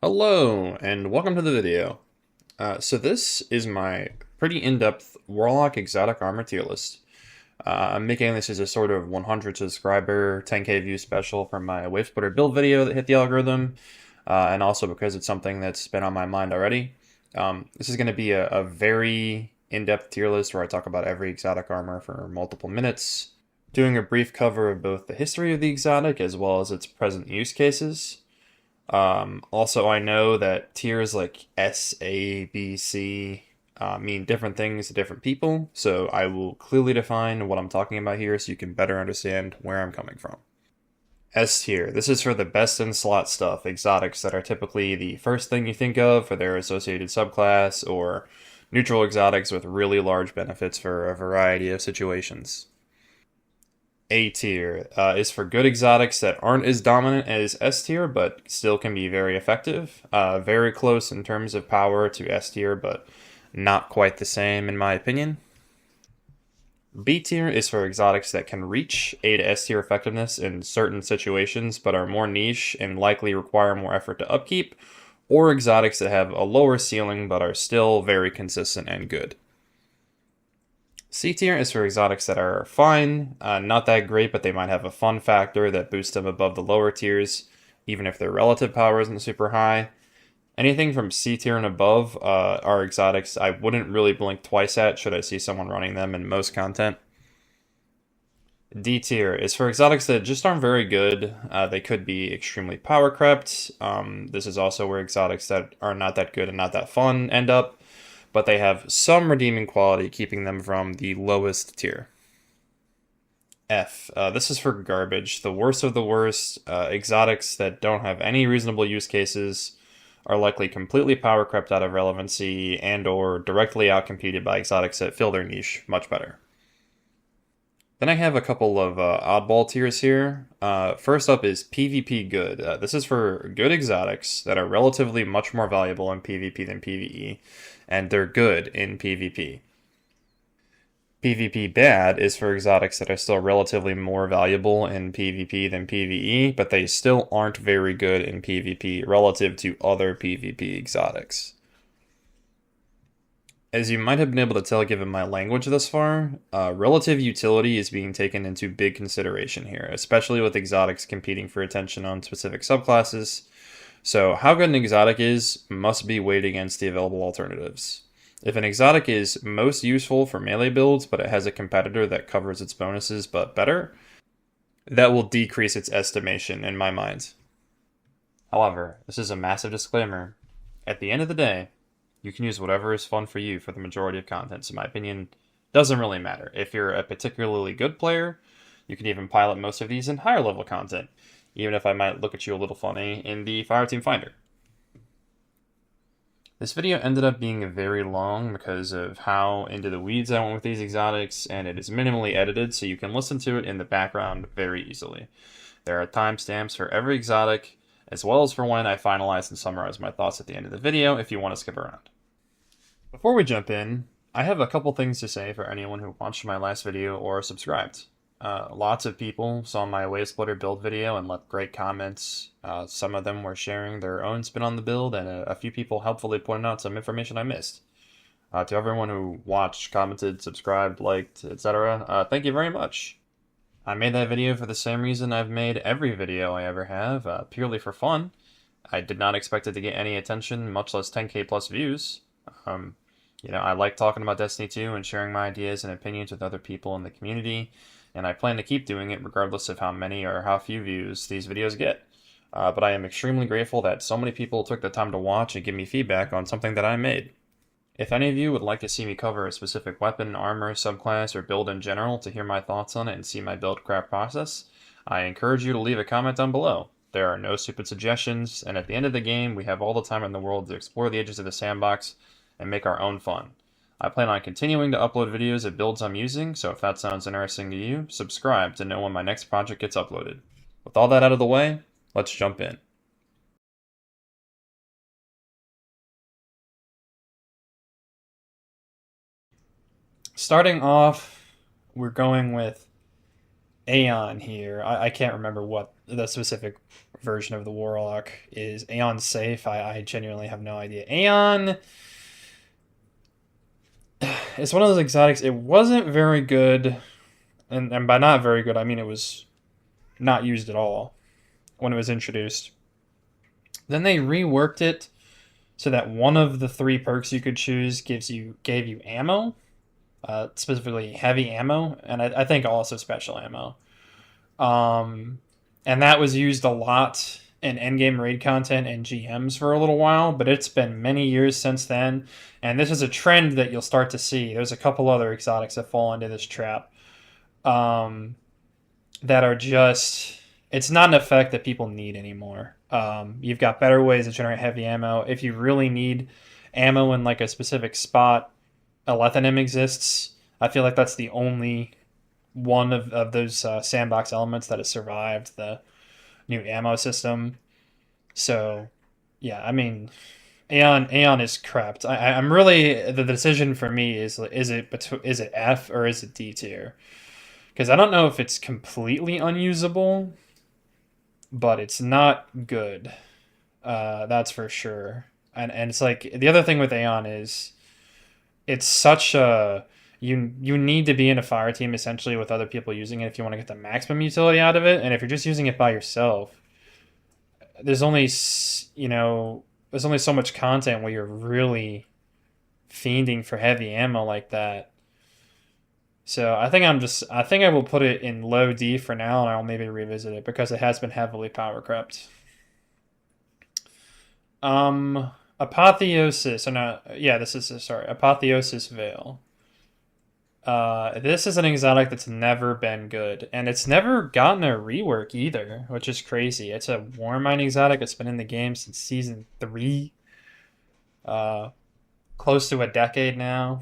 Hello, and welcome to the video. So this is my pretty in-depth Warlock exotic armor tier list. I'm making this as a sort of 100 subscriber, 10k view special from my Wave Splitter build video that hit the algorithm, and also because it's something that's been on my mind already. This is going to be a very in-depth tier list where I talk about every exotic armor for multiple minutes, doing a brief cover of both the history of the exotic as well as its present use cases. Also, I know that tiers like S, A, B, C mean different things to different people, so I will clearly define what I'm talking about here so you can better understand where I'm coming from. S tier. This is for the best in slot stuff, exotics that are typically the first thing you think of for their associated subclass, or neutral exotics with really large benefits for a variety of situations. A tier is for good exotics that aren't as dominant as S tier, but still can be very effective. Very close in terms of power to S tier, but not quite the same in my opinion. B tier is for exotics that can reach A to S tier effectiveness in certain situations, but are more niche and likely require more effort to upkeep, or exotics that have a lower ceiling but are still very consistent and good. C tier is for exotics that are fine, not that great, but they might have a fun factor that boosts them above the lower tiers, even if their relative power isn't super high. Anything from C tier and above are exotics I wouldn't really blink twice at should I see someone running them in most content. D tier is for exotics that just aren't very good. They could be extremely power crept. This is also where exotics that are not that good and not that fun end up, but they have some redeeming quality keeping them from the lowest tier. F. This is for garbage. The worst of the worst. Exotics that don't have any reasonable use cases are likely completely power crept out of relevancy and or directly outcompeted by exotics that fill their niche much better. Then I have a couple of oddball tiers here. First up is PvP good. This is for good exotics that are relatively much more valuable in PvP than PvE, and they're good in PvP. PvP bad is for exotics that are still relatively more valuable in PvP than PvE, but they still aren't very good in PvP relative to other PvP exotics. As you might have been able to tell given my language thus far, relative utility is being taken into big consideration here, especially with exotics competing for attention on specific subclasses. So how good an exotic is must be weighed against the available alternatives. If an exotic is most useful for melee builds, but it has a competitor that covers its bonuses but better, that will decrease its estimation in my mind. However, this is a massive disclaimer. At the end of the day, you can use whatever is fun for you for the majority of content. So my opinion doesn't really matter. If you're a particularly good player, you can even pilot most of these in higher level content, even if I might look at you a little funny in the Fireteam Finder. This video ended up being very long because of how into the weeds I went with these exotics, and it is minimally edited, so you can listen to it in the background very easily. There are timestamps for every exotic, as well as for when I finalize and summarize my thoughts at the end of the video if you want to skip around. Before we jump in, I have a couple things to say for anyone who watched my last video or subscribed. Lots of people saw my Wave Splitter build video and left great comments. Some of them were sharing their own spin on the build, and a few people helpfully pointed out some information I missed. To everyone who watched, commented, subscribed, liked, etc., thank you very much. I made that video for the same reason I've made every video I ever have, purely for fun. I did not expect it to get any attention, much less 10k plus views. I like talking about Destiny 2 and sharing my ideas and opinions with other people in the community, and I plan to keep doing it regardless of how many or how few views these videos get. But I am extremely grateful that so many people took the time to watch and give me feedback on something that I made. If any of you would like to see me cover a specific weapon, armor, subclass, or build in general to hear my thoughts on it and see my build craft process, I encourage you to leave a comment down below. There are no stupid suggestions, and at the end of the game, we have all the time in the world to explore the edges of the sandbox and make our own fun. I plan on continuing to upload videos of builds I'm using, so if that sounds interesting to you, subscribe to know when my next project gets uploaded. With all that out of the way, let's jump in. Starting off, we're going with Aeon here. I can't remember what the specific version of the Warlock. Is Aeon safe? I genuinely have no idea. Aeon is one of those exotics. It wasn't very good, and by not very good, I mean it was not used at all when it was introduced. Then they reworked it so that one of the 3 perks you could choose gave you ammo, specifically heavy ammo, and I think also special ammo. And that was used a lot in endgame raid content and GMs for a little while, but it's been many years since then, and this is a trend that you'll start to see. There's a couple other exotics that fall into this trap, that are just, it's not an effect that people need anymore. You've got better ways to generate heavy ammo. If you really need ammo in like a specific spot, Alethanim exists. I feel like that's the only one of those sandbox elements that has survived the new ammo system. So, yeah, I mean, Aeon is crapped. I'm really, the decision for me is it F or is it D tier? Because I don't know if it's completely unusable, but it's not good. That's for sure. And it's like, the other thing with Aeon is it's such a, you need to be in a fire team essentially with other people using it if you want to get the maximum utility out of it. And if you're just using it by yourself, there's only there's only so much content where you're really fiending for heavy ammo like that. So I think I will put it in low D for now, and I'll maybe revisit it because it has been heavily power crept. Apotheosis, or no, yeah, Apotheosis Veil. This is an exotic that's never been good, and it's never gotten a rework either, which is crazy. It's a Warmind exotic. It's been in the game since Season 3. Close to a decade now.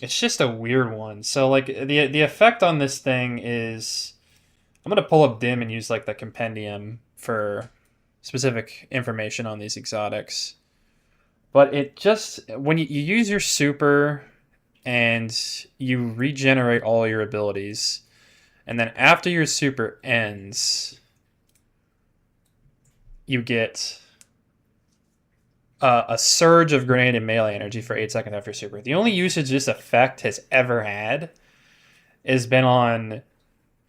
It's just a weird one. So, like, the effect on this thing is... I'm going to pull up Dim and use, like, the compendium for specific information on these exotics. But it just... When you use your super... and you regenerate all your abilities, and then after your super ends, you get a surge of grenade and melee energy for 8 seconds after super. The only usage this effect has ever had has been on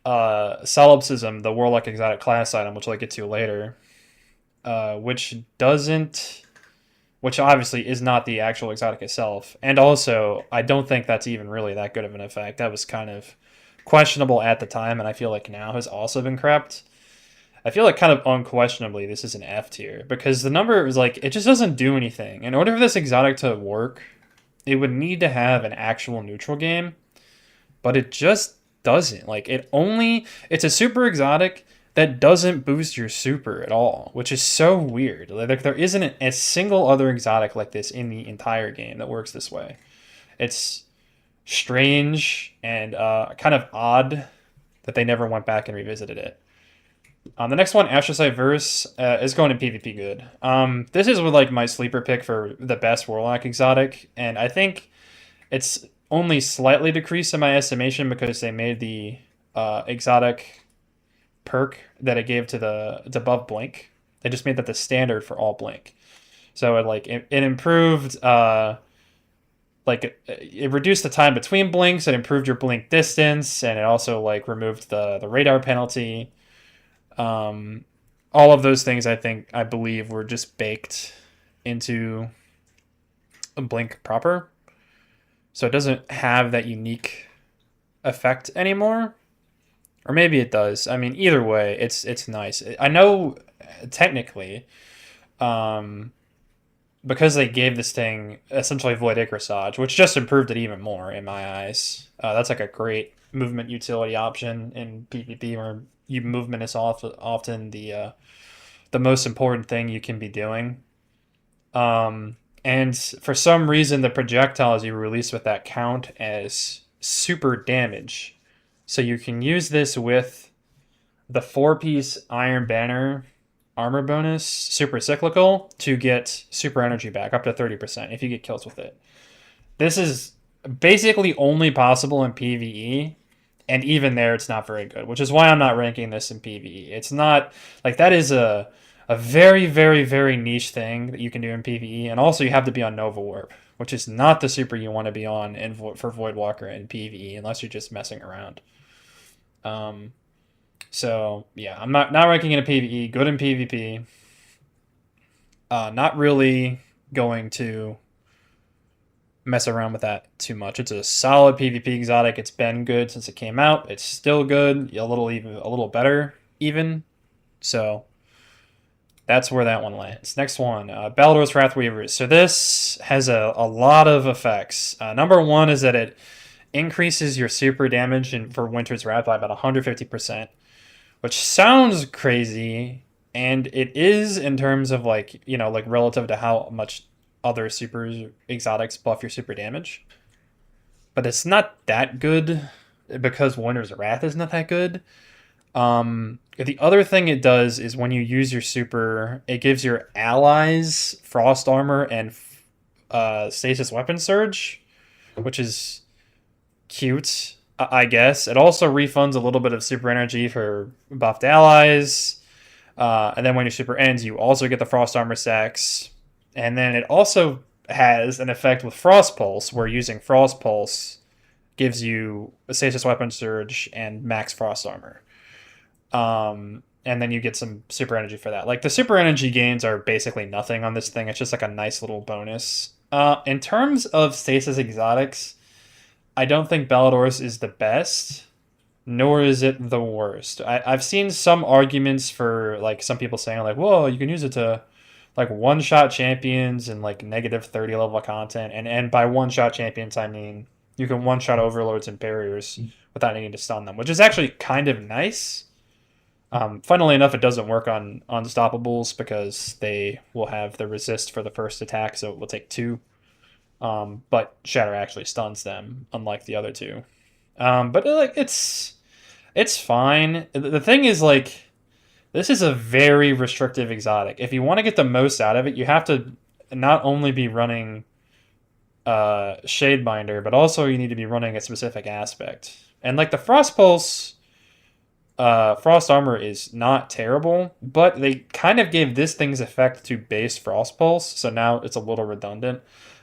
Solipsism, the Warlock exotic class item, which I'll get to later, which obviously is not the actual exotic itself. And also, I don't think that's even really that good of an effect. That was kind of questionable at the time, and I feel like now has also been crapped. I feel like kind of unquestionably this is an F tier, because the number is like, it just doesn't do anything. In order for this exotic to work, it would need to have an actual neutral game, but it just doesn't. Like, it's a super exotic that doesn't boost your super at all, which is so weird. Like, there isn't a single other exotic like this in the entire game that works this way. It's strange and kind of odd that they never went back and revisited it. The next one, Astrocyte Verse, is going to PvP good. This is like my sleeper pick for the best Warlock exotic, and I think it's only slightly decreased in my estimation because they made the exotic perk that it gave to buff blink. They just made that the standard for all blink. So it improved, it reduced the time between blinks, it improved your blink distance, and it also like removed the radar penalty. All of those things I believe were just baked into a blink proper. So it doesn't have that unique effect anymore. Or maybe it does. I mean, either way, it's nice. I know technically, because they gave this thing essentially Void Ichryssage, which just improved it even more in my eyes. That's like a great movement utility option in PvP, where movement is often the most important thing you can be doing. And for some reason, the projectiles you release with that count as super damage. So you can use this with the 4-piece Iron Banner armor bonus, super cyclical, to get super energy back up to 30% if you get kills with it. This is basically only possible in PvE, And even there, it's not very good, which is why I'm not ranking this in PvE. It's not like that is a very, very, very niche thing that you can do in PvE, and also you have to be on Nova Warp, which is not the super you want to be on for Voidwalker in PvE unless you're just messing around. So yeah, I'm not ranking it in PvE. Good in PvP. Not really going to mess around with that too much. It's a solid PvP exotic. It's been good since it came out. It's still good, a little better even. So that's where that one lands. Next one, Ballidorse Wrathweavers. So this has a lot of effects. Number one is that it increases your super damage for Winter's Wrath by about 150%, which sounds crazy, and it is in terms of like relative to how much other super exotics buff your super damage. But it's not that good because Winter's Wrath is not that good. The other thing it does is when you use your super, it gives your allies Frost Armor and Stasis Weapon Surge, which is cute, I guess. It also refunds a little bit of super energy for buffed allies. And then when your super ends, you also get the Frost Armor stacks. And then it also has an effect with Frost Pulse, where using Frost Pulse gives you a Stasis Weapon Surge and max Frost Armor. And then you get some super energy for that. Like, the super energy gains are basically nothing on this thing. It's just like a nice little bonus. In terms of Stasis exotics, I don't think Ballidorse is the best, nor is it the worst. I've seen some arguments for, like, some people saying, like, well, you can use it to, like, one-shot champions and, like, negative 30 level content. And by one-shot champions, I mean you can one-shot overlords and barriers without needing to stun them, which is actually kind of nice. Funnily enough, it doesn't work on Unstoppables because they will have the resist for the first attack, so it will take 2. But Shatter actually stuns them, unlike the other 2. But like it's fine. The thing is, like, this is a very restrictive exotic. If you want to get the most out of it, you have to not only be running Shadebinder, but also you need to be running a specific aspect. And like the Frost Pulse, Frost Armor is not terrible, but they kind of gave this thing's effect to base Frost Pulse, so now it's a little redundant.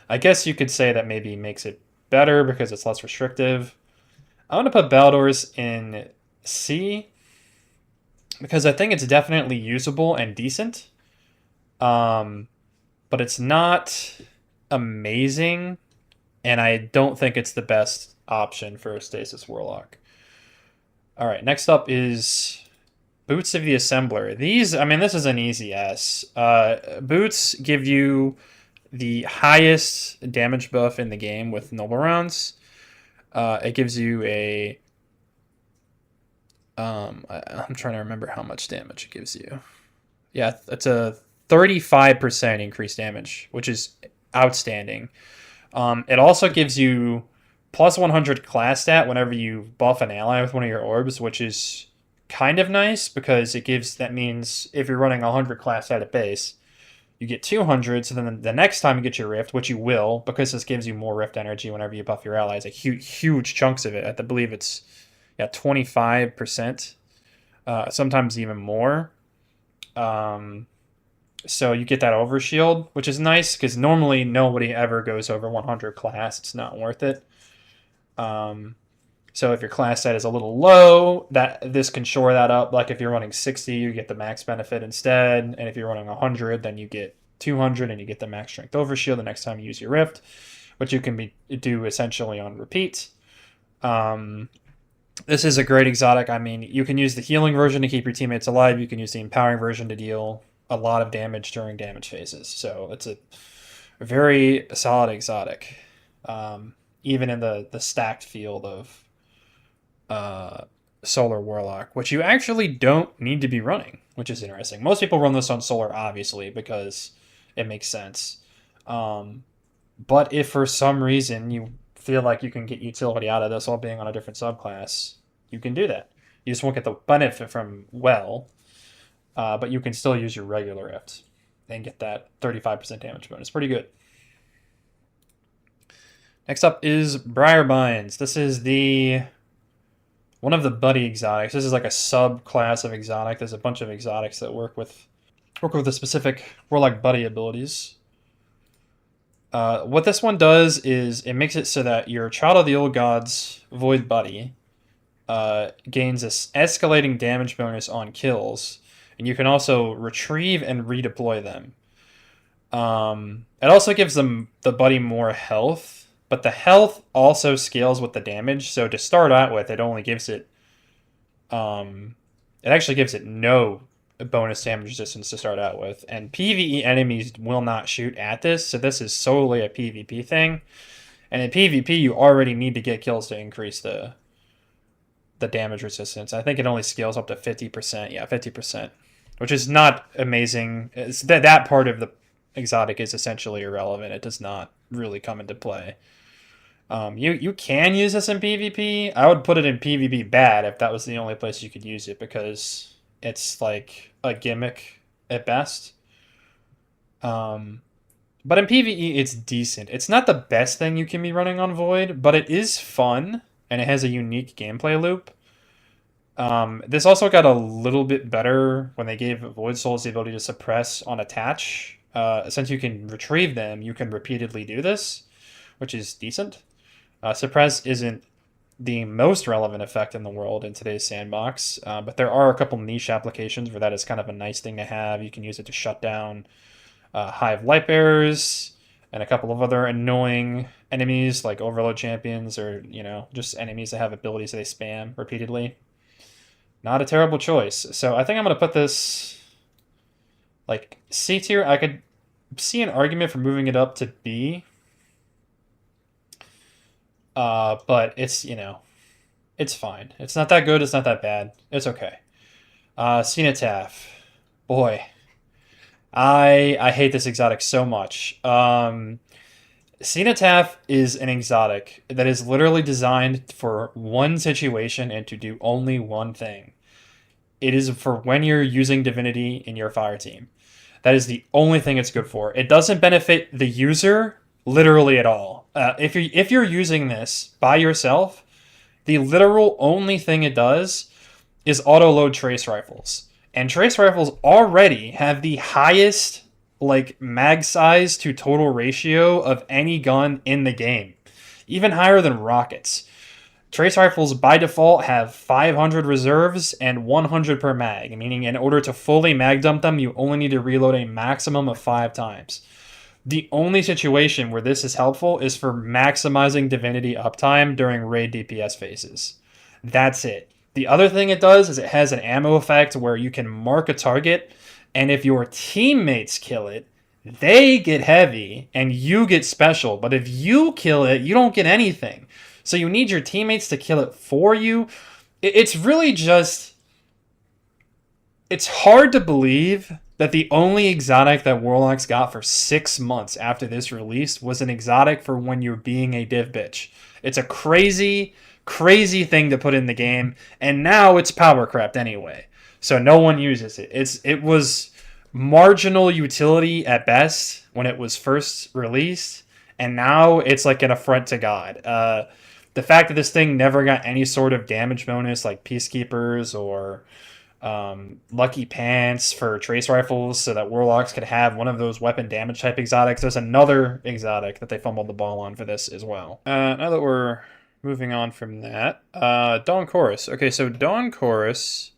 I guess you could say that maybe makes it better because it's less restrictive. I want to put Ballidorse in C because I think it's definitely usable and decent. But it's not amazing, and I don't think it's the best option for a Stasis Warlock. All right, next up is Boots of the Assembler. These, I mean, this is an easy S. Boots give you the highest damage buff in the game with Noble Rounds. It gives you a... I'm trying to remember how much damage it gives you. Yeah, it's a 35% increased damage, which is outstanding. It also gives you plus 100 class stat whenever you buff an ally with one of your orbs, which is kind of nice because that means if you're running 100 class stat at base, you get 200, so then the next time you get your Rift, which you will, because this gives you more Rift energy whenever you buff your allies, like huge chunks of it. I believe it's 25%, sometimes even more. So you get that overshield, which is nice because normally nobody ever goes over 100 class. It's not worth it. So if your class set is a little low, this can shore that up. Like if you're running 60, you get the max benefit instead, and if you're running 100, then you get 200 and you get the max strength overshield the next time you use your Rift, which you can do essentially on repeat. This is a great exotic. I mean, you can use the healing version to keep your teammates alive. You can use the empowering version to deal a lot of damage during damage phases. So it's a very solid exotic, even in the stacked field of Solar Warlock, which you actually don't need to be running, which is interesting. Most people run this on Solar, obviously, because it makes sense. But if for some reason you feel like you can get utility out of this while being on a different subclass, you can do that. You just won't get the benefit from but you can still use your regular Rift and get that 35% damage bonus. Pretty good. Next up is Briarbinds. This is the one of the buddy exotics. This is like a subclass of exotic. There's a bunch of exotics that work with the specific warlock buddy abilities. What this one does is it makes it so that your Child of the Old Gods Void Buddy gains this escalating damage bonus on kills, and you can also retrieve and redeploy them. It also gives them the buddy more health, but the health also scales with the damage. So to start out with, it only gives it, it actually gives it no bonus damage resistance to start out with, and PvE enemies will not shoot at this, so this is solely a PvP thing. And in PvP, you already need to get kills to increase the damage resistance. I think it only scales up to 50%. Yeah, 50%, which is not amazing. It's that part of the exotic is essentially irrelevant. It does not really come into play. You can use this in PvP. I would put it in PvP bad if that was the only place you could use it, because it's like a gimmick at best. But in PvE, it's decent. It's not the best thing you can be running on Void, but it is fun, and it has a unique gameplay loop. This also got a little bit better when they gave Void Souls the ability to suppress on attach. Since you can retrieve them, you can repeatedly do this, which is decent. Suppress isn't the most relevant effect in the world in today's sandbox, but there are a couple niche applications where that is kind of a nice thing to have. You can use it to shut down Hive Lightbearers and a couple of other annoying enemies like Overload Champions, or just enemies that have abilities that they spam repeatedly. Not a terrible choice. So I think I'm going to put this like C tier. I could see an argument for moving it up to B. But it's, it's fine. It's not that good. It's not that bad. It's okay. Cenotaph. Boy. I hate this exotic so much. Cenotaph is an exotic that is literally designed for one situation and to do only one thing. It is for when you're using Divinity in your fire team. That is the only thing it's good for. It doesn't benefit the user literally at all. If you're using this by yourself, the literal only thing it does is auto-load trace rifles. And trace rifles already have the highest mag size to total ratio of any gun in the game. Even higher than rockets. Trace rifles by default have 500 reserves and 100 per mag, meaning in order to fully mag dump them, you only need to reload a maximum of 5 times. The only situation where this is helpful is for maximizing Divinity uptime during raid DPS phases. That's it. The other thing it does is it has an ammo effect where you can mark a target, and if your teammates kill it, they get heavy and you get special. But if you kill it, you don't get anything. So you need your teammates to kill it for you. It's really just... It's hard to believe that the only exotic that Warlocks got for 6 months after this release was an exotic for when you're being a div bitch. It's a crazy, crazy thing to put in the game, and now it's power crept anyway. So no one uses it. It was marginal utility at best when it was first released, and now it's like an affront to God. The fact that this thing never got any sort of damage bonus like Peacekeepers or Lucky Pants for trace rifles so that Warlocks could have one of those weapon damage type exotics. There's another exotic that they fumbled the ball on for this as well. Now that we're moving on from that, Dawn Chorus. Okay, so Dawn Chorus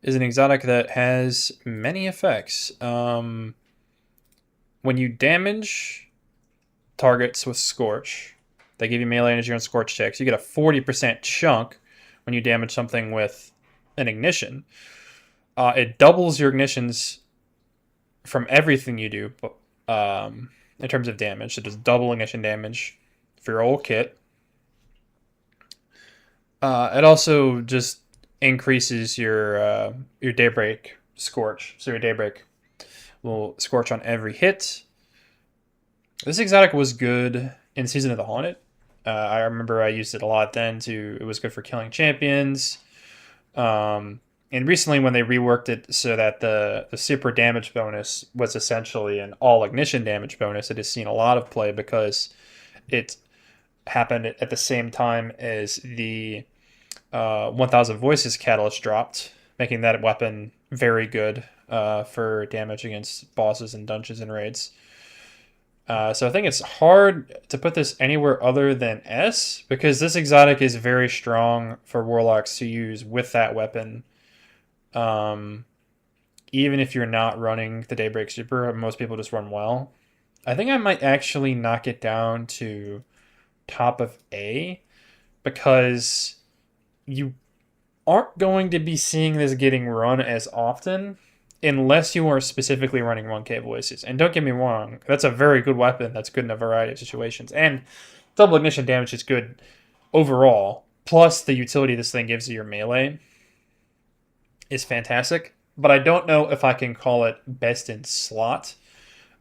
is an exotic that has many effects. When you damage targets with Scorch, they give you melee energy on Scorch checks. You get a 40% chunk when you damage something with an ignition. It doubles your ignitions from everything you do in terms of damage. So it does double ignition damage for your whole kit. It also just increases your Daybreak Scorch. So your Daybreak will Scorch on every hit. This exotic was good in Season of the Haunted. I remember I used it a lot then too. It was good for killing champions. And recently when they reworked it so that the super damage bonus was essentially an all ignition damage bonus, it has seen a lot of play because it happened at the same time as the 1000 Voices Catalyst dropped, making that weapon very good for damage against bosses and dungeons and raids. So I think it's hard to put this anywhere other than S, because this exotic is very strong for warlocks to use with that weapon. Even if you're not running the Daybreak Super, most people just run well. I think I might actually knock it down to top of A, because you aren't going to be seeing this getting run as often unless you are specifically running 1k voices. And don't get me wrong, that's a very good weapon that's good in a variety of situations. And double ignition damage is good overall. Plus, the utility this thing gives you your melee is fantastic. But I don't know if I can call it best in slot,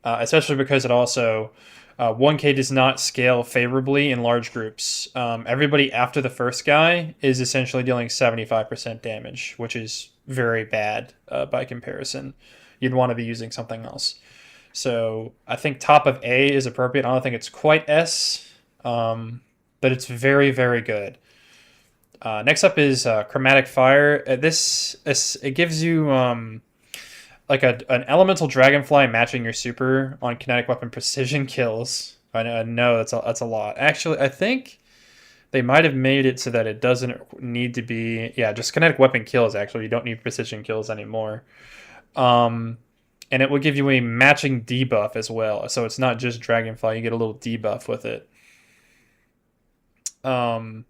especially because it also... 1k does not scale favorably in large groups. Everybody after the first guy is essentially dealing 75% damage, which is very bad by comparison. You'd want to be using something else. So I think top of A is appropriate. I don't think it's quite S, but it's very, very good. Next up is Chromatic Fire. It gives you... like an elemental dragonfly matching your super on kinetic weapon precision kills. I know that's a lot. Actually, I think they might have made it so that it doesn't need to be... Yeah, just kinetic weapon kills, actually. You don't need precision kills anymore. And it will give you a matching debuff as well. So it's not just dragonfly. You get a little debuff with it. Arc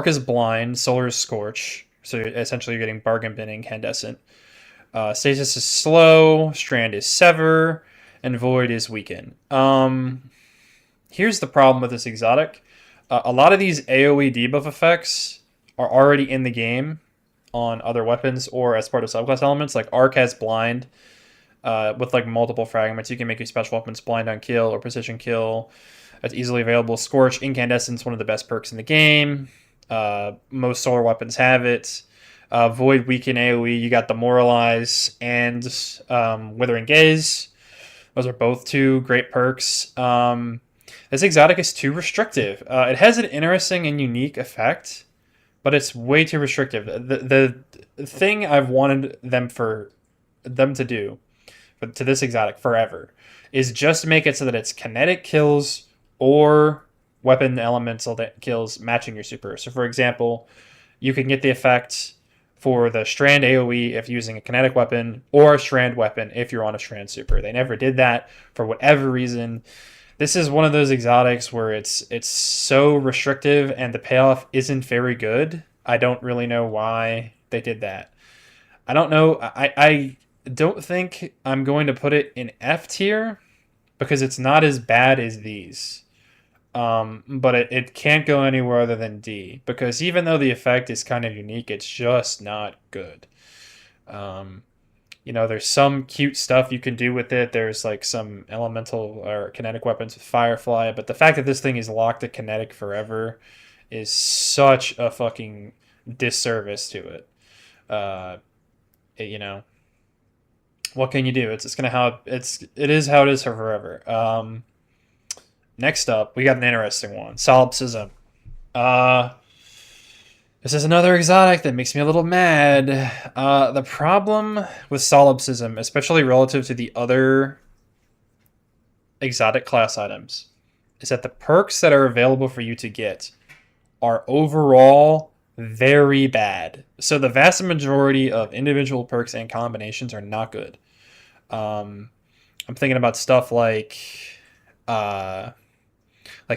is blind. Solar is scorch. So essentially you're getting bargain bin incandescent. Stasis is slow, Strand is sever, and Void is weaken. Here's the problem with this exotic. A lot of these AoE debuff effects are already in the game on other weapons or as part of subclass elements. Like Arc has blind with like multiple fragments. You can make your special weapons blind on kill or precision kill. It's easily available. Scorch, Incandescence, one of the best perks in the game. Most solar weapons have it. Void, Weaken, AoE, you got Demoralize and Withering Gaze. Those are both two great perks. This exotic is too restrictive. It has an interesting and unique effect, but it's way too restrictive. The thing I've wanted them to do to this exotic forever is just make it so that it's kinetic kills or weapon elemental kills matching your super. So for example, you can get the effect for the Strand AoE if using a kinetic weapon, or a Strand weapon if you're on a Strand super. They never did that for whatever reason. This is one of those exotics where it's so restrictive and the payoff isn't very good. I don't really know why they did that. I don't know. I don't think I'm going to put it in F tier because it's not as bad as these. But it can't go anywhere other than D, because even though the effect is kind of unique, it's just not good. There's some cute stuff you can do with it. There's like some elemental or kinetic weapons with Firefly, but the fact that this thing is locked to kinetic forever is such a fucking disservice to it. What can you do? It is how it is for forever. Next up, we got an interesting one. Solipsism. This is another exotic that makes me a little mad. The problem with Solipsism, especially relative to the other exotic class items, is that the perks that are available for you to get are overall very bad. So the vast majority of individual perks and combinations are not good. I'm thinking about stuff like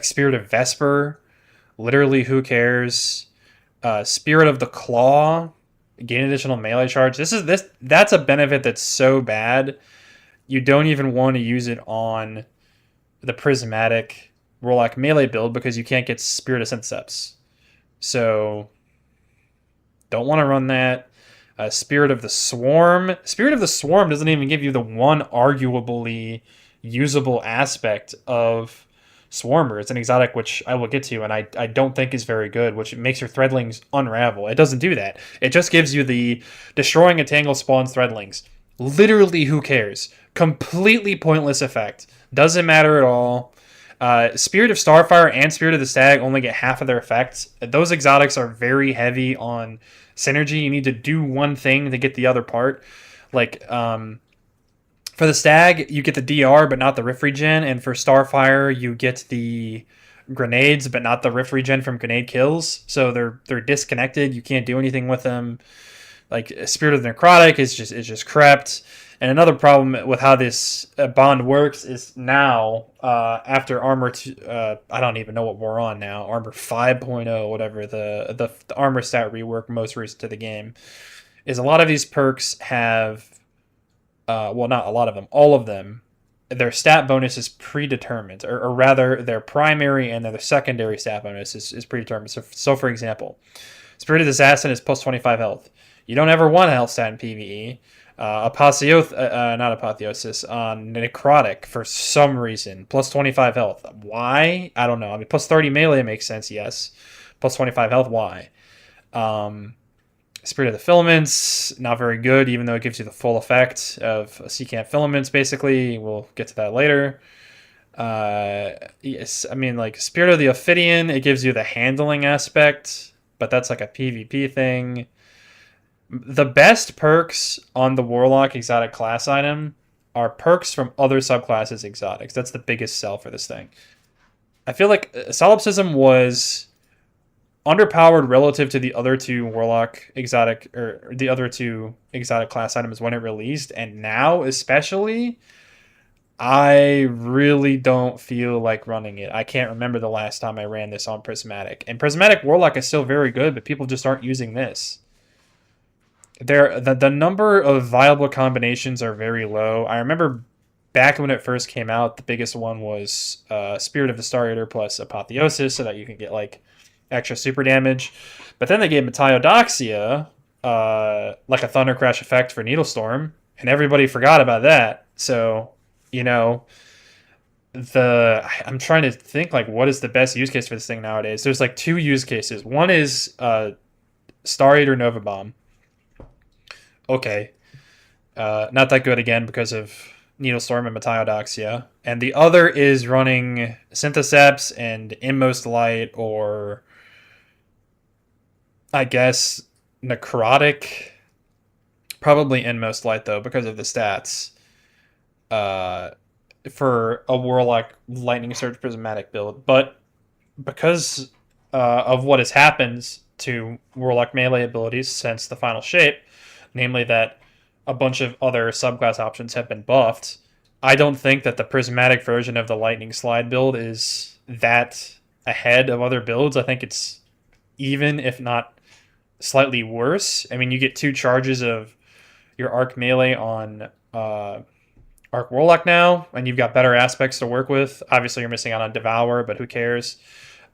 Spirit of Vesper. Literally, who cares? Spirit of the Claw, gain additional melee charge. That's a benefit that's so bad you don't even want to use it on the prismatic Warlock melee build because you can't get Spirit of Cenotaph. So don't want to run that. Spirit of the Swarm. Spirit of the Swarm doesn't even give you the one arguably usable aspect of Swarmer. It's an exotic which I will get to, and I don't think is very good, which makes your Threadlings unravel. It doesn't do that. It just gives you the destroying a tangle spawns Threadlings. Literally, who cares? Completely pointless effect. Doesn't matter at all. Spirit of Starfire and Spirit of the Stag only get half of their effects. Those exotics are very heavy on synergy. You need to do one thing to get the other part. Like, for the Stag, you get the DR, but not the Rift Regen. And for Starfire, you get the grenades, but not the Rift Regen from grenade kills. So they're disconnected. You can't do anything with them. Like, Spirit of the Necrotic is just crept. And another problem with how this bond works is now, after Armor, I don't even know what we're on now, Armor 5.0, whatever, the armor stat rework most recent to the game, is a lot of these perks have, well, not a lot of them, all of them, their stat bonus is predetermined, or rather, their primary and their secondary stat bonus is predetermined. So, for example, Spirit of the Assassin is plus 25 health. You don't ever want a health stat in PvE. Not Apotheosis, Necrotic, for some reason, plus 25 health. Why? I don't know. I mean, plus 30 melee makes sense, yes. Plus 25 health, why? Spirit of the Filaments, not very good, even though it gives you the full effect of Secant Filaments, basically. We'll get to that later. Yes, I mean, like, Spirit of the Ophidian, it gives you the handling aspect, but that's like a PvP thing. The best perks on the Warlock exotic class item are perks from other subclasses exotics. That's the biggest sell for this thing. I feel like Solipsism was underpowered relative to the other two Warlock exotic, or the other two exotic class items when it released, and now especially, I really don't feel like running it. I can't remember the last time I ran this on Prismatic. And Prismatic Warlock is still very good, but people just aren't using this. The number of viable combinations are very low. I remember back when it first came out, the biggest one was Spirit of the Star Eater plus Apotheosis, so that you can get like extra super damage. But then they gave Metiodoxia, like a Thunder Crash effect for Needlestorm, and everybody forgot about that. So, you know, I'm trying to think, like, what is the best use case for this thing nowadays? There's like two use cases. One is Star Eater Nova Bomb. Okay. Not that good again because of Needlestorm and Metiodoxia. And the other is running Syntheseps and Inmost Light, or I guess Necrotic. Probably Inmost Light, though, because of the stats. For a Warlock Lightning Surge Prismatic build. But because of what has happened to Warlock melee abilities since the final shape, namely that a bunch of other subclass options have been buffed, I don't think that the Prismatic version of the Lightning Slide build is that ahead of other builds. I think it's even, if not slightly worse. I mean, you get 2 charges of your Arc melee on Arc Warlock now, and you've got better aspects to work with. Obviously, you're missing out on Devour, but who cares?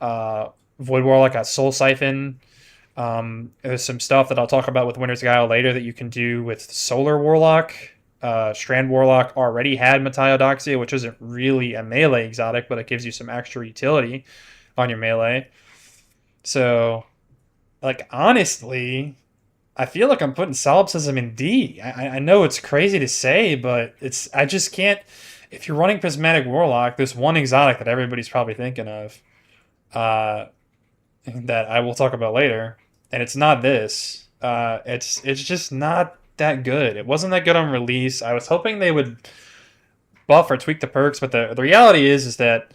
Void Warlock got Soul Siphon. There's some stuff that I'll talk about with Winter's Guile later that you can do with Solar Warlock. Strand Warlock already had Metiodoxia, which isn't really a melee exotic, but it gives you some extra utility on your melee. So, like, honestly, I feel like I'm putting Solipsism in D. I know it's crazy to say, but I just can't. If you're running Prismatic Warlock, there's one exotic that everybody's probably thinking of that I will talk about later, and it's not this. It's just not that good. It wasn't that good on release. I was hoping they would buff or tweak the perks, but the reality is that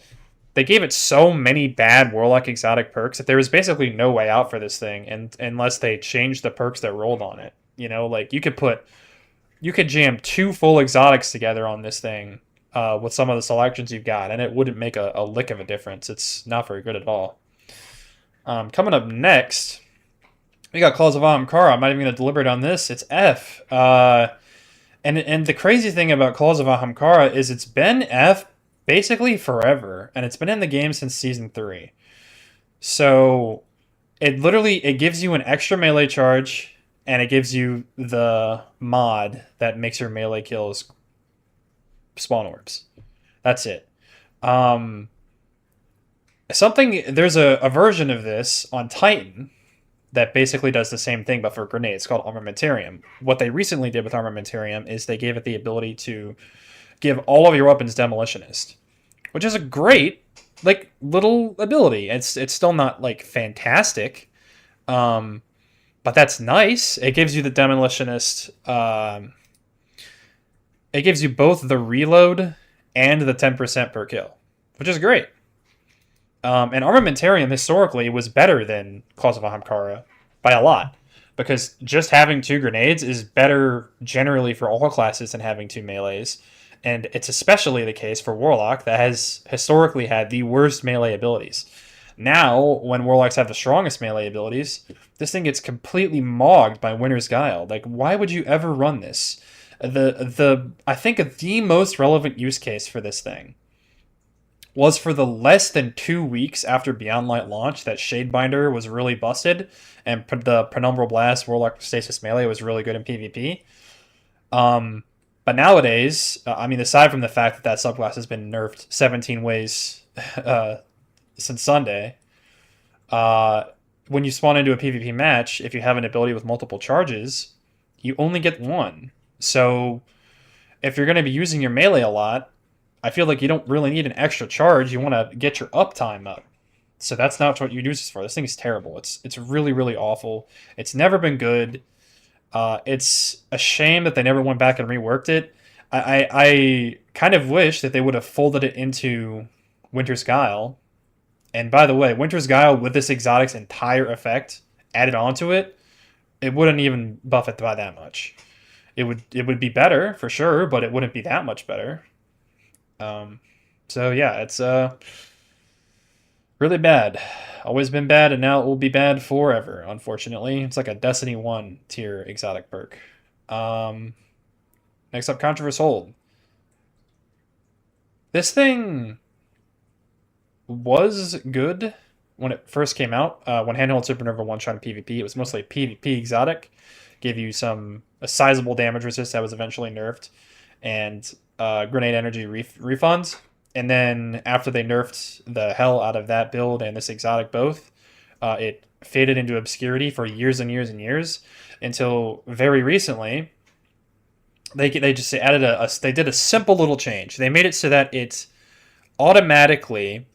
they gave it so many bad Warlock exotic perks that there was basically no way out for this thing, and unless they changed the perks that rolled on it. You know, like, you could jam 2 full exotics together on this thing with some of the selections you've got, and it wouldn't make a lick of a difference. It's not very good at all. Coming up next, we got Claws of Ahamkara. I'm not even going to deliberate on this. It's F. And the crazy thing about Claws of Ahamkara is it's been F basically forever, and it's been in the game since Season 3. So it gives you an extra melee charge, and it gives you the mod that makes your melee kills spawn orbs. That's it. There's a version of this on Titan that basically does the same thing, but for grenades, called Armamentarium. What they recently did with Armamentarium is they gave it the ability to give all of your weapons Demolitionist, which is great, like little ability. It's still not like fantastic, but that's nice. It gives you the Demolitionist. It gives you both the reload and the 10% per kill, which is great. And Armamentarium historically was better than Claws of Ahamkara by a lot, because just having 2 grenades is better generally for all classes than having 2 melees. And it's especially the case for Warlock, that has historically had the worst melee abilities. Now, when Warlocks have the strongest melee abilities, this thing gets completely mogged by Winter's Guile. Like, why would you ever run this? I think the most relevant use case for this thing was for the less than 2 weeks after Beyond Light launch that Shadebinder was really busted, and the Penumbral Blast Warlock Stasis Melee was really good in PvP. But nowadays, I mean, aside from the fact that that subclass has been nerfed 17 ways since Sunday, when you spawn into a PvP match, if you have an ability with multiple charges, you only get 1. So if you're going to be using your melee a lot, I feel like you don't really need an extra charge. You want to get your uptime up. So that's not what you use this for. This thing is terrible. It's really, really awful. It's never been good. It's a shame that they never went back and reworked it. I kind of wish that they would have folded it into Winter's Guile. And by the way, Winter's Guile with this exotic's entire effect added onto it, it wouldn't even buff it by that much. It would be better for sure, but it wouldn't be that much better. So yeah, it's really bad. Always been bad, and now it will be bad forever, unfortunately. It's like a Destiny 1 tier exotic perk. Next up, Contraverse Hold. This thing was good when it first came out. When Handheld Supernova one-shot in PvP, it was mostly a PvP exotic. Gave you a sizable damage resist that was eventually nerfed, and grenade energy refunds. And then after they nerfed the hell out of that build and this exotic both, it faded into obscurity for years and years and years, until very recently they just added they did a simple little change. They made it so that it automatically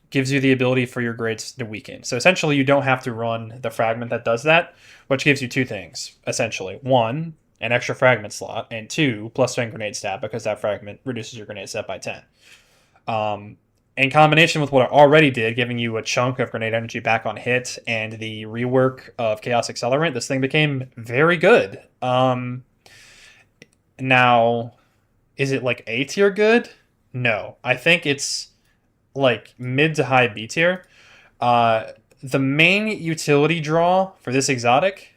gives you the ability for your grades to weaken. So essentially you don't have to run the fragment that does that, which gives you 2 things, essentially. 1, an extra fragment slot, and 2, plus 10 grenade stat, because that fragment reduces your grenade stat by 10. In combination with what it already did, giving you a chunk of grenade energy back on hit, and the rework of Chaos Accelerant, this thing became very good. Now, is it like A tier good? No. I think it's like mid to high B tier. The main utility draw for this exotic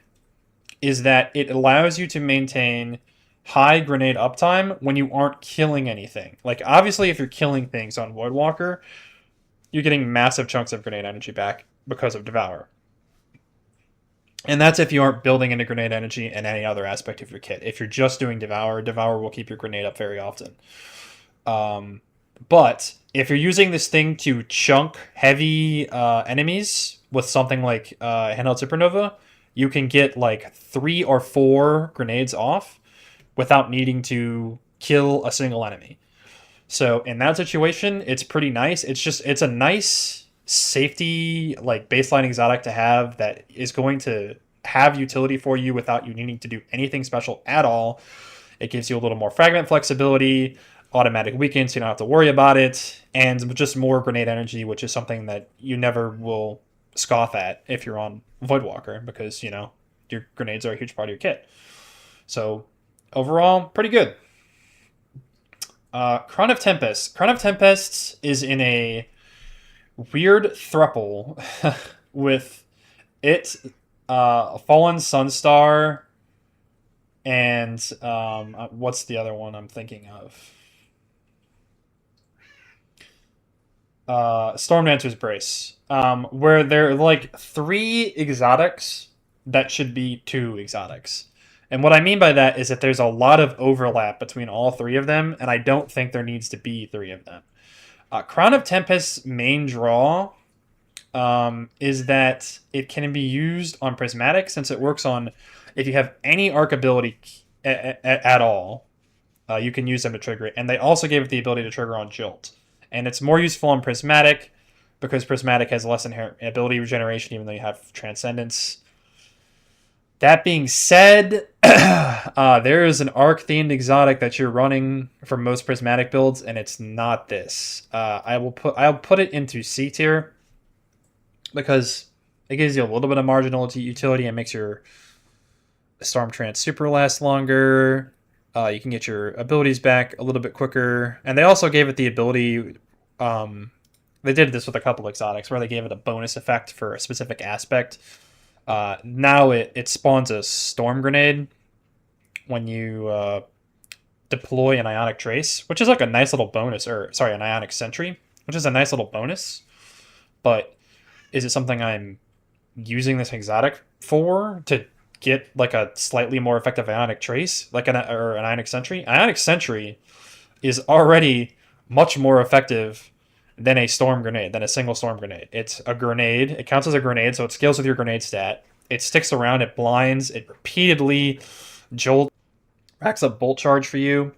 is that it allows you to maintain high grenade uptime when you aren't killing anything. Like, obviously, if you're killing things on Voidwalker, you're getting massive chunks of grenade energy back because of Devour. And that's if you aren't building into grenade energy in any other aspect of your kit. If you're just doing Devour, Devour will keep your grenade up very often. But if you're using this thing to chunk heavy enemies with something like Handheld Supernova, you can get like 3 or 4 grenades off without needing to kill a single enemy. So in that situation, it's pretty nice. It's a nice safety, like, baseline exotic to have that is going to have utility for you without you needing to do anything special at all. It gives you a little more fragment flexibility, automatic weaken, so you don't have to worry about it, and just more grenade energy, which is something that you never will scoff at if you're on Voidwalker, because, you know, your grenades are a huge part of your kit. So overall, pretty good. Crown of Tempests. Crown of Tempests is in a weird thruple with it, Fallen Sunstar, and what's the other one I'm thinking of? Stormdancer's Brace, where there are like 3 exotics that should be 2 exotics. And what I mean by that is that there's a lot of overlap between all 3 of them, and I don't think there needs to be 3 of them. Crown of Tempest's main draw is that it can be used on Prismatic, since it works on, if you have any arc ability at all, you can use them to trigger it. And they also gave it the ability to trigger on Jolt. And it's more useful on Prismatic because Prismatic has less inherent ability regeneration, even though you have Transcendence. That being said, there is an arc-themed exotic that you're running for most Prismatic builds, and it's not this. I'll put it into C tier because it gives you a little bit of marginal utility and makes your Storm Trance super last longer. You can get your abilities back a little bit quicker, and they also gave it the ability. They did this with a couple exotics where they gave it a bonus effect for a specific aspect. Now it spawns a Storm Grenade when you deploy an Ionic Trace, which is like a nice little bonus, or sorry, an Ionic Sentry, which is a nice little bonus. But is it something I'm using this exotic for to get like a slightly more effective Ionic Trace, like an Ionic Sentry? Ionic Sentry is already much more effective than a Storm Grenade, than a single Storm Grenade. It's a grenade. It counts as a grenade, so it scales with your grenade stat. It sticks around, it blinds, it repeatedly racks up Bolt Charge for you,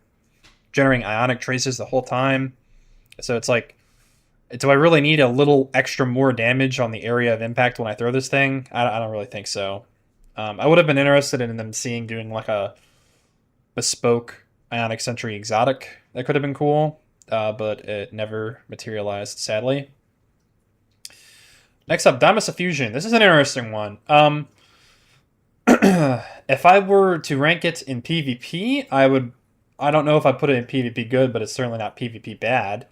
generating Ionic Traces the whole time. So it's like, do I really need a little extra more damage on the area of impact when I throw this thing? I don't really think so. I would have been interested in them doing like a bespoke Ionic Sentry exotic. That could have been cool, but it never materialized, sadly. Next up, Deimosuffusion. This is an interesting one. If I were to rank it in PvP, I don't know if I put it in PvP good, but it's certainly not PvP bad.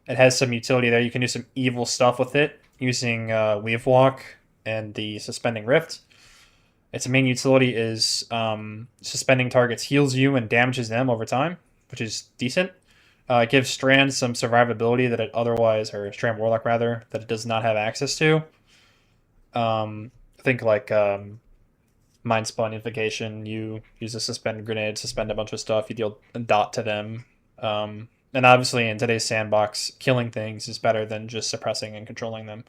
It has some utility there. You can do some evil stuff with it using Weave Walk and the Suspending Rift. Its main utility is suspending targets heals you and damages them over time, which is decent. It gives Strand some survivability that it otherwise, or Strand Warlock rather, that it does not have access to. Think like Mind Spawnification. You use a suspend grenade, suspend a bunch of stuff, you deal a dot to them. And obviously in today's sandbox, killing things is better than just suppressing and controlling them.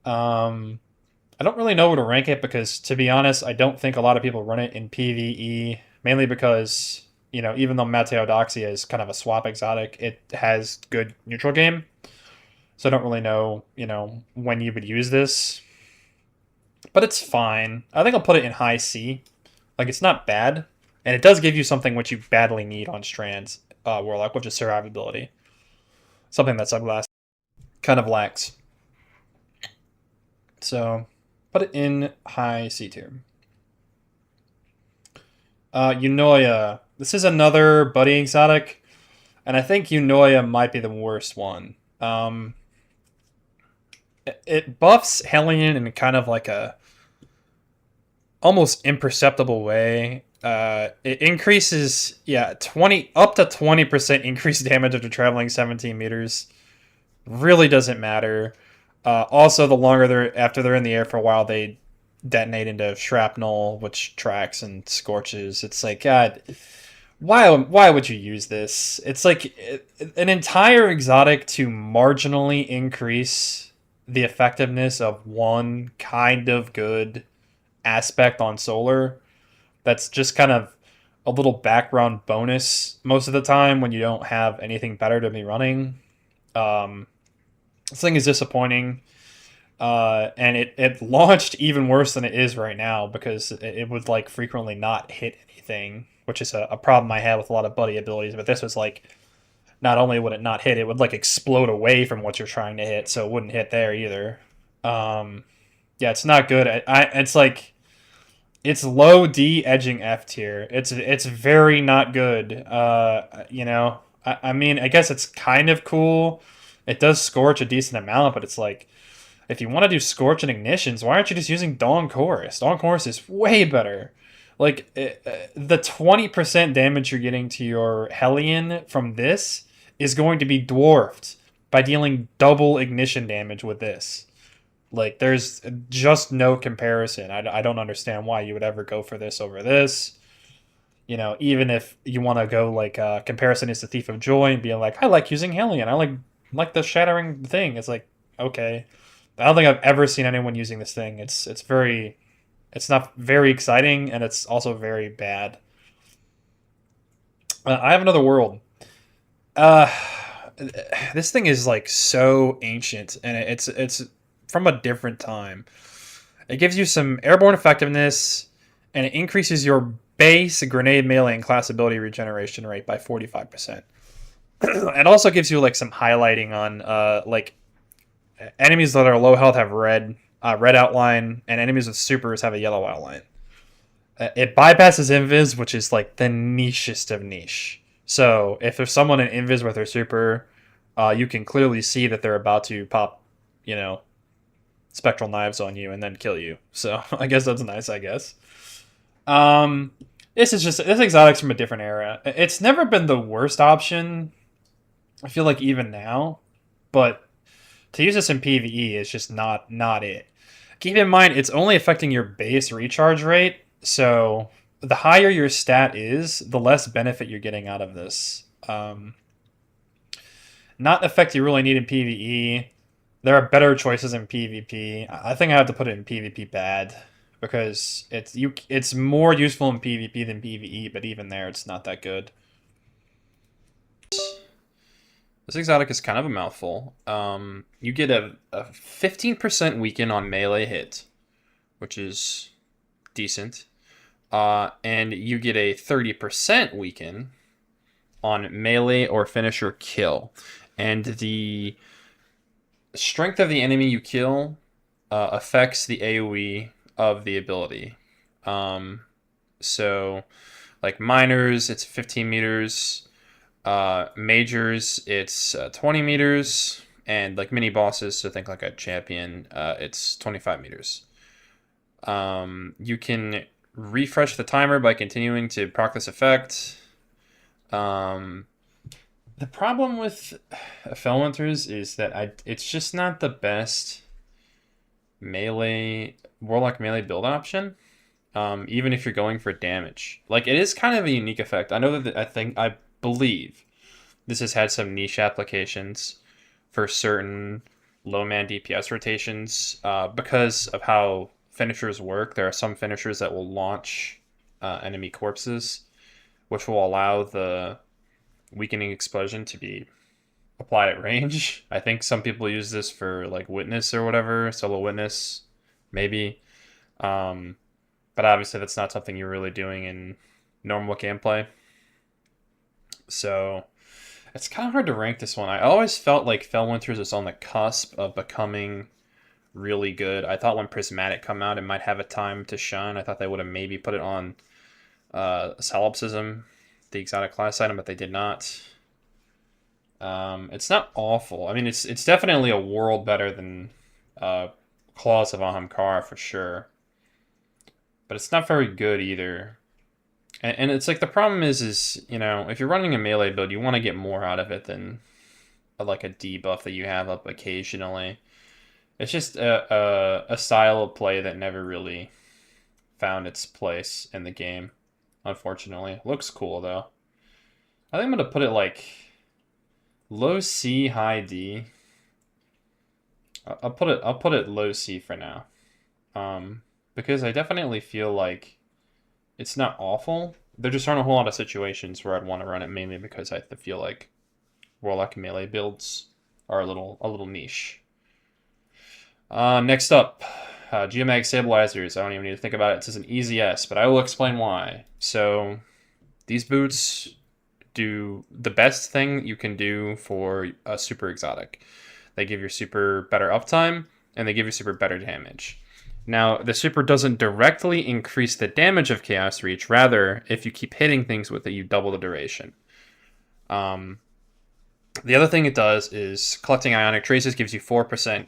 I don't really know where to rank it because, to be honest, I don't think a lot of people run it in PvE, mainly because, you know, even though Mateodoxia is kind of a swap exotic, it has good neutral game. So I don't really know, you know, when you would use this. But it's fine. I think I'll put it in high C. Like, it's not bad. And it does give you something which you badly need on Strands Warlock, which is survivability. Something that Subglass kind of lacks. So, put it in high C tier. Eunoia. This is another buddy exotic, and I think Eunoia might be the worst one. It buffs Hellion in kind of like a almost imperceptible way. It increases, up to 20% increased damage after traveling 17 meters. Really doesn't matter. Also, the longer after they're in the air for a while, they detonate into shrapnel, which tracks and scorches. It's like, God, why would you use this? It's like an entire exotic to marginally increase the effectiveness of one kind of good aspect on Solar. That's just kind of a little background bonus most of the time when you don't have anything better to be running. This thing is disappointing. And it launched even worse than it is right now because it would like frequently not hit anything, which is a problem I have with a lot of buddy abilities. But this was like, not only would it not hit, it would like explode away from what you're trying to hit, so it wouldn't hit there either. Yeah, it's not good. It's like, it's low D edging F tier. It's very not good. You know, I mean, I guess it's kind of cool. It does scorch a decent amount, but it's like, if you want to do Scorch and Ignitions, why aren't you just using Dawn Chorus? Dawn Chorus is way better. Like, the 20% damage you're getting to your Hellion from this is going to be dwarfed by dealing double Ignition damage with this. Like, there's just no comparison. I don't understand why you would ever go for this over this. You know, even if you want to go, like, comparison is the Thief of Joy and be like, I like using Hellion. I like the Shattering thing. It's like, okay. I don't think I've ever seen anyone using this thing. It's not very exciting, and it's also very bad. I have another world. this thing is like so ancient, and it's from a different time. It gives you some airborne effectiveness, and it increases your base grenade melee and class ability regeneration rate by 45%. It also gives you like some highlighting on like enemies that are low health have red outline, and enemies with supers have a yellow outline. It bypasses invis, which is like the nichest of niche. So if there's someone in invis with their super, you can clearly see that they're about to pop, you know, spectral knives on you and then kill you. So I guess that's nice. I guess. This exotic's from a different era. It's never been the worst option. I feel like even now, but to use this in PvE is just not it. Keep in mind it's only affecting your base recharge rate. So the higher your stat is, the less benefit you're getting out of this. Not an effect you really need in PvE. There are better choices in PvP. I think I have to put it in PvP bad because it's more useful in PvP than PvE, but even there it's not that good. This exotic is kind of a mouthful. You get a 15% weaken on melee hit, which is decent. And you get a 30% weaken on melee or finisher kill. And the strength of the enemy you kill affects the AoE of the ability. So, like minors, it's 15 meters. Majors, it's 20 meters. And like mini bosses, so think like a champion, it's 25 meters. You can refresh the timer by continuing to proc this effect. The problem with Felwinters is that it's just not the best melee Warlock melee build option. Even if you're going for damage, like it is kind of a unique effect. I know that I believe this has had some niche applications for certain low man DPS rotations because of how finishers work. There are some finishers that will launch enemy corpses, which will allow the weakening explosion to be applied at range. I think some people use this for like witness or whatever, solo witness, maybe. But obviously that's not something you're really doing in normal gameplay. So it's kind of hard to rank this one. I always felt like Felwinters was on the cusp of becoming really good. I thought when Prismatic come out, it might have a time to shine. I thought they would have maybe put it on Solipsism, the exotic class item, but they did not. It's not awful. I mean, it's definitely a world better than Claws of Ahamkara for sure. But it's not very good either. And it's like the problem is, you know, if you're running a melee build, you want to get more out of it than like a debuff that you have up occasionally. It's just a style of play that never really found its place in the game, unfortunately. Looks cool though. I think I'm gonna put it like low C, high D. I'll put it low C for now. Because I definitely feel like it's not awful. There just aren't a whole lot of situations where I'd want to run it, mainly because I feel like Warlock melee builds are a little niche. Next up, Geomag Stabilizers. I don't even need to think about it. It says an easy S, but I will explain why. So these boots do the best thing you can do for a super exotic. They give your super better uptime, and they give your super better damage. Now, the super doesn't directly increase the damage of Chaos Reach. Rather, if you keep hitting things with it, you double the duration. The other thing it does is collecting Ionic Traces gives you 4%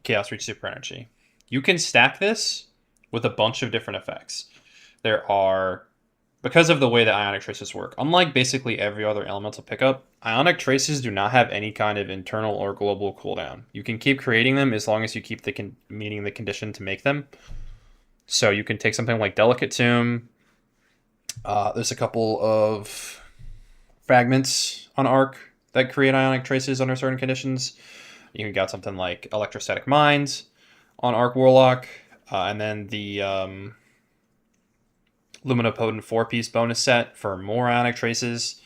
Chaos Reach super energy. You can stack this with a bunch of different effects. There are, because of the way that Ionic Traces work, unlike basically every other elemental pickup, Ionic Traces do not have any kind of internal or global cooldown. You can keep creating them as long as you keep meeting the condition to make them. So you can take something like Delicate Tomb. There's a couple of fragments on Arc that create Ionic Traces under certain conditions. You can get something like Electrostatic Mind on Arc Warlock. And then the Luminopotent 4-piece bonus set for more Ionic Traces.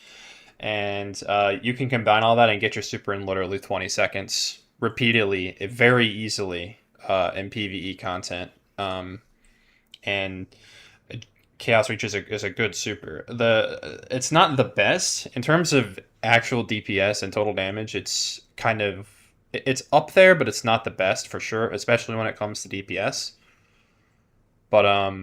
And you can combine all that and get your super in literally 20 seconds repeatedly, very easily in PvE content. And Chaos Reach is a good super. It's not the best in terms of actual DPS and total damage. It's up there, but it's not the best for sure, especially when it comes to DPS. But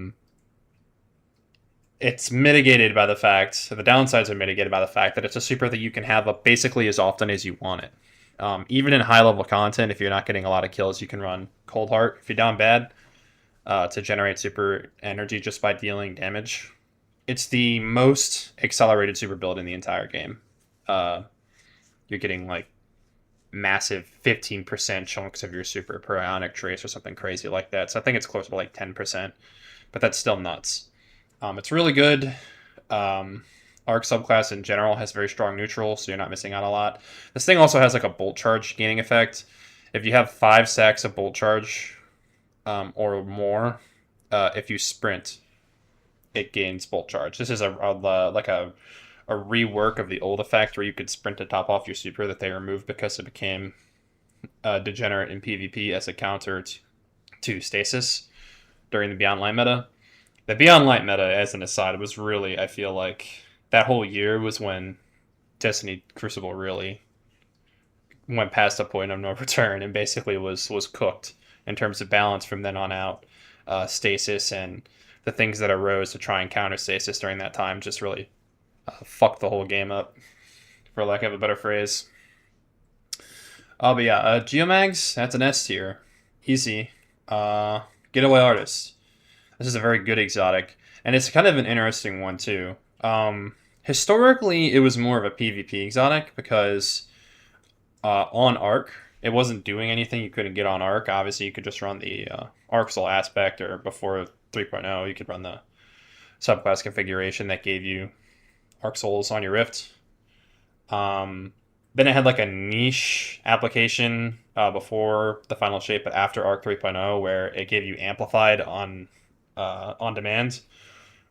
it's mitigated by the downsides are mitigated by the fact that it's a super that you can have up basically as often as you want it. Even in high level content, if you're not getting a lot of kills, you can run Cold Heart if you're down bad to generate super energy just by dealing damage. It's the most accelerated super build in the entire game. You're getting like massive 15% chunks of your super per Ionic Trace or something crazy like that. So I think it's closer to like 10%, but that's still nuts. It's really good. Arc subclass in general has very strong neutral, so you're not missing out a lot. This thing also has like a bolt charge gaining effect. If you have 5 stacks of bolt charge or more, if you sprint, it gains bolt charge. This is a rework of the old effect where you could sprint to top off your super that they removed because it became degenerate in PvP as a counter to stasis during the Beyond Light meta. The Beyond Light meta, as an aside, was really, I feel like, that whole year was when Destiny Crucible really went past a point of no return and basically was cooked in terms of balance from then on out. Stasis and the things that arose to try and counter stasis during that time just really fucked the whole game up, for lack of a better phrase. But yeah, Geomags, that's an S tier. Easy. Getaway Artists. This is a very good exotic, and it's kind of an interesting one too. Historically, it was more of a PvP exotic because on Arc, it wasn't doing anything you couldn't get on Arc. Obviously, you could just run the Arc Soul aspect, or before 3.0, you could run the subclass configuration that gave you Arc Souls on your Rift. Then it had like a niche application before the final shape, but after Arc 3.0, where it gave you Amplified on demand,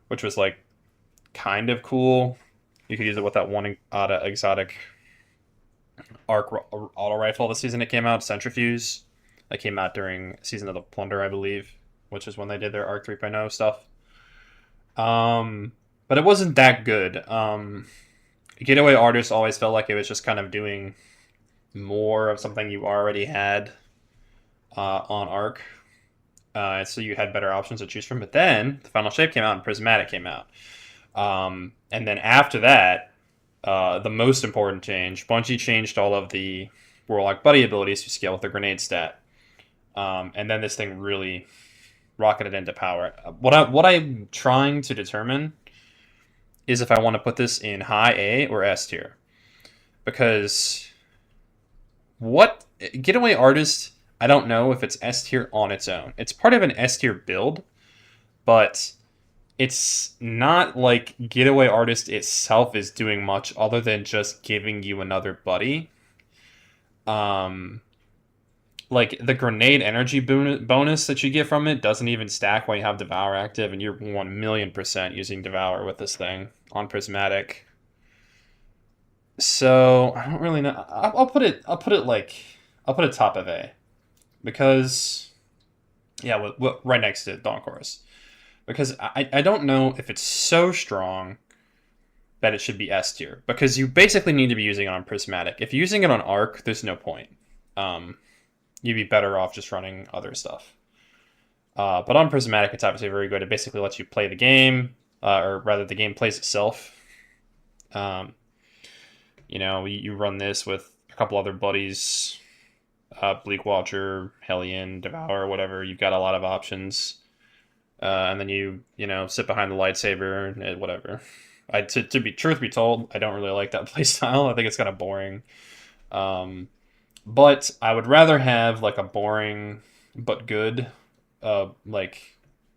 which was like kind of cool. You could use it with that one exotic Arc auto rifle the season it came out, Centrifuge. That came out during Season of the Plunder, I believe, which is when they did their Arc 3.0 stuff. But it wasn't that good. Getaway Artists always felt like it was just kind of doing more of something you already had on Arc. So you had better options to choose from. But then the final shape came out and Prismatic came out. And then after that, the most important change, Bungie changed all of the Warlock Buddy abilities to scale with the grenade stat. And then this thing really rocketed into power. What I'm trying to determine is if I want to put this in high A or S tier. Because Getaway Artist, I don't know if it's S tier on its own. It's part of an S tier build, but it's not like Getaway Artist itself is doing much other than just giving you another buddy. Like the grenade energy bonus that you get from it doesn't even stack when you have Devour active, and you're 1,000,000% using Devour with this thing on Prismatic. So I don't really know. I'll put it top of A, because yeah, right next to Dawn Chorus, because I don't know if it's so strong that it should be S tier, because you basically need to be using it on Prismatic. If you're using it on Arc, there's no point. You'd be better off just running other stuff. But on Prismatic, it's obviously very good. It basically lets you play the game, or rather, the game plays itself. You run this with a couple other buddies, Bleak Watcher, Hellion, Devour, whatever. You've got a lot of options. And then you sit behind the lightsaber, and whatever. Truth be told, I don't really like that playstyle. I think it's kind of boring. But I would rather have like a boring but good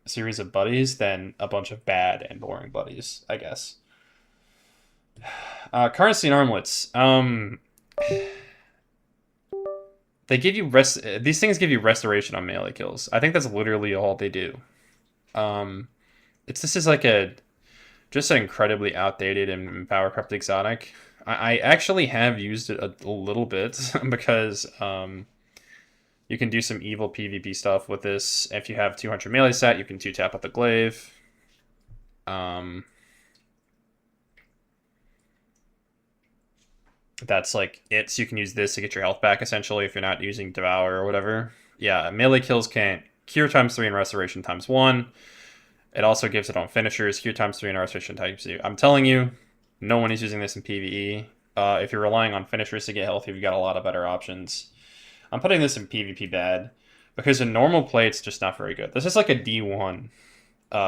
series of buddies than a bunch of bad and boring buddies, I guess. Karnstein Armlets. They give you these things give you restoration on melee kills. I think that's literally all they do. This is like just an incredibly outdated and power crept exotic. I actually have used it a little bit because you can do some evil PvP stuff with this. If you have 200 melee set, you can 2-tap with the glaive. That's like it. So you can use this to get your health back, essentially, if you're not using Devour or whatever. Yeah, melee kills can't cure ×3 and restoration ×1. It also gives it on finishers, cure ×3 and restoration ×2. I'm telling you, no one is using this in PvE. If you're relying on finishers to get health, you've got a lot of better options. I'm putting this in PvP bad because in normal play, it's just not very good. This is like a D1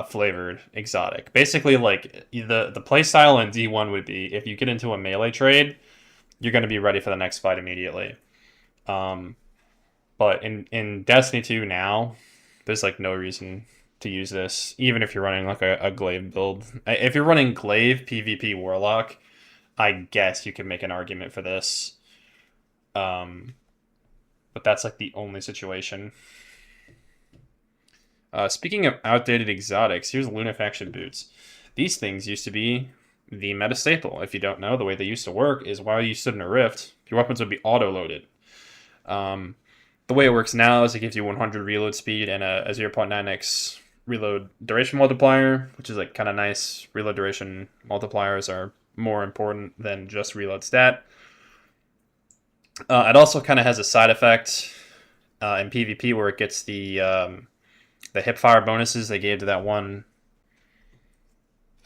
flavored exotic. Basically, like the playstyle in D1 would be if you get into a melee trade, you're going to be ready for the next fight immediately. But in Destiny 2 now, there's like no reason to use this, even if you're running like a glaive build. If you're running glaive PvP warlock, I guess you can make an argument for this. But that's like the only situation. Speaking of outdated exotics, here's Lunafaction Boots. These things used to be the meta staple. If you don't know, the way they used to work is while you stood in a rift, your weapons would be auto-loaded. The way it works now is it gives you 100 reload speed and a 0.9x reload duration multiplier, which is like kind of nice. Reload duration multipliers are more important than just reload stat. It also kind of has a side effect in PvP where it gets the hipfire bonuses they gave to that one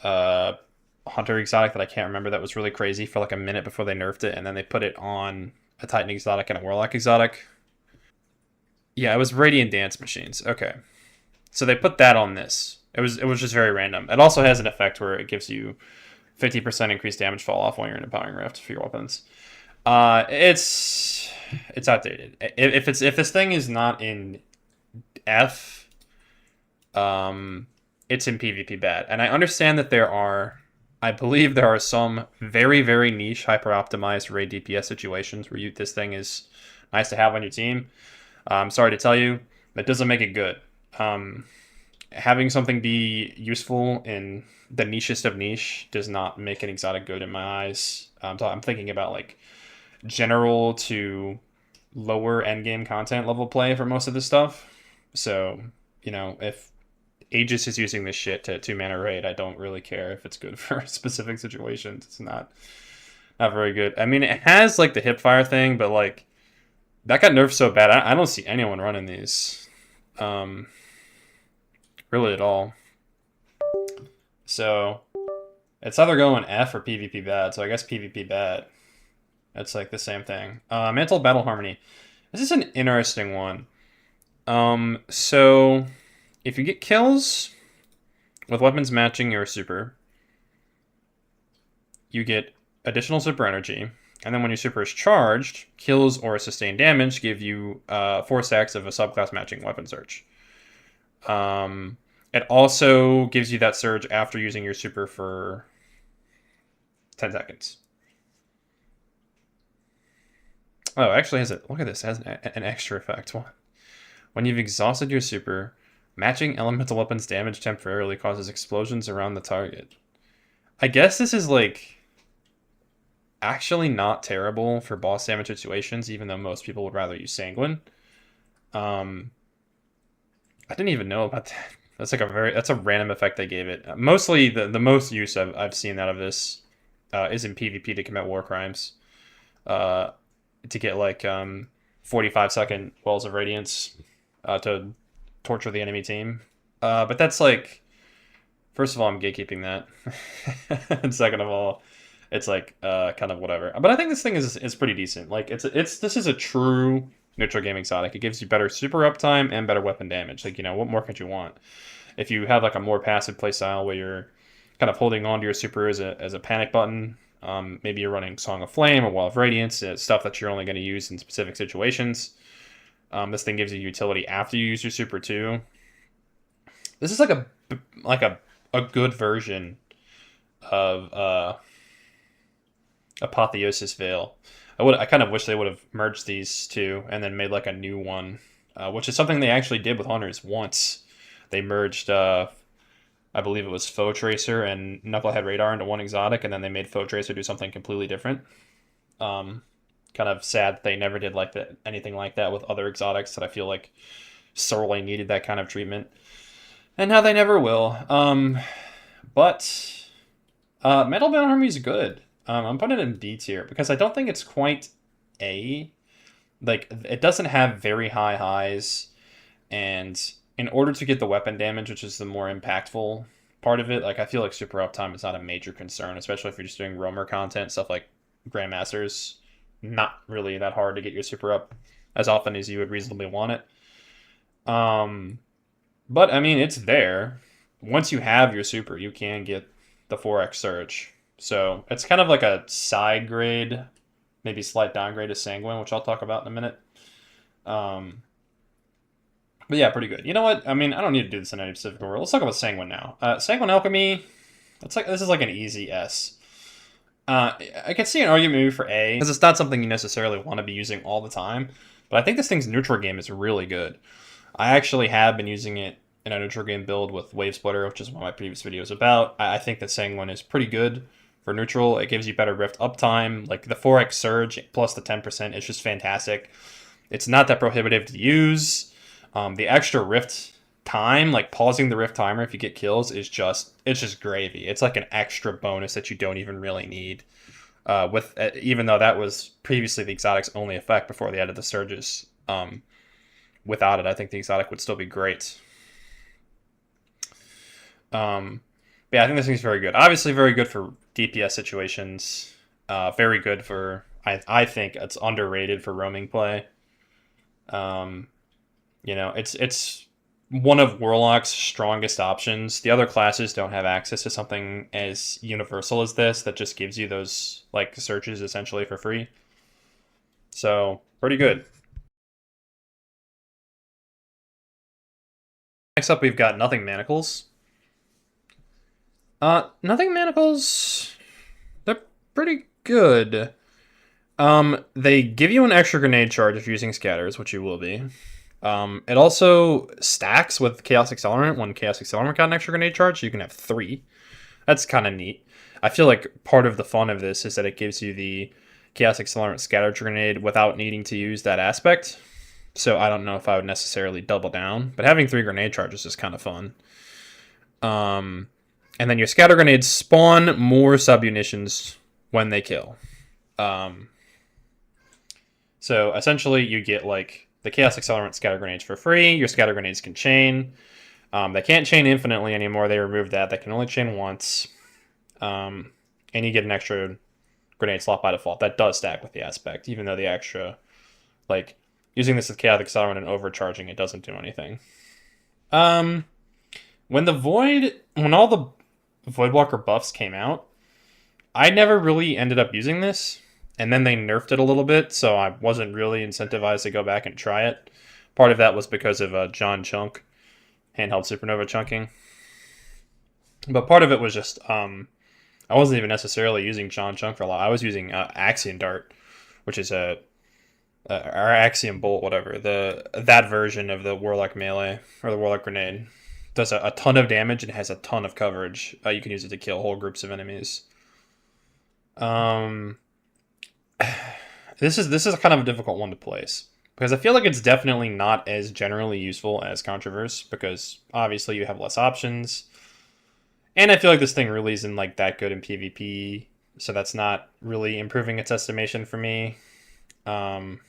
hunter exotic that I can't remember that was really crazy for like a minute before they nerfed it, and then they put it on a Titan exotic and a Warlock exotic. Yeah, it was Radiant Dance Machines. Okay. So they put that on this. It was just very random. It also has an effect where it gives you 50% increased damage fall off when you're in Empowering Rift for your weapons. It's outdated. If this thing is not in F, it's in PvP bad. And I understand that I believe there are some very, very niche hyper-optimized raid DPS situations where this thing is nice to have on your team. I'm sorry to tell you, that doesn't make it good. Having something be useful in the nichest of niche does not make an exotic good in my eyes. I'm thinking about like general to lower endgame content level play for most of this stuff. So, if Aegis is using this shit to 2-mana raid, I don't really care if it's good for specific situations. It's not very good. I mean, it has like the hipfire thing, but like that got nerfed so bad. I don't see anyone running these really at all. So it's either going F or PvP bad. So I guess PvP bad. It's like the same thing. Mantle Battle Harmony. This is an interesting one. So if you get kills with weapons matching your super, you get additional super energy. And then when your super is charged, kills or sustained damage give you 4 stacks of a subclass matching weapon surge. It also gives you that surge after using your super for 10 seconds. Oh, it actually has it. Look at this. It has an extra effect. When you've exhausted your super, matching elemental weapons damage temporarily causes explosions around the target. I guess this is like actually not terrible for boss damage situations, even though most people would rather use Sanguine. I didn't even know about that. That's a random effect they gave it. Mostly the most use I've seen out of this is in PvP to commit war crimes. To get like 45-second Wells of Radiance to torture the enemy team. But that's like, first of all, I'm gatekeeping that. And second of all, it's like kind of whatever. But I think this thing is pretty decent. Like this is a true neutral game exotic. It gives you better super uptime and better weapon damage. Like, what more could you want? If you have like a more passive playstyle where you're kind of holding on to your super as a panic button, maybe you're running Song of Flame or Wall of Radiance, stuff that you're only going to use in specific situations. This thing gives you utility after you use your super too. This is like a good version of Apotheosis Veil. I kind of wish they would have merged these two and then made like a new one, which is something they actually did with Hunters once. They merged I believe it was Foe Tracer and Knucklehead Radar into one exotic, and then they made Foe Tracer do something completely different. Kind of sad they never did like that, anything like that with other exotics that I feel like sorely needed that kind of treatment, and now they never will. But Metal Bound Army is good. I'm putting it in B tier because I don't think it's quite A. Like, it doesn't have very high highs, and in order to get the weapon damage, which is the more impactful part of it, like, I feel like super uptime is not a major concern, especially if you're just doing roamer content, stuff like Grandmasters. Not really that hard to get your super up as often as you would reasonably want it. But I mean, it's there. Once you have your super, you can get the 4x surge. So it's kind of like a side grade, maybe slight downgrade of Sanguine, which I'll talk about in a minute. But yeah, pretty good. You know what? I mean, I don't need to do this in any specific order. Let's talk about Sanguine now. Sanguine Alchemy, this is like an easy S. I could see an argument maybe for A, because it's not something you necessarily want to be using all the time. But I think this thing's neutral game is really good. I actually have been using it in a neutral game build with Wave Splitter, which is what my previous video is about. I think that Sanguine is pretty good for neutral. It gives you better Rift uptime. Like, the 4x Surge plus the 10% is just fantastic. It's not that prohibitive to use. The extra Rift time, like pausing the Rift timer if you get kills, it's just gravy. It's like an extra bonus that you don't even really need. Even though that was previously the exotic's only effect before they added the surges. Without it, I think the exotic would still be great. But yeah, I think this thing's very good. Obviously, very good for DPS situations. Very good for, I think it's underrated for roaming play. You know, it's one of Warlock's strongest options. The other classes don't have access to something as universal as this that just gives you those like searches essentially for free. So, pretty good. Next up, we've got Nothing Manacles. Nothing Manacles, they're pretty good. They give you an extra grenade charge if you're using scatters, which you will be. It also stacks with Chaos Accelerant. When Chaos Accelerant got an extra grenade charge, you can have 3. That's kind of neat. I feel like part of the fun of this is that it gives you the Chaos Accelerant scatter grenade without needing to use that aspect. So I don't know if I would necessarily double down, but having 3 grenade charges is kind of fun. And then your scatter grenades spawn more submunitions when they kill. So essentially you get like the Chaos Accelerant scatter grenades for free. Your scatter grenades can chain. They can't chain infinitely anymore. They removed that. They can only chain once. And you get an extra grenade slot by default. That does stack with the aspect, even though the extra, like, using this with Chaos Accelerant and overcharging, it doesn't do anything. When all the Voidwalker buffs came out, I never really ended up using this, and then they nerfed it a little bit, so I wasn't really incentivized to go back and try it. Part of that was because of John Chunk, handheld supernova chunking. But part of it was just, I wasn't even necessarily using John Chunk for a lot. I was using Axiom Dart, which is or Axiom Bolt, whatever. That version of the Warlock Melee, or the Warlock Grenade. Does a ton of damage and has a ton of coverage. You can use it to kill whole groups of enemies. This is kind of a difficult one to place because I feel like it's definitely not as generally useful as Contraverse because obviously you have less options, and I feel like this thing really isn't like that good in PvP, so that's not really improving its estimation for me. It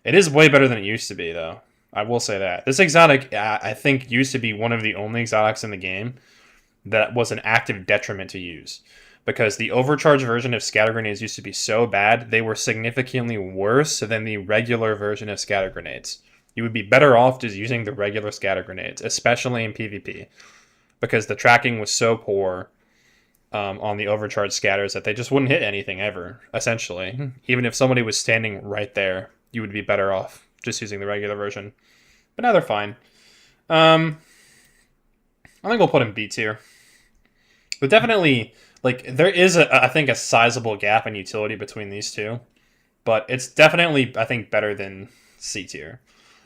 is way better than it used to be though. I will say that. This exotic, I think, used to be one of the only exotics in the game that was an active detriment to use. Because the overcharged version of scatter grenades used to be so bad, they were significantly worse than the regular version of scatter grenades. You would be better off just using the regular scatter grenades, especially in PvP. Because the tracking was so poor on the overcharged scatters that they just wouldn't hit anything ever, essentially. Even if somebody was standing right there, you would be better off just using the regular version. But now they're fine. I think we'll put in B tier. But definitely, like, there is, I think, a sizable gap in utility between these two. But it's definitely, I think, better than C tier.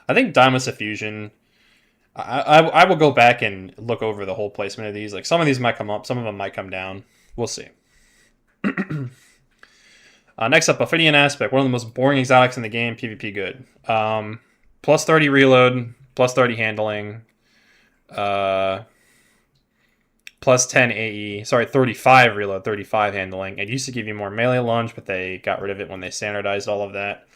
I think Deimosuffusion I will go back and look over the whole placement of these. Like, some of these might come up, some of them might come down. We'll see. Next up, Ophidian Aspect, one of the most boring exotics in the game, PvP good. Plus 30 reload, plus 30 handling, plus 10 AE, sorry, 35 reload, 35 handling. It used to give you more melee lunge, but they got rid of it when they standardized all of that.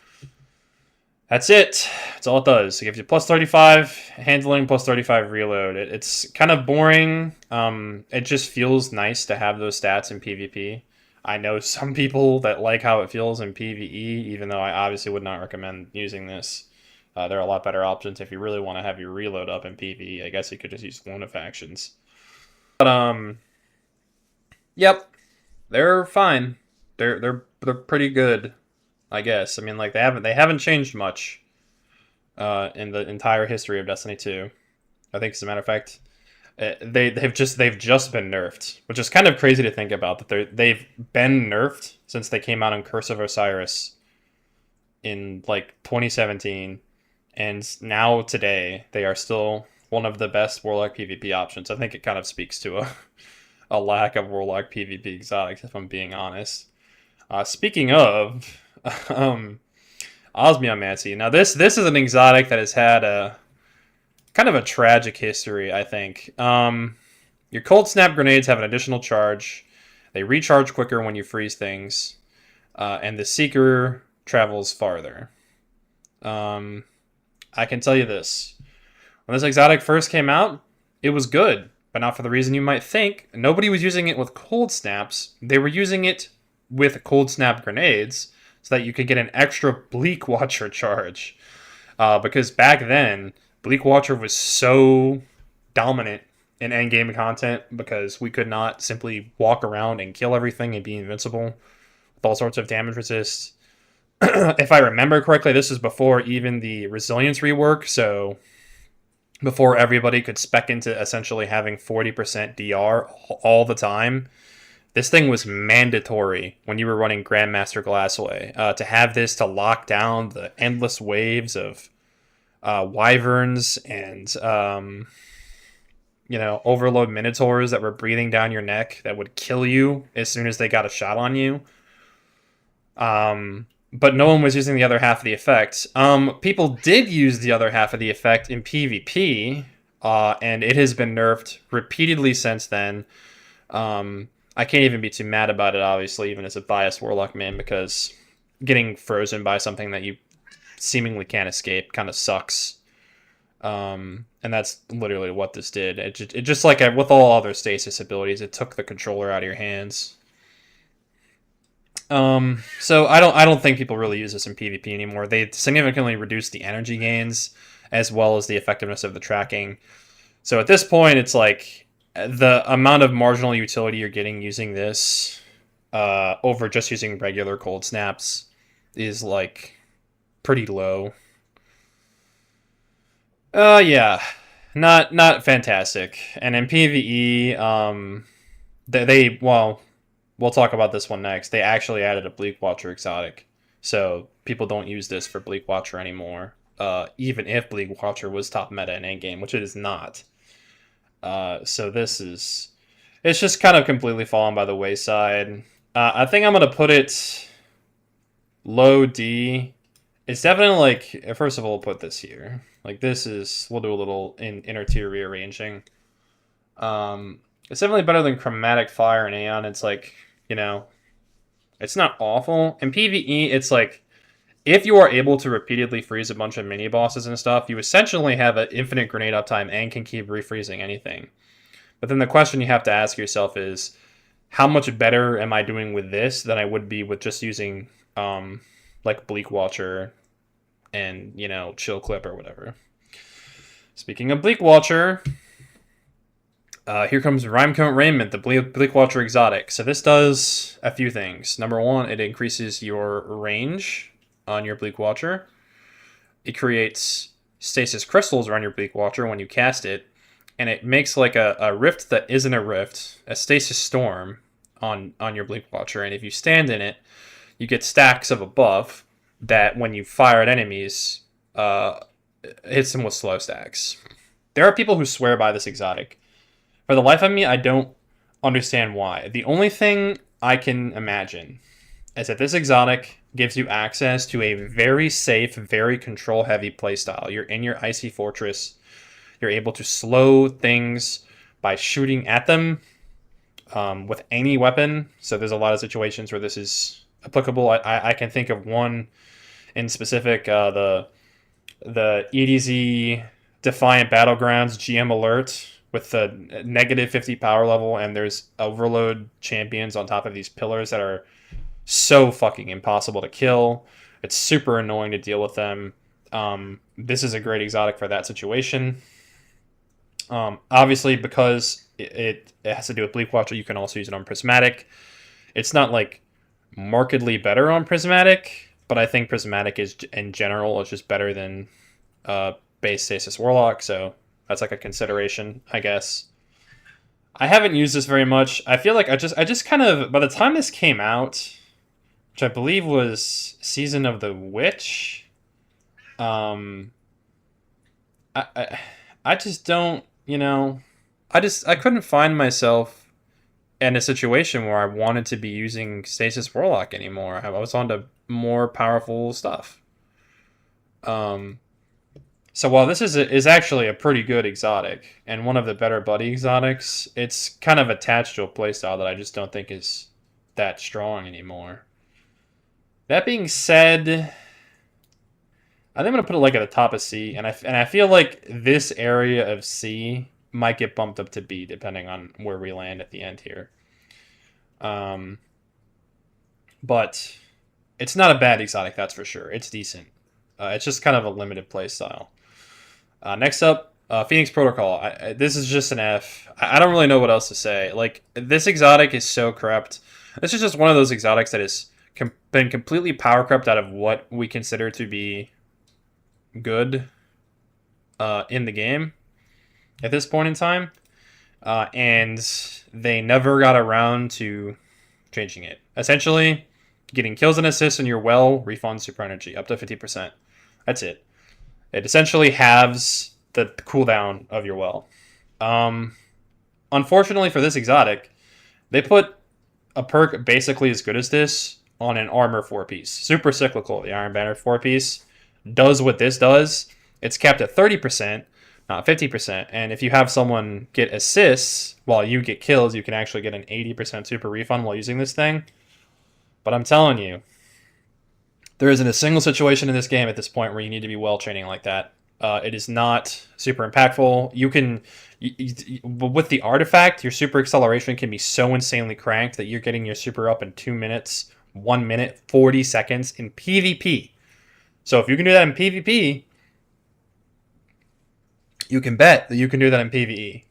That's it. That's all it does. It gives you plus 35 handling, plus 35 reload. It's kind of boring. It just feels nice to have those stats in PvP. I know some people that like how it feels in PvE, even though I obviously would not recommend using this. There are a lot better options if you really want to have your reload up in PvE. I guess you could just use Lunafactions. But yep, they're fine. They're pretty good, I guess. I mean, like, they haven't changed much in the entire history of Destiny 2. I think, as a matter of fact, they've just been nerfed, which is kind of crazy to think about, that they've been nerfed since they came out in Curse of Osiris in like 2017, and now today they are still one of the best Warlock PvP options. I think it kind of speaks to a lack of Warlock PvP exotics, if I'm being honest. Speaking of Osmiomancy, now this is an exotic that has had a kind of a tragic history, I think. Your cold snap grenades have an additional charge. They recharge quicker when you freeze things, and the Seeker travels farther. I can tell you this. When this exotic first came out, it was good, but not for the reason you might think. Nobody was using it with cold snaps. They were using it with cold snap grenades so that you could get an extra Bleak Watcher charge. Because back then, Bleak Watcher was so dominant in endgame content because we could not simply walk around and kill everything and be invincible with all sorts of damage resist. If I remember correctly, this is before even the resilience rework, so before everybody could spec into essentially having 40% DR all the time. This thing was mandatory when you were running Grandmaster Glassway. To have this to lock down the endless waves of wyverns and overload minotaurs that were breathing down your neck that would kill you as soon as they got a shot on you. But no one was using the other half of the effect. People did use the other half of the effect in PvP, and it has been nerfed repeatedly since then. I can't even be too mad about it, obviously, even as a biased Warlock man, because getting frozen by something that you seemingly can't escape kind of sucks. And that's literally what this did. It just like with all other stasis abilities, it took the controller out of your hands. So I don't think people really use this in PvP anymore. They significantly reduced the energy gains as well as the effectiveness of the tracking. So at this point, it's like the amount of marginal utility you're getting using this over just using regular cold snaps is like pretty low. Yeah, not fantastic. And in PvE, we'll talk about this one next. They actually added a Bleak Watcher exotic, so people don't use this for Bleak Watcher anymore. Even if Bleak Watcher was top meta in endgame, which it is not. So it's just kind of completely fallen by the wayside. I think I'm gonna put it low D. It's definitely like, first of all, we'll put this here. Like we'll do a little inner tier rearranging. It's definitely better than Chromatic Fire and Aeon. It's like, it's not awful. In PvE, it's like, if you are able to repeatedly freeze a bunch of mini bosses and stuff, you essentially have an infinite grenade uptime and can keep refreezing anything. But then the question you have to ask yourself is, how much better am I doing with this than I would be with just using like Bleak Watcher and Chill Clip or whatever. Speaking of Bleak Watcher, here comes Rimecoat Raiment, the Bleak Watcher exotic. So this does a few things. Number one, it increases your range on your Bleak Watcher. It creates stasis crystals around your Bleak Watcher when you cast it, and it makes like a rift that isn't a rift, a stasis storm on your Bleak Watcher. And if you stand in it, you get stacks of a buff that when you fire at enemies, hits them with slow stacks. There are people who swear by this exotic. For the life of me, I don't understand why. The only thing I can imagine is that this exotic gives you access to a very safe, very control-heavy playstyle. You're in your Icy Fortress. You're able to slow things by shooting at them with any weapon. So there's a lot of situations where this is applicable. I can think of one in specific, the EDZ Defiant Battlegrounds GM Alert with the negative 50 power level, and there's overload champions on top of these pillars that are so fucking impossible to kill. It's super annoying to deal with them. This is a great exotic for that situation. Obviously, because it has to do with Bleak Watcher, you can also use it on Prismatic. It's not like markedly better on Prismatic, but I think Prismatic is in general is just better than base Stasis Warlock, so that's like a consideration, I guess. I haven't used this very much. I feel like I just kind of, by the time this came out, which I believe was Season of the Witch, I just don't, I couldn't find myself in a situation where I wanted to be using Stasis Warlock anymore. I was on to more powerful stuff. So while this is actually a pretty good exotic and one of the better buddy exotics, it's kind of attached to a playstyle that I just don't think is that strong anymore. That being said, I think I'm gonna put it like at the top of C, and I feel like this area of C might get bumped up to B depending on where we land at the end here. But it's not a bad exotic, that's for sure. It's decent. It's just kind of a limited playstyle. Next up, Phoenix Protocol. This is just an F. I don't really know what else to say. Like, this exotic is so corrupt. This is just one of those exotics that has been completely power corrupt out of what we consider to be good in the game at this point in time. And they never got around to changing it. Essentially, getting kills and assists in your well refunds super energy up to 50%. That's it. It essentially halves the cooldown of your well. Unfortunately for this exotic, they put a perk basically as good as this on an armor 4-piece. Super cyclical, the Iron Banner 4-piece, does what this does. It's capped at 30%, not 50%. And if you have someone get assists while you get kills, you can actually get an 80% super refund while using this thing. But I'm telling you, there isn't a single situation in this game at this point where you need to be well training like that. It is not super impactful. You can, with the artifact, your super acceleration can be so insanely cranked that you're getting your super up in 2 minutes, 1 minute, 40 seconds in PvP. So if you can do that in PvP, you can bet that you can do that in PvE.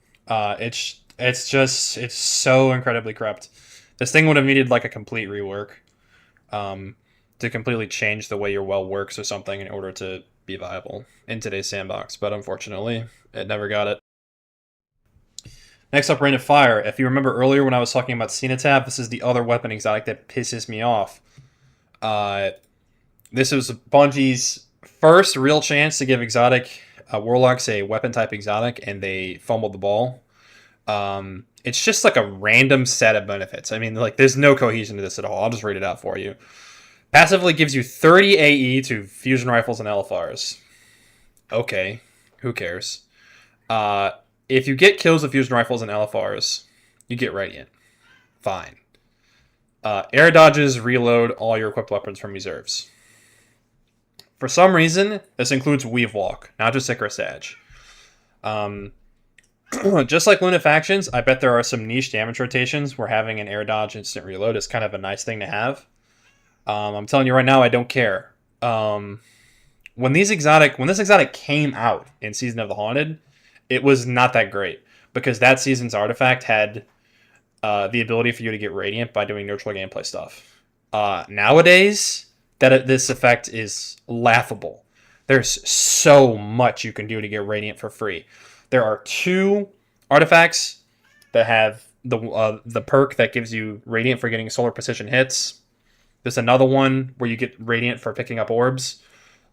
It's so incredibly corrupt. This thing would have needed like a complete rework. To completely change the way your well works or something in order to be viable in today's sandbox, but unfortunately, it never got it. Next up, Rain of Fire. If you remember earlier when I was talking about Cenotaph, this is the other weapon exotic that pisses me off. This was Bungie's first real chance to give exotic Warlocks a weapon-type exotic, and they fumbled the ball. It's just like a random set of benefits. I mean, like, there's no cohesion to this at all. I'll just read it out for you. Passively gives you 30 AE to fusion rifles and LFRs. Okay, who cares? If you get kills with fusion rifles and LFRs, you get Radiant. Fine. Air dodges reload all your equipped weapons from reserves. For some reason, this includes Weave Walk, not just Icarus Edge. Just like Lunafactions, I bet there are some niche damage rotations where having an air dodge instant reload is kind of a nice thing to have. I'm telling you right now, I don't care. When this exotic came out in Season of the Haunted, it was not that great because that season's artifact had the ability for you to get Radiant by doing neutral gameplay stuff. Nowadays, this effect is laughable. There's so much you can do to get Radiant for free. There are 2 artifacts that have the perk that gives you Radiant for getting solar precision hits. There's another one where you get Radiant for picking up orbs,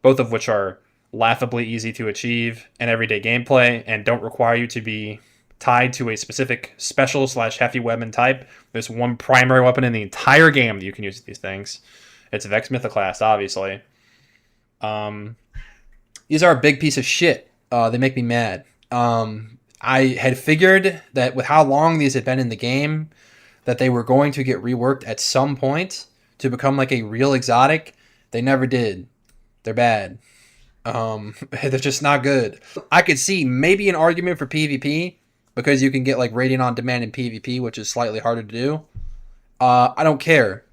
both of which are laughably easy to achieve in everyday gameplay and don't require you to be tied to a specific special / hefty weapon type. There's one primary weapon in the entire game that you can use with these things. It's Vex Mythoclast, obviously. These are a big piece of shit. They make me mad. I had figured that with how long these had been in the game, that they were going to get reworked at some point to become like a real exotic. They never did. They're bad. They're just not good. I could see maybe an argument for PvP because you can get like Radiant on Demand in PvP, which is slightly harder to do. I don't care.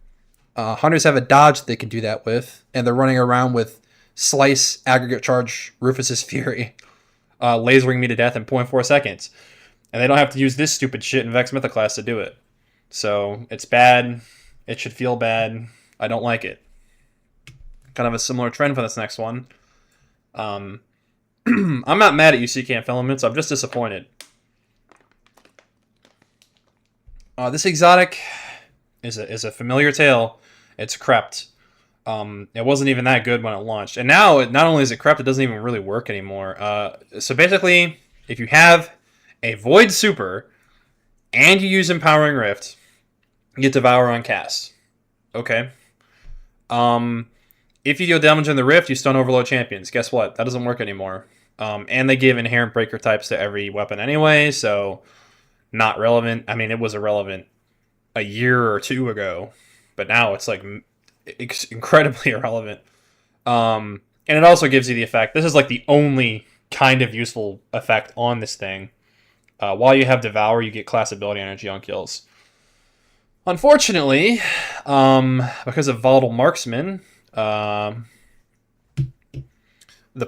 Hunters have a dodge they can do that with, and they're running around with Slice, Aggregate Charge, Rufus's Fury, lasering me to death in 0.4 seconds. And they don't have to use this stupid shit in Vex Mythoclast to do it. So it's bad. It should feel bad. I don't like it. Kind of a similar trend for this next one. I'm not mad at you, Secant Filaments. I'm just disappointed. This exotic is a familiar tale. It's crept. It wasn't even that good when it launched. And now, not only is it crept, it doesn't even really work anymore. So basically, if you have a Void Super and you use Empowering Rift, you get Devour on cast. Okay. If you deal damage in the Rift, you stun Overload champions. Guess what? That doesn't work anymore. And they give inherent breaker types to every weapon anyway, so not relevant. I mean, it was irrelevant a year or two ago, but now it's like incredibly irrelevant. And it also gives you the effect. This is like the only kind of useful effect on this thing. While you have Devour, you get class ability energy on kills. Unfortunately, because of Volatile Marksman, the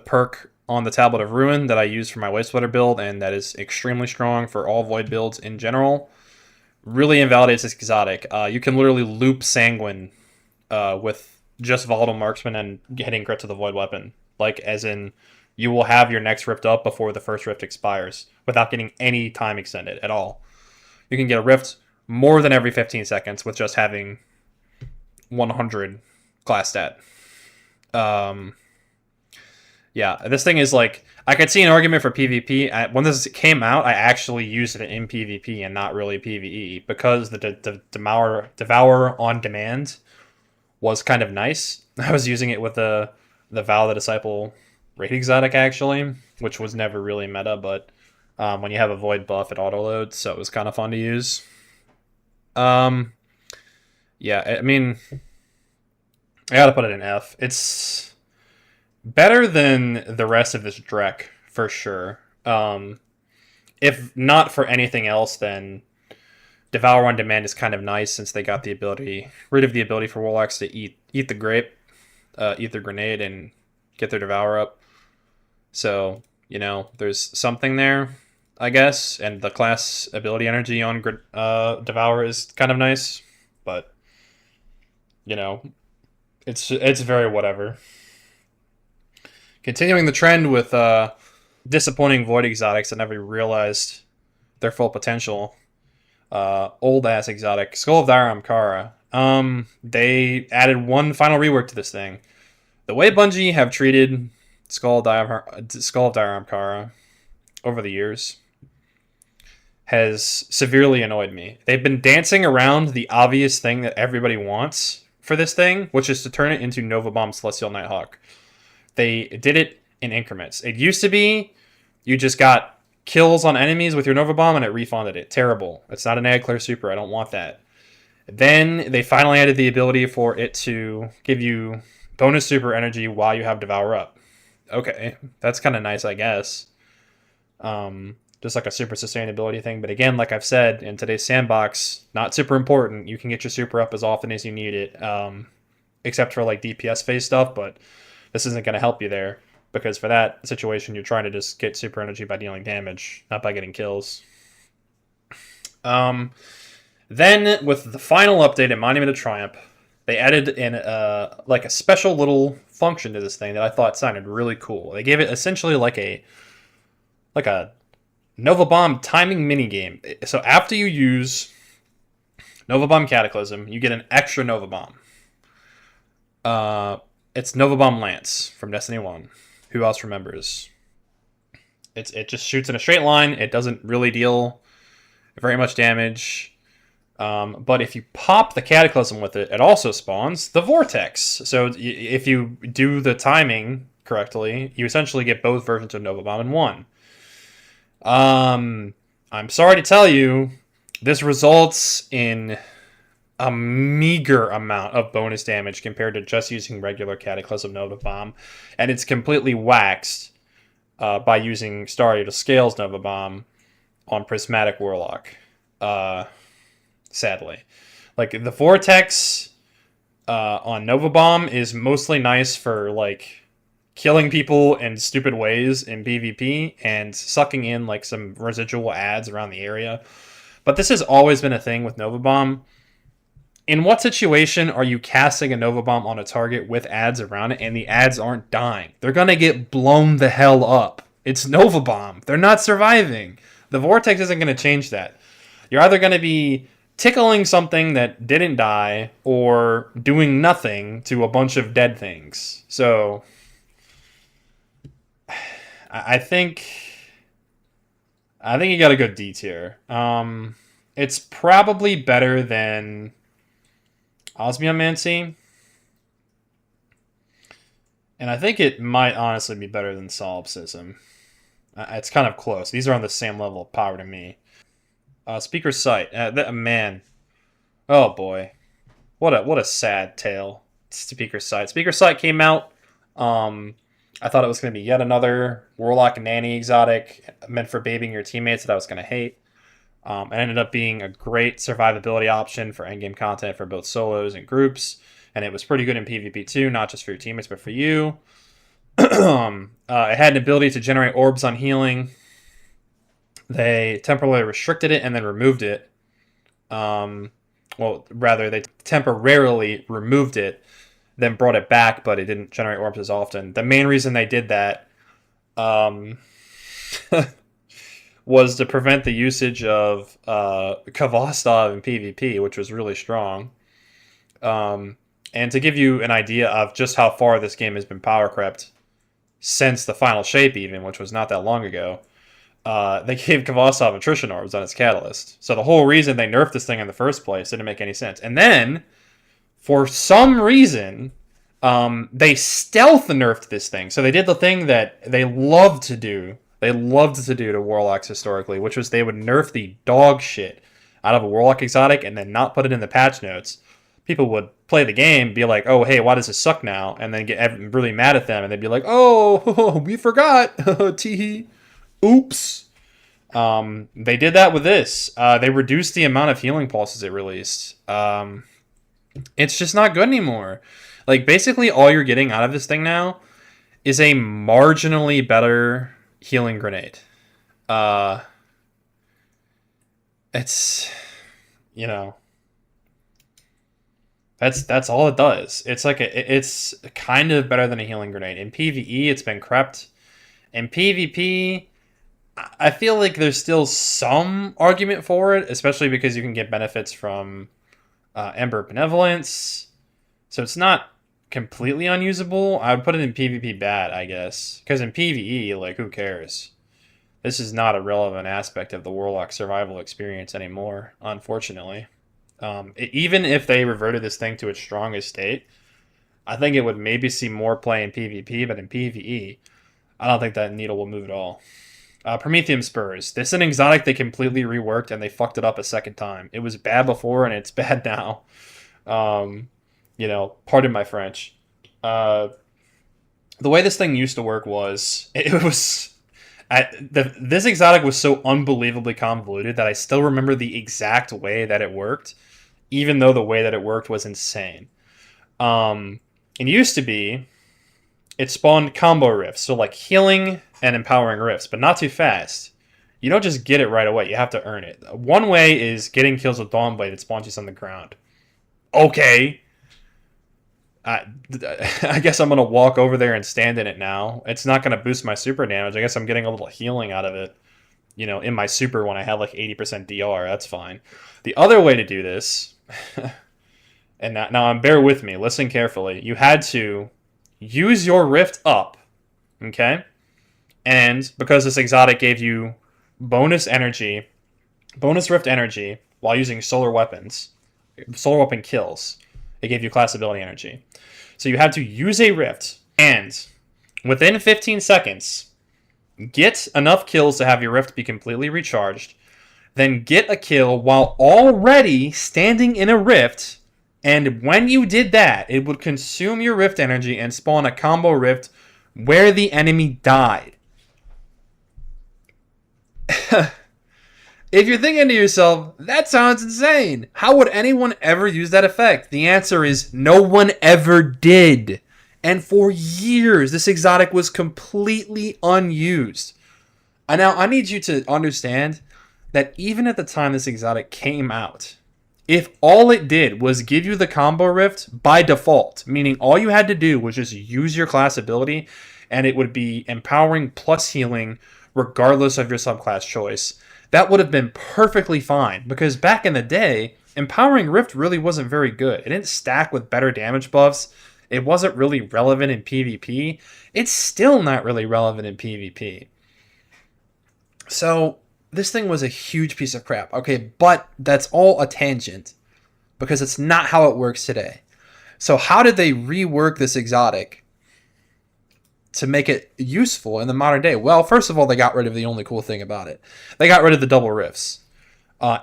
perk on the Tablet of Ruin that I use for my Wave Splitter build, and that is extremely strong for all Void builds in general, really invalidates this exotic. You can literally loop Sanguine with just Volatile Marksman and hitting crit to the Void weapon. Like, as in, you will have your next Rift up before the first Rift expires, without getting any time extended at all. You can get a Rift more than every 15 seconds with just having 100 class stat. Yeah, this thing is like, I could see an argument for PvP. When this came out, I actually used it in PvP and not really PvE, because the Devour on Demand was kind of nice. I was using it with the Vow the Disciple raid exotic, actually, which was never really meta, but when you have a Void buff, it autoloads, so it was kind of fun to use. Yeah, I mean, I gotta put it in F. It's better than the rest of this Drek, for sure. If not for anything else, then Devour on Demand is kind of nice, since they got the ability, rid of the ability for Warlocks to eat the grape, eat their grenade, and get their Devour up. So, you know, there's something there, I guess, and the class ability energy on Devour is kind of nice, but, you know, it's very whatever. Continuing the trend with disappointing Void exotics that never realized their full potential. Old ass exotic, Skull of Dire Ahamkara. They added one final rework to this thing. The way Bungie have treated Skull of Dire Ahamkara over the years has severely annoyed me. They've been dancing around the obvious thing that everybody wants for this thing, which is to turn it into Nova Bomb Celestial Nighthawk. They did it in increments. It used to be you just got kills on enemies with your Nova Bomb and it refunded it. Terrible. It's not an Agclair Super. I don't want that. Then they finally added the ability for it to give you bonus super energy while you have Devour up. Okay, that's kind of nice, I guess. Just like a super sustainability thing. But again, like I've said, in today's sandbox, not super important. You can get your super up as often as you need it, except for like DPS phase stuff, but this isn't going to help you there, because for that situation, you're trying to just get super energy by dealing damage, not by getting kills. Then, with the final update in Monument of Triumph, they added in like a special little function to this thing that I thought sounded really cool. They gave it essentially like a Nova Bomb timing minigame. So after you use Nova Bomb Cataclysm, you get an extra Nova Bomb. It's Nova Bomb Lance from Destiny 1. Who else remembers? It just shoots in a straight line. It doesn't really deal very much damage. But if you pop the Cataclysm with it, it also spawns the Vortex. So if you do the timing correctly, you essentially get both versions of Nova Bomb in one. I'm sorry to tell you, this results in a meager amount of bonus damage compared to just using regular Cataclysm Nova Bomb, and it's completely waxed by using Starry to Scales Nova Bomb on Prismatic Warlock. Sadly, like the Vortex on Nova Bomb is mostly nice for like killing people in stupid ways in PvP and sucking in like some residual adds around the area. But this has always been a thing with Nova Bomb. In what situation are you casting a Nova Bomb on a target with adds around it and the adds aren't dying? They're going to get blown the hell up. It's Nova Bomb. They're not surviving. The Vortex isn't going to change that. You're either going to be tickling something that didn't die or doing nothing to a bunch of dead things. So I think you got a good D tier. It's probably better than Osmiomancy. And I think it might honestly be better than Solipsism. It's kind of close. These are on the same level of power to me. Speaker's Sight. Man. Oh boy. What a sad tale. Speaker's Sight. Speaker's Sight came out. I thought it was going to be yet another Warlock and Nanny exotic meant for babying your teammates that I was going to hate. It ended up being a great survivability option for endgame content for both solos and groups. And it was pretty good in PvP too, not just for your teammates, but for you. It had an ability to generate orbs on healing. They temporarily restricted it and then removed it. Well, rather, they temporarily removed it, then brought it back, but it didn't generate orbs as often. The main reason they did that was to prevent the usage of Kvostov in PvP, which was really strong. And to give you an idea of just how far this game has been power crept since the final shape even, which was not that long ago, they gave Kvostov attrition orbs on its catalyst. So the whole reason they nerfed this thing in the first place didn't make any sense. And then, for some reason, they stealth nerfed this thing. So they did the thing that they loved to do. They loved to do to Warlocks historically, which was they would nerf the dog shit out of a Warlock exotic and then not put it in the patch notes. People would play the game, be like, oh, hey, why does this suck now? And then get really mad at them, and they'd be like, oh, we forgot. Teehee. Oops. They did that with this. They reduced the amount of healing pulses it released. It's just not good anymore. Like, basically all you're getting out of this thing now is a marginally better healing grenade. It's, you know, that's all it does. It's like it's kind of better than a healing grenade. In PvE, it's been crept. In PvP, I feel like there's still some argument for it, especially because you can get benefits from Ember Benevolence. So it's not completely unusable. I would put it in PvP bad, I guess. Because in PvE, like, who cares? This is not a relevant aspect of the Warlock survival experience anymore, unfortunately. Even if they reverted this thing to its strongest state, I think it would maybe see more play in PvP, but in PvE, I don't think that needle will move at all. Promethium Spurs. This is an exotic they completely reworked and they fucked it up a second time. It was bad before and it's bad now. Pardon my French. The way this thing used to work was this exotic was so unbelievably convoluted that I still remember the exact way that it worked, even though the way that it worked was insane. It used to be it spawned combo rifts, so like healing and empowering rifts, but not too fast. You don't just get it right away, you have to earn it. One way is getting kills with Dawnblade that spawns you on the ground. Okay. I guess I'm going to walk over there and stand in it now. It's not going to boost my super damage. I guess I'm getting a little healing out of it, in my super when I have like 80% DR. That's fine. The other way to do this, and now bear with me, listen carefully. You had to use your rift up, Okay? And because this exotic gave you bonus energy, bonus rift energy, while using solar weapons, solar weapon kills, it gave you class ability energy. So you had to use a rift, and within 15 seconds, get enough kills to have your rift be completely recharged, then get a kill while already standing in a rift, and when you did that, it would consume your rift energy and spawn a combo rift where the enemy died. If you're thinking to yourself, that sounds insane. How would anyone ever use that effect? The answer is no one ever did. And for years, this exotic was completely unused. And now I need you to understand that even at the time this exotic came out, if all it did was give you the combo rift by default, meaning all you had to do was just use your class ability, and it would be empowering plus healing regardless of your subclass choice, that would have been perfectly fine. Because back in the day, empowering rift really wasn't very good. It didn't stack with better damage buffs. It wasn't really relevant in PvP. It's still not really relevant in PvP. So this thing was a huge piece of crap. Okay, but that's all a tangent because it's not how it works today. So how did they rework this exotic to make it useful in the modern day? Well, first of all, they got rid of the only cool thing about it. They got rid of the double rifts.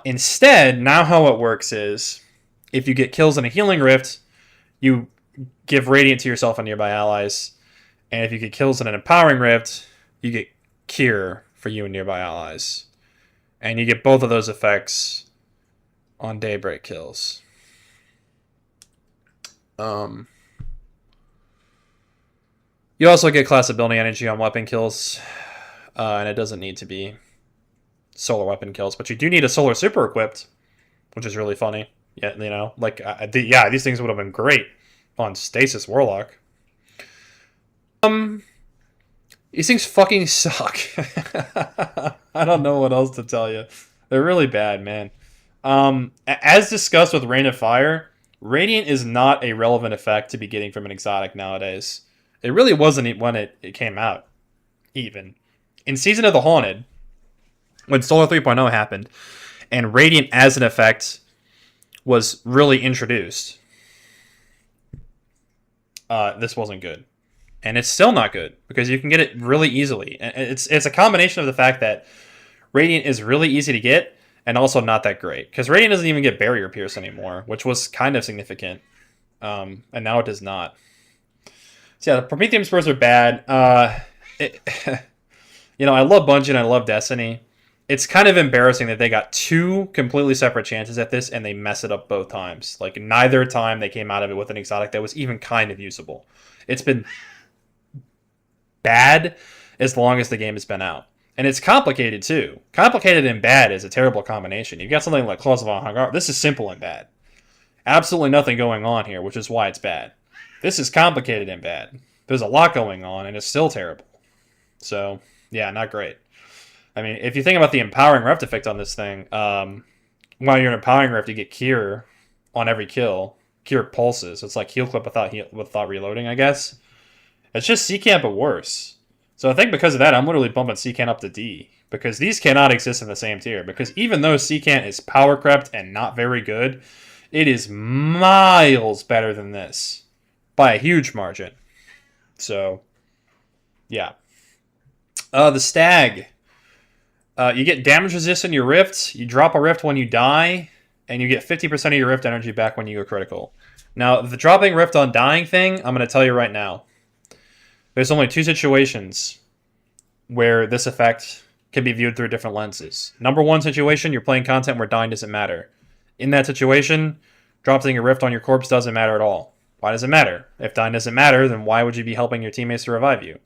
Instead, now how it works is if you get kills in a healing rift, you give radiant to yourself and nearby allies. And if you get kills in an empowering rift, you get cure for you and nearby allies. And you get both of those effects on daybreak kills. You also get class ability energy on weapon kills, and it doesn't need to be solar weapon kills, but you do need a solar super equipped, which is really funny. Yeah, you know, like these things would have been great on Stasis Warlock. These things fucking suck. I don't know what else to tell you. They're really bad, man. As discussed with Rain of Fire, Radiant is not a relevant effect to be getting from an exotic nowadays. It really wasn't when it came out, even. In Season of the Haunted, when Solar 3.0 happened, and Radiant as an effect was really introduced, this wasn't good. And it's still not good, because you can get it really easily. It's a combination of the fact that Radiant is really easy to get, and also not that great. Because Radiant doesn't even get Barrier Pierce anymore, which was kind of significant. And now it does not. So yeah, the Promethium Spurs are bad. You know, I love Bungie and I love Destiny. It's kind of embarrassing that they got two completely separate chances at this, and they mess it up both times. Like, neither time they came out of it with an exotic that was even kind of usable. It's been bad as long as the game has been out. And it's complicated too. Complicated and bad is a terrible combination. You've got something like Claws of Ahamkara. This is simple and bad. Absolutely nothing going on here, which is why it's bad. This is complicated and bad. There's a lot going on, and it's still terrible. So, yeah, not great. I mean, if you think about the empowering rift effect on this thing, while you're in empowering rift, you get cure on every kill. Cure pulses. It's like heal clip without reloading, I guess. It's just Secant, but worse. So I think because of that, I'm literally bumping Secant up to D. Because these cannot exist in the same tier. Because even though Secant is power crept and not very good, it is miles better than this. By a huge margin. So, yeah. The Stag. You get damage resist in your rift. You drop a rift when you die. And you get 50% of your rift energy back when you go critical. Now, the dropping rift on dying thing, I'm going to tell you right now. There's only two situations where this effect can be viewed through different lenses. Number one situation, you're playing content where dying doesn't matter. In that situation, dropping a rift on your corpse doesn't matter at all. Why does it matter? If dying doesn't matter, then why would you be helping your teammates to revive you?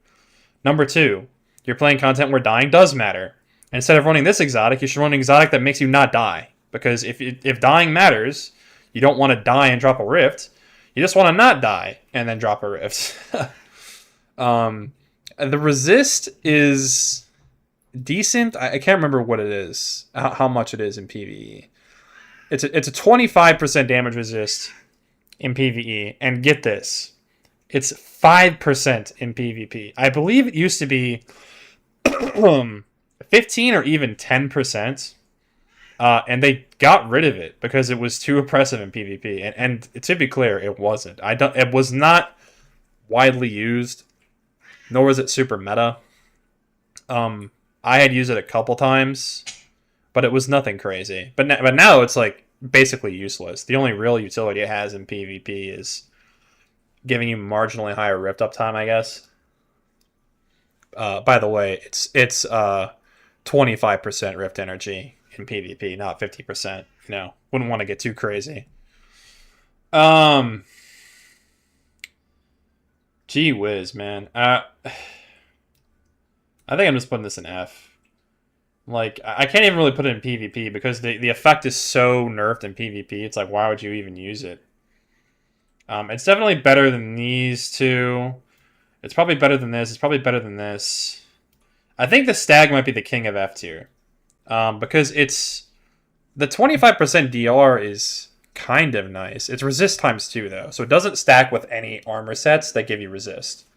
Number two, you're playing content where dying does matter. Instead of running this exotic, you should run an exotic that makes you not die. Because if dying matters, you don't want to die and drop a rift. You just want to not die and then drop a rift. The resist is decent. I can't remember what it is, how much it is in PvE. It's a 25% damage resist in PvE, and get this, It's 5% in PvP. I believe it used to be 15 or even 10%. And they got rid of it because it was too oppressive in PvP. And to be clear, it wasn't. It was not widely used, nor was it super meta. I had used it a couple times, but it was nothing crazy. But now it's like basically useless. The only real utility it has in PvP is giving you marginally higher rift uptime, I guess. By the way, it's 25% rift energy in PvP, not 50%. Wouldn't want to get too crazy. Gee whiz, man. I think I'm just putting this in F. Like, I can't even really put it in PvP because the effect is so nerfed in PvP. It's like, why would you even use it? It's definitely better than these two. It's probably better than this. It's probably better than this. I think the Stag might be the king of F tier. Because it's... The 25% DR is kind of nice. It's resist times 2, though. So it doesn't stack with any armor sets that give you resist.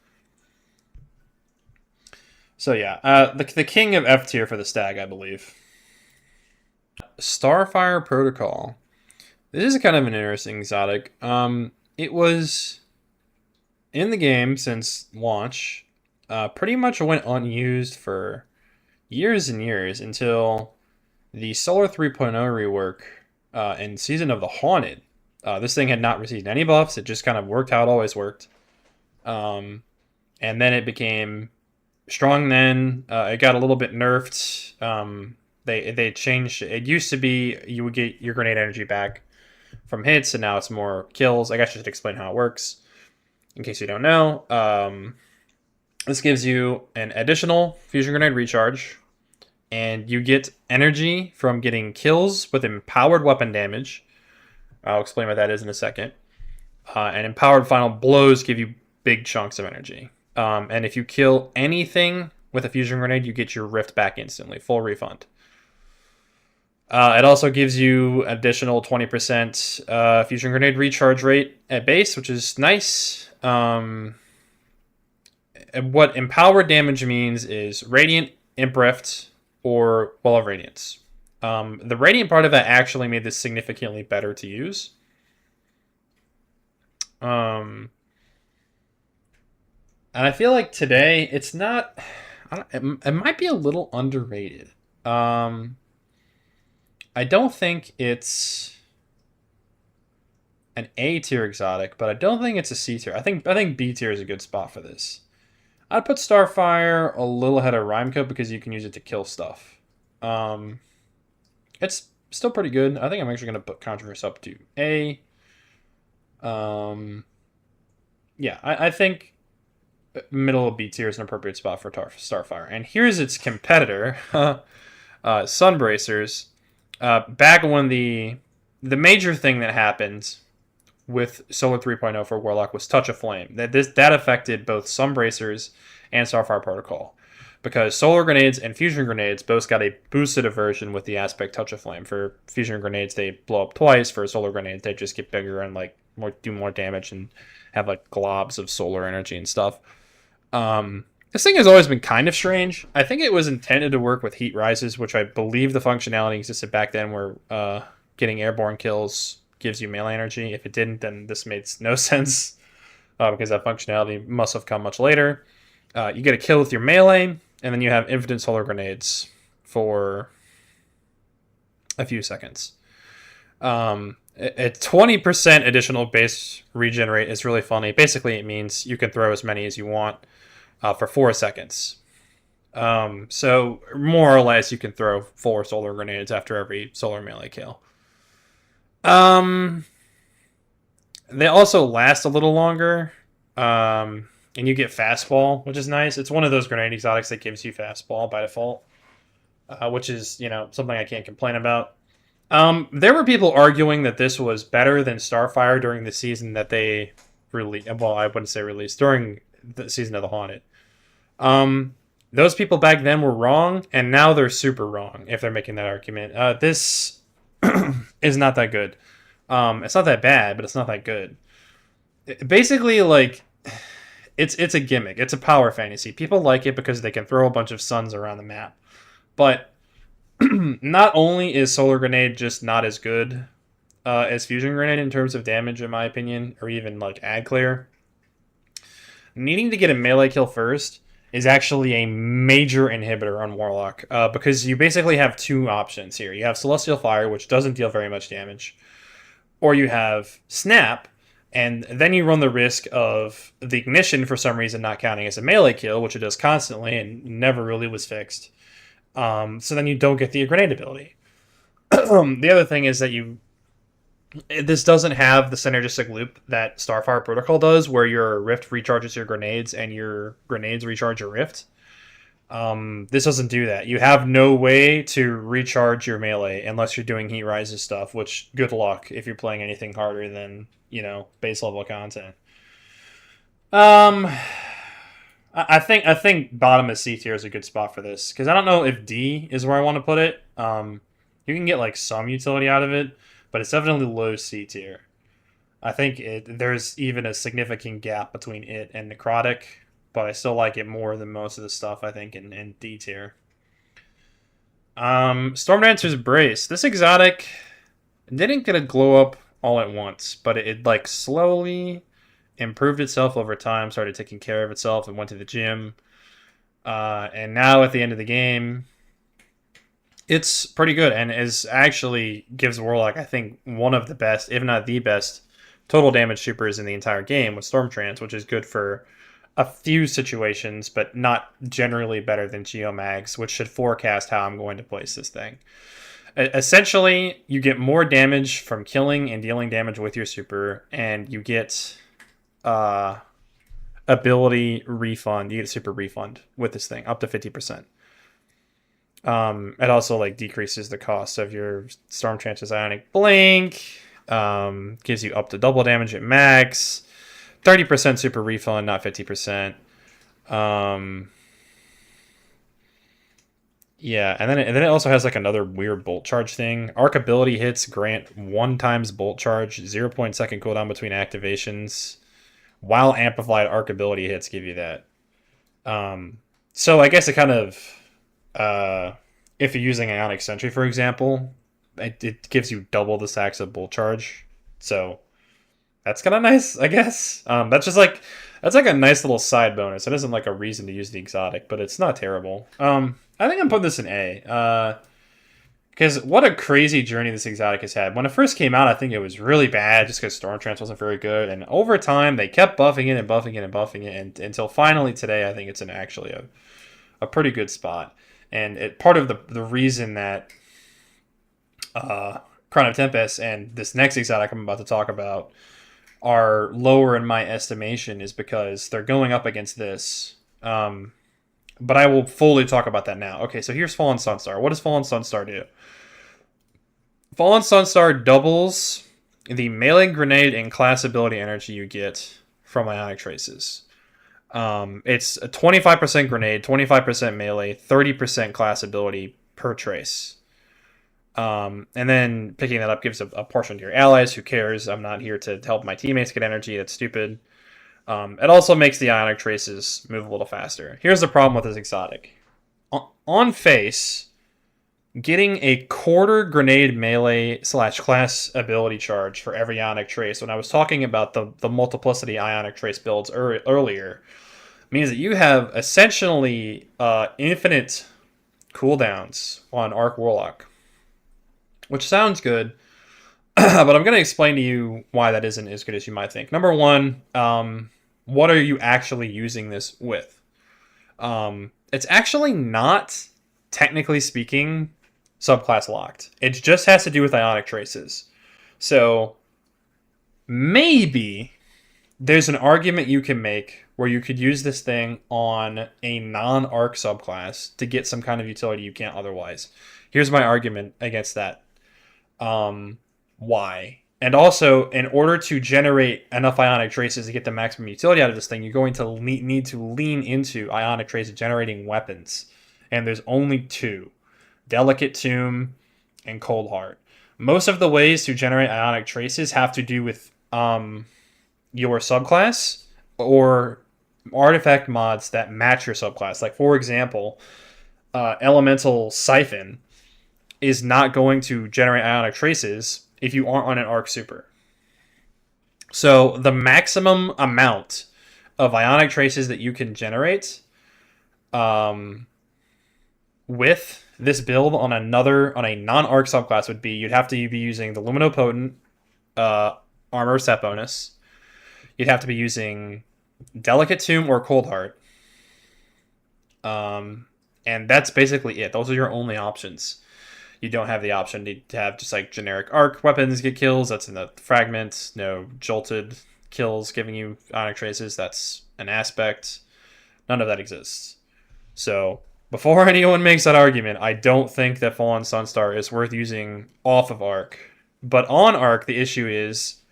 So yeah, the king of F tier for the Stag, I believe. Starfire Protocol. This is kind of an interesting exotic. It was in the game since launch. Pretty much went unused for years and years until the Solar 3.0 rework in Season of the Haunted. This thing had not received any buffs. It just kind of worked how it always worked. And then it became strong then. It got a little bit nerfed. They changed. It used to be you would get your grenade energy back from hits, and now it's more kills. I guess I should explain how it works in case you don't know. This gives you an additional fusion grenade recharge, and you get energy from getting kills with empowered weapon damage. I'll explain what that is in a second. And empowered final blows give you big chunks of energy. And if you kill anything with a fusion grenade, you get your rift back instantly. Full refund. It also gives you additional 20% fusion grenade recharge rate at base, which is nice. What empowered damage means is Radiant, Imp Rift, or Well of Radiance. The Radiant part of that actually made this significantly better to use. And I feel like today it's not... it might be a little underrated. I don't think it's an A tier exotic, but I don't think it's a C tier. I think B tier is a good spot for this. I'd put Starfire a little ahead of Rimecoat because you can use it to kill stuff. It's still pretty good. I think I'm actually going to put Contraverse up to A. Yeah, I think middle of B tier is an appropriate spot for Starfire. And here's its competitor, Sunbracers. Back when the major thing that happened with Solar 3.0 for Warlock was Touch of Flame. That affected both Sunbracers and Starfire Protocol. Because Solar Grenades and Fusion Grenades both got a boosted version with the aspect Touch of Flame. For Fusion Grenades, they blow up twice. For Solar Grenades, they just get bigger and do more damage and have globs of solar energy and stuff. This thing has always been kind of strange. I think it was intended to work with Heat Rises, which I believe the functionality existed back then where getting airborne kills gives you melee energy. If it didn't, then this made no sense because that functionality must have come much later. You get a kill with your melee, and then you have infinite solar grenades for a few seconds. A 20% additional base regenerate is really funny. Basically, it means you can throw as many as you want for 4 seconds. So more or less, you can throw 4 solar grenades after every solar melee kill. They also last a little longer. And you get fastball, which is nice. It's one of those grenade exotics that gives you fastball by default, which is, something I can't complain about. There were people arguing that this was better than Starfire during the season that they released. Well, I wouldn't say released, during the Season of the Haunted. Those people back then were wrong, and now they're super wrong if they're making that argument. This is not that good. It's not that bad, but it's not that good. Basically, it's a gimmick. It's a power fantasy. People like it because they can throw a bunch of suns around the map. But not only is Solar Grenade just not as good as Fusion Grenade in terms of damage, in my opinion, or even like ad clear, needing to get a melee kill first is actually a major inhibitor on Warlock, because you basically have two options here. You have Celestial Fire, which doesn't deal very much damage, or you have Snap, and then you run the risk of the Ignition for some reason not counting as a melee kill, which it does constantly and never really was fixed. So then you don't get the grenade ability. The other thing is that this doesn't have the synergistic loop that Starfire Protocol does, where your Rift recharges your grenades and your grenades recharge your Rift. This doesn't do that. You have no way to recharge your melee unless you're doing Heat Rises stuff, which, good luck if you're playing anything harder than, base level content. I think bottom of C tier is a good spot for this, because I don't know if D is where I want to put it. You can get like some utility out of it, but it's definitely low C tier. I think there's even a significant gap between it and Necrotic, but I still like it more than most of the stuff, I think, in D tier. Stormdancer's Brace. This exotic didn't get a glow up all at once, but it like slowly improved itself over time, started taking care of itself, and went to the gym. And now at the end of the game, it's pretty good, and actually gives Warlock, I think, one of the best, if not the best, total damage supers in the entire game with Stormtrance, which is good for a few situations, but not generally better than Geomags, which should forecast how I'm going to place this thing. Essentially, you get more damage from killing and dealing damage with your super, and you get ability refund. You get a super refund with this thing, up to 50%. It also like decreases the cost of your Stormtrance's Ionic Blink. Gives you up to double damage at max. 30% super refund, not 50%. Yeah, and then it also has like another weird bolt charge thing. Arc ability hits grant 1 times bolt charge, 0.2 cooldown between activations, while amplified arc ability hits give you that. So I guess it kind of, if you're using Ionic Sentry, for example, it gives you double the stacks of bolt charge. So that's kind of nice, I guess. That's like a nice little side bonus. It isn't like a reason to use the exotic, but it's not terrible. I think I'm putting this in A. Because what a crazy journey this exotic has had. When it first came out, I think it was really bad just because Stormtrance wasn't very good. And over time, they kept buffing it and buffing it and buffing it. And until finally today, I think it's actually a pretty good spot. And part of the reason that Crown of Tempests and this next exotic I'm about to talk about are lower in my estimation is because they're going up against this. But I will fully talk about that now. Okay, so here's Fallen Sunstar. What does Fallen Sunstar do? Fallen Sunstar doubles the melee grenade and class ability energy you get from Ionic Traces. It's a 25% grenade, 25% melee, 30% class ability per trace. And then picking that up gives a portion to your allies. Who cares? I'm not here to help my teammates get energy. That's stupid. It also makes the Ionic Traces move a little faster. Here's the problem with this exotic. On face, getting a quarter grenade melee / class ability charge for every Ionic Trace, when I was talking about the multiplicity Ionic Trace builds earlier, means that you have essentially infinite cooldowns on Arc Warlock. Which sounds good, but I'm going to explain to you why that isn't as good as you might think. Number one, what are you actually using this with? It's actually not, technically speaking, subclass locked. It just has to do with Ionic Traces. So maybe there's an argument you can make where you could use this thing on a non-arc subclass to get some kind of utility you can't otherwise. Here's my argument against that. Why? And also, in order to generate enough Ionic Traces to get the maximum utility out of this thing, you're going to need to lean into Ionic Traces generating weapons. And there's only 2. Delicate Tomb and Cold Heart. Most of the ways to generate Ionic Traces have to do with your subclass. or artifact mods that match your subclass. Like, for example, Elemental Siphon is not going to generate ionic traces if you aren't on an Arc Super. So the maximum amount of ionic traces that you can generate with this build on a non-Arc subclass would be, you'd have to be using the Luminopotent armor set bonus. You'd have to be using Delicate Tomb or Cold Heart. And that's basically it. Those are your only options. You don't have the option to have just like generic arc weapons get kills. That's in the fragment. No jolted kills giving you ionic traces. That's an aspect. None of that exists. So before anyone makes that argument, I don't think that Fallen Sunstar is worth using off of Arc. But on Arc, the issue is,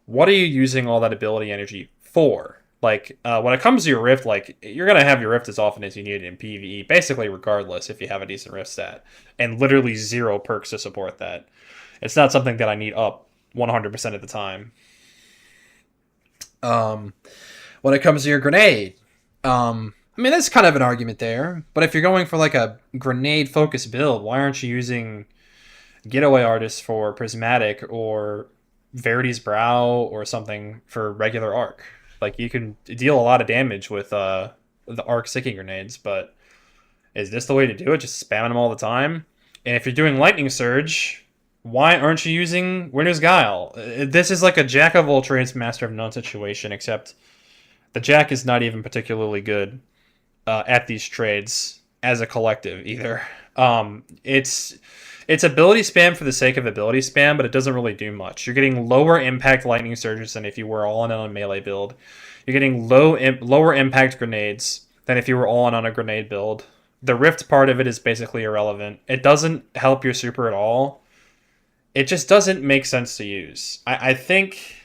what are you using all that ability energy for? Like, when it comes to your Rift, like, you're going to have your Rift as often as you need it in PvE, basically regardless if you have a decent Rift stat. And literally 0 perks to support that. It's not something that I need up 100% of the time. When it comes to your grenade, I mean, that's kind of an argument there. But if you're going for, like, a grenade-focused build, why aren't you using Getaway Artists for Prismatic or Verity's Brow or something for regular Arc? Like, you can deal a lot of damage with the Arc Sicking Grenades, but is this the way to do it? Just spamming them all the time? And if you're doing Lightning Surge, why aren't you using Winter's Guile? This is like a Jack of all trades, Master of none situation, except the Jack is not even particularly good at these trades as a collective either. It's ability spam for the sake of ability spam, but it doesn't really do much. You're getting lower impact lightning surges than if you were all in on a melee build. You're getting lower impact grenades than if you were all in on a grenade build. The Rift part of it is basically irrelevant. It doesn't help your super at all. It just doesn't make sense to use. I think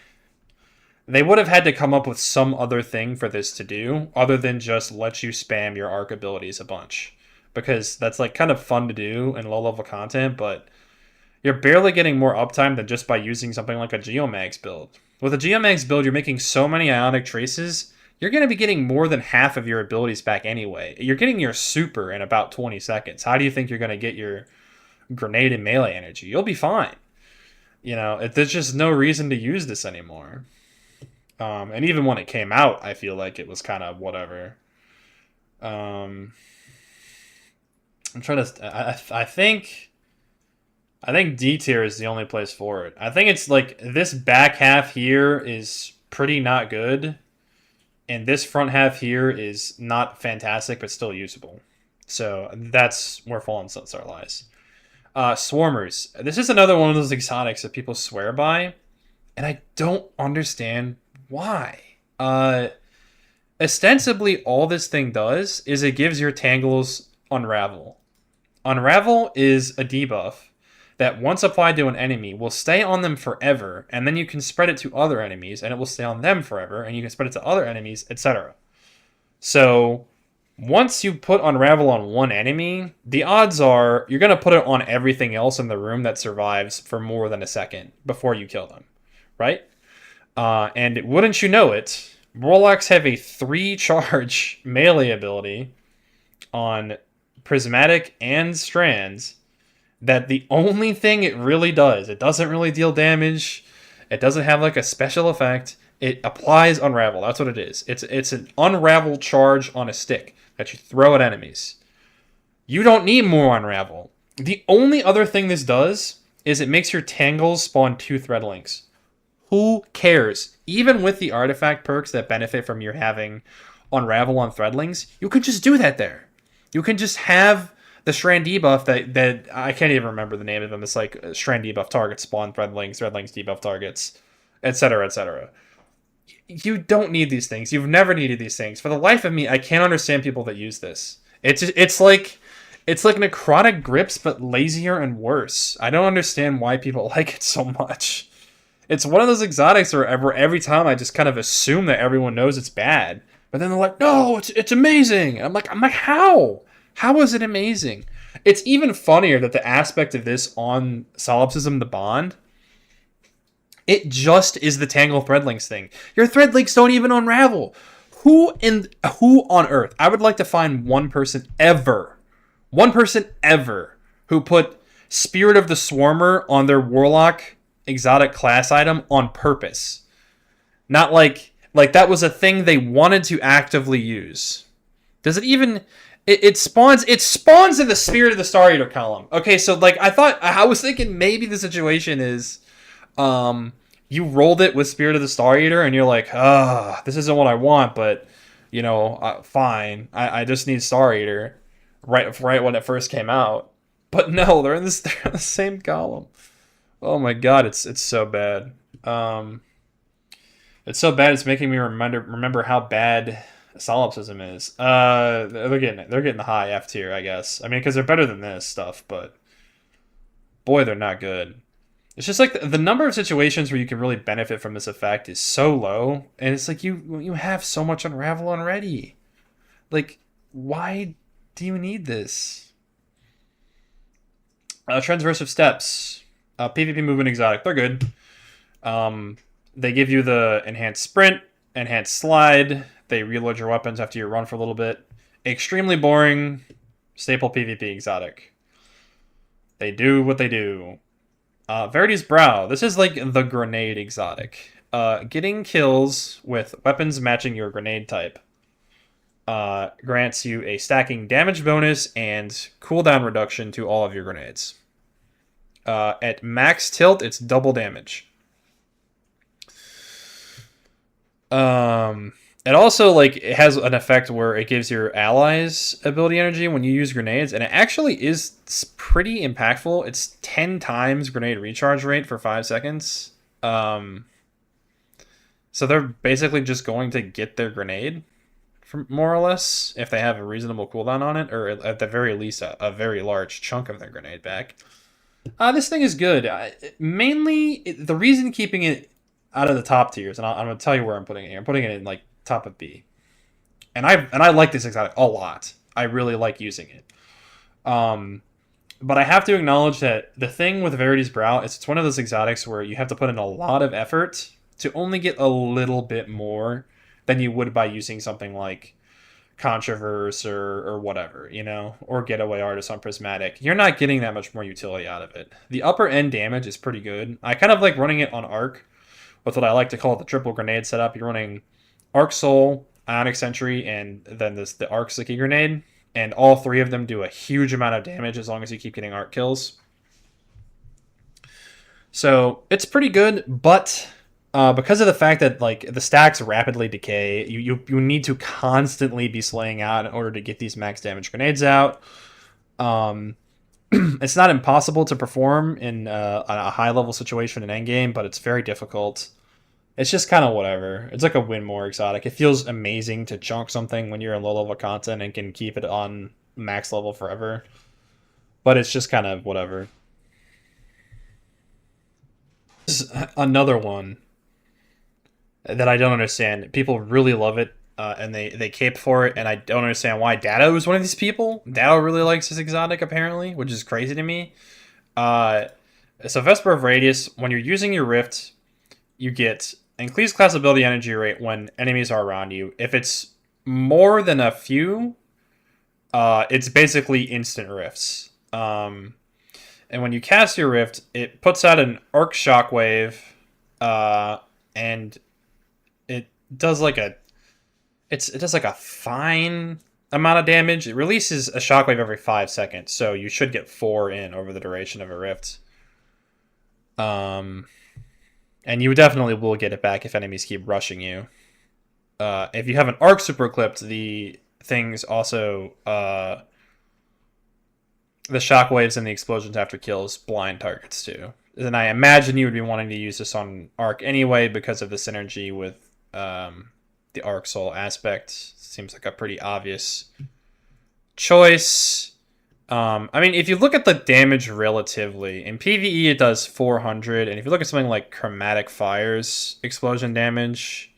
they would have had to come up with some other thing for this to do, other than just let you spam your arc abilities a bunch. Because that's like kind of fun to do in low level content, but you're barely getting more uptime than just by using something like a Geomag's build. With a Geomag's build, you're making so many ionic traces, you're going to be getting more than half of your abilities back anyway. You're getting your super in about 20 seconds. How do you think you're going to get your grenade and melee energy? You'll be fine. You know, there's just no reason to use this anymore. And even when it came out, I feel like it was kind of whatever. I'm trying to. I think D tier is the only place for it. I think it's like this back half here is pretty not good, and this front half here is not fantastic but still usable. So that's where Fallen Sunstar lies. Swarmers. This is another one of those exotics that people swear by, and I don't understand why. Ostensibly, all this thing does is it gives your Tangles Unravel. Unravel is a debuff that once applied to an enemy will stay on them forever, and then you can spread it to other enemies, and it will stay on them forever, and you can spread it to other enemies, etc. So once you put Unravel on one enemy, the odds are you're going to put it on everything else in the room that survives for more than a second before you kill them, right? And wouldn't you know it, Warlocks have a 3-charge melee ability on Prismatic and Strands that the only thing it really does, it doesn't really deal damage, it doesn't have like a special effect, it applies Unravel. That's what it is. It's an Unravel charge on a stick that you throw at enemies. You don't need more Unravel. The only other thing this does is it makes your Tangles spawn 2 thread links. Who cares? Even with the artifact perks that benefit from your having Unravel on threadlings, you could just do that there. You can just have the Strand debuff that I can't even remember the name of them. It's like Strand debuff targets spawn threadlings debuff targets, etc., etc. You don't need these things. You've never needed these things. For the life of me, I can't understand people that use this. It's like necrotic grips, but lazier and worse. I don't understand why people like it so much. It's one of those exotics where every time I just kind of assume that everyone knows it's bad. But then they're like, no, it's amazing. And I'm like, how? How is it amazing? It's even funnier that the aspect of this on Solipsism the Bond It just is the Tangle Threadlinks thing. Your Threadlinks don't even unravel. Who on earth? I would like to find one person ever who put Spirit of the Swarmer on their Warlock exotic class item on purpose. Not like that was a thing they wanted to actively use. Does it even... It spawns in the Spirit of the Star Eater column. Okay, so like I was thinking maybe the situation is you rolled it with Spirit of the Star Eater and you're like, this isn't what I want, but you know, fine. I just need Star Eater right when it first came out. But no, they're in the same column. Oh my god, it's so bad. It's so bad it's making me remember how bad Solipsism is. They're getting the high F tier, I guess. I mean, because they're better than this stuff, but boy, they're not good. It's just like the number of situations where you can really benefit from this effect is so low, and it's like you have so much Unravel already. Like, why do you need this? Transversive Steps, PvP movement exotic. They're good. They give you the enhanced sprint, enhanced slide. They reload your weapons after you run for a little bit. Extremely boring. Staple PvP exotic. They do what they do. Verity's Brow. This is like the grenade exotic. Getting kills with weapons matching your grenade type grants you a stacking damage bonus and cooldown reduction to all of your grenades. At max tilt, it's double damage. It also it has an effect where it gives your allies ability energy when you use grenades, and it actually is pretty impactful. It's 10 times grenade recharge rate for 5 seconds. So they're basically just going to get their grenade, more or less, if they have a reasonable cooldown on it, or at the very least a very large chunk of their grenade back. This thing is good. Mainly, the reason keeping it out of the top tiers, and I'm going to tell you where I'm putting it here. I'm putting it in top of B, and I like this exotic a lot. I really like using it. But I have to acknowledge that the thing with Verity's Brow is it's one of those exotics where you have to put in a lot of effort to only get a little bit more than you would by using something like Contraverse or whatever, you know, or Getaway Artists on Prismatic. You're not getting that much more utility out of it. The upper end damage is pretty good. I kind of like running it on Arc with what I like to call the triple grenade setup. You're running Arc Soul, Ionic Sentry, and then the Arc Sticky Grenade. And all three of them do a huge amount of damage as long as you keep getting Arc kills. So it's pretty good, but because of the fact that the stacks rapidly decay, you need to constantly be slaying out in order to get these max damage grenades out. It's not impossible to perform in a high level situation in endgame, but it's very difficult. It's just kind of whatever. It's like a win more exotic. It feels amazing to chunk something when you're in low level content and can keep it on max level forever. But it's just kind of whatever. This is another one that I don't understand. People really love it, and they cape for it, and I don't understand why. Dado is one of these people. Dado really likes this exotic, apparently, which is crazy to me. So Vesper Radius, when you're using your Rift, you get increased class ability energy rate when enemies are around you. If it's more than a few, it's basically instant rifts. And when you cast your Rift, it puts out an Arc Shockwave, and it does it does a fine amount of damage. It releases a Shockwave every 5 seconds, so you should get 4 in over the duration of a Rift. And you definitely will get it back if enemies keep rushing you. If you have an Arc Super Equipped, the things also... the shockwaves and the explosions after kills blind targets too. And I imagine you would be wanting to use this on Arc anyway because of the synergy with the Arc Soul aspect. Seems like a pretty obvious choice. I mean, if you look at the damage relatively, in PvE it does 400, and if you look at something like Chromatic Fire's explosion damage,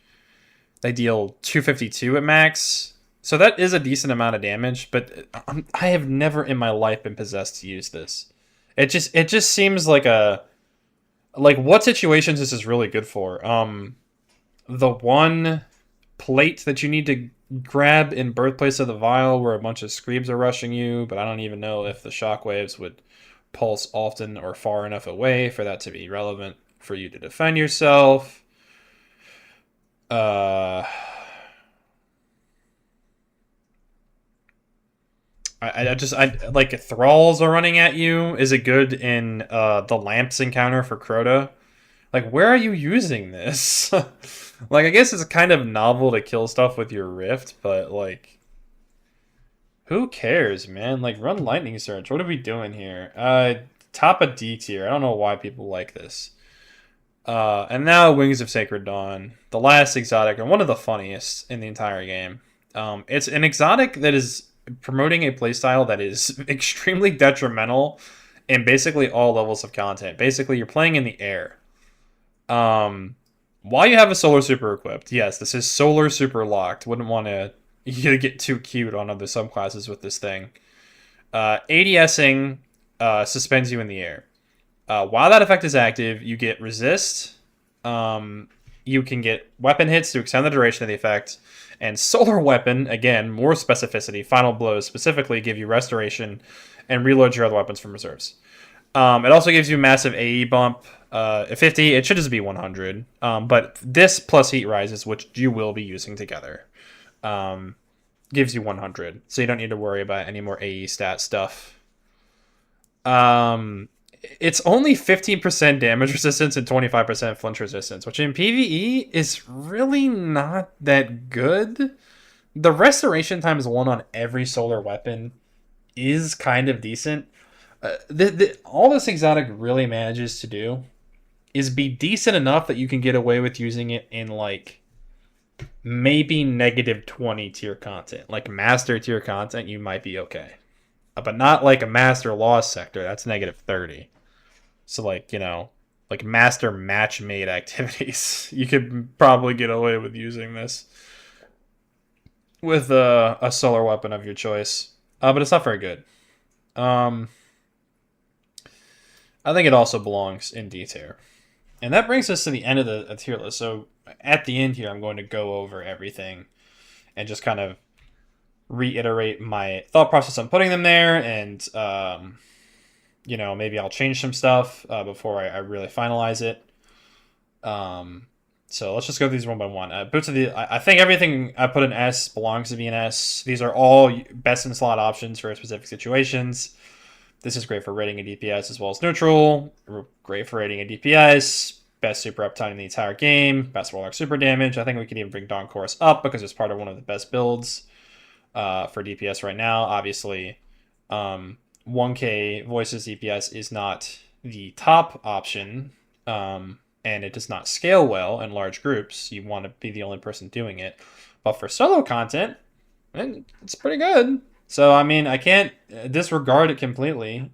they deal 252 at max. So that is a decent amount of damage, but I have never in my life been possessed to use this. It just seems like a like what situations this is really good for. The one plate that you need to grab in Birthplace of the Vile where a bunch of Screebs are rushing you, but I don't even know if the shockwaves would pulse often or far enough away for that to be relevant for you to defend yourself. I like thralls are running at you. Is it good in the lamps encounter for Crota? Like, where are you using this? Like, I guess it's kind of novel to kill stuff with your Rift, but like, who cares, man? Like, run Lightning Surge. What are we doing here? Top of D tier. I don't know why people like this. And now Wings of Sacred Dawn, the last exotic and one of the funniest in the entire game. It's an exotic that is promoting a playstyle that is extremely detrimental in basically all levels of content. Basically, you're playing in the air. While you have a Solar Super equipped, yes, this is Solar Super locked. Wouldn't want to get too cute on other subclasses with this thing. ADSing suspends you in the air. While that effect is active, you get resist. You can get weapon hits to extend the duration of the effect. And Solar Weapon, again, more specificity. Final Blows specifically give you restoration and reload your other weapons from reserves. It also gives you a massive AE bump. At 50, it should just be 100. But this plus Heat Rises, which you will be using together, gives you 100. So you don't need to worry about any more AE stat stuff. It's only 15% damage resistance and 25% flinch resistance, which in PvE is really not that good. The restoration times 1 on every solar weapon is kind of decent. All this exotic really manages to do is be decent enough that you can get away with using it in like maybe negative 20 tier content. Like master tier content, you might be okay. But not like a master loss sector. That's negative 30. So like, like master match made activities, you could probably get away with using this with a solar weapon of your choice. But it's not very good. I think it also belongs in D tier. And that brings us to the end of the tier list. So at the end here, I'm going to go over everything and just kind of reiterate my thought process on putting them there. And, maybe I'll change some stuff before I really finalize it. So let's just go through these one by one. Boots of the... I think everything I put in S belongs to be an S. These are all best in slot options for specific situations. This is great for rating a DPS as well as neutral. Great for rating a DPS. Best super uptime in the entire game. Best Warlock super damage. I think we can even bring Dawn Chorus up because it's part of one of the best builds for DPS right now. Obviously, 1K Voices DPS is not the top option, and it does not scale well in large groups. You want to be the only person doing it. But for solo content, it's pretty good. So, I mean, I can't disregard it completely.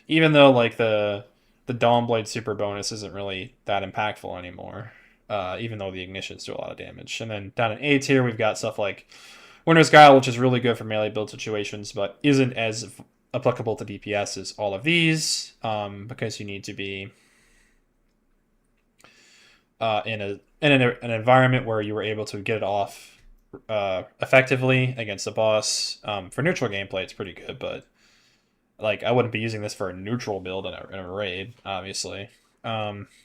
Even though, like, the Dawnblade super bonus isn't really that impactful anymore. Even though the ignitions do a lot of damage. And then down in A tier, we've got stuff like Winter's Guile, which is really good for melee build situations, but isn't as applicable to DPS as all of these, because you need to be in an environment where you were able to get it off effectively against the boss. For neutral gameplay, it's pretty good, but like I wouldn't be using this for a neutral build in a raid, obviously.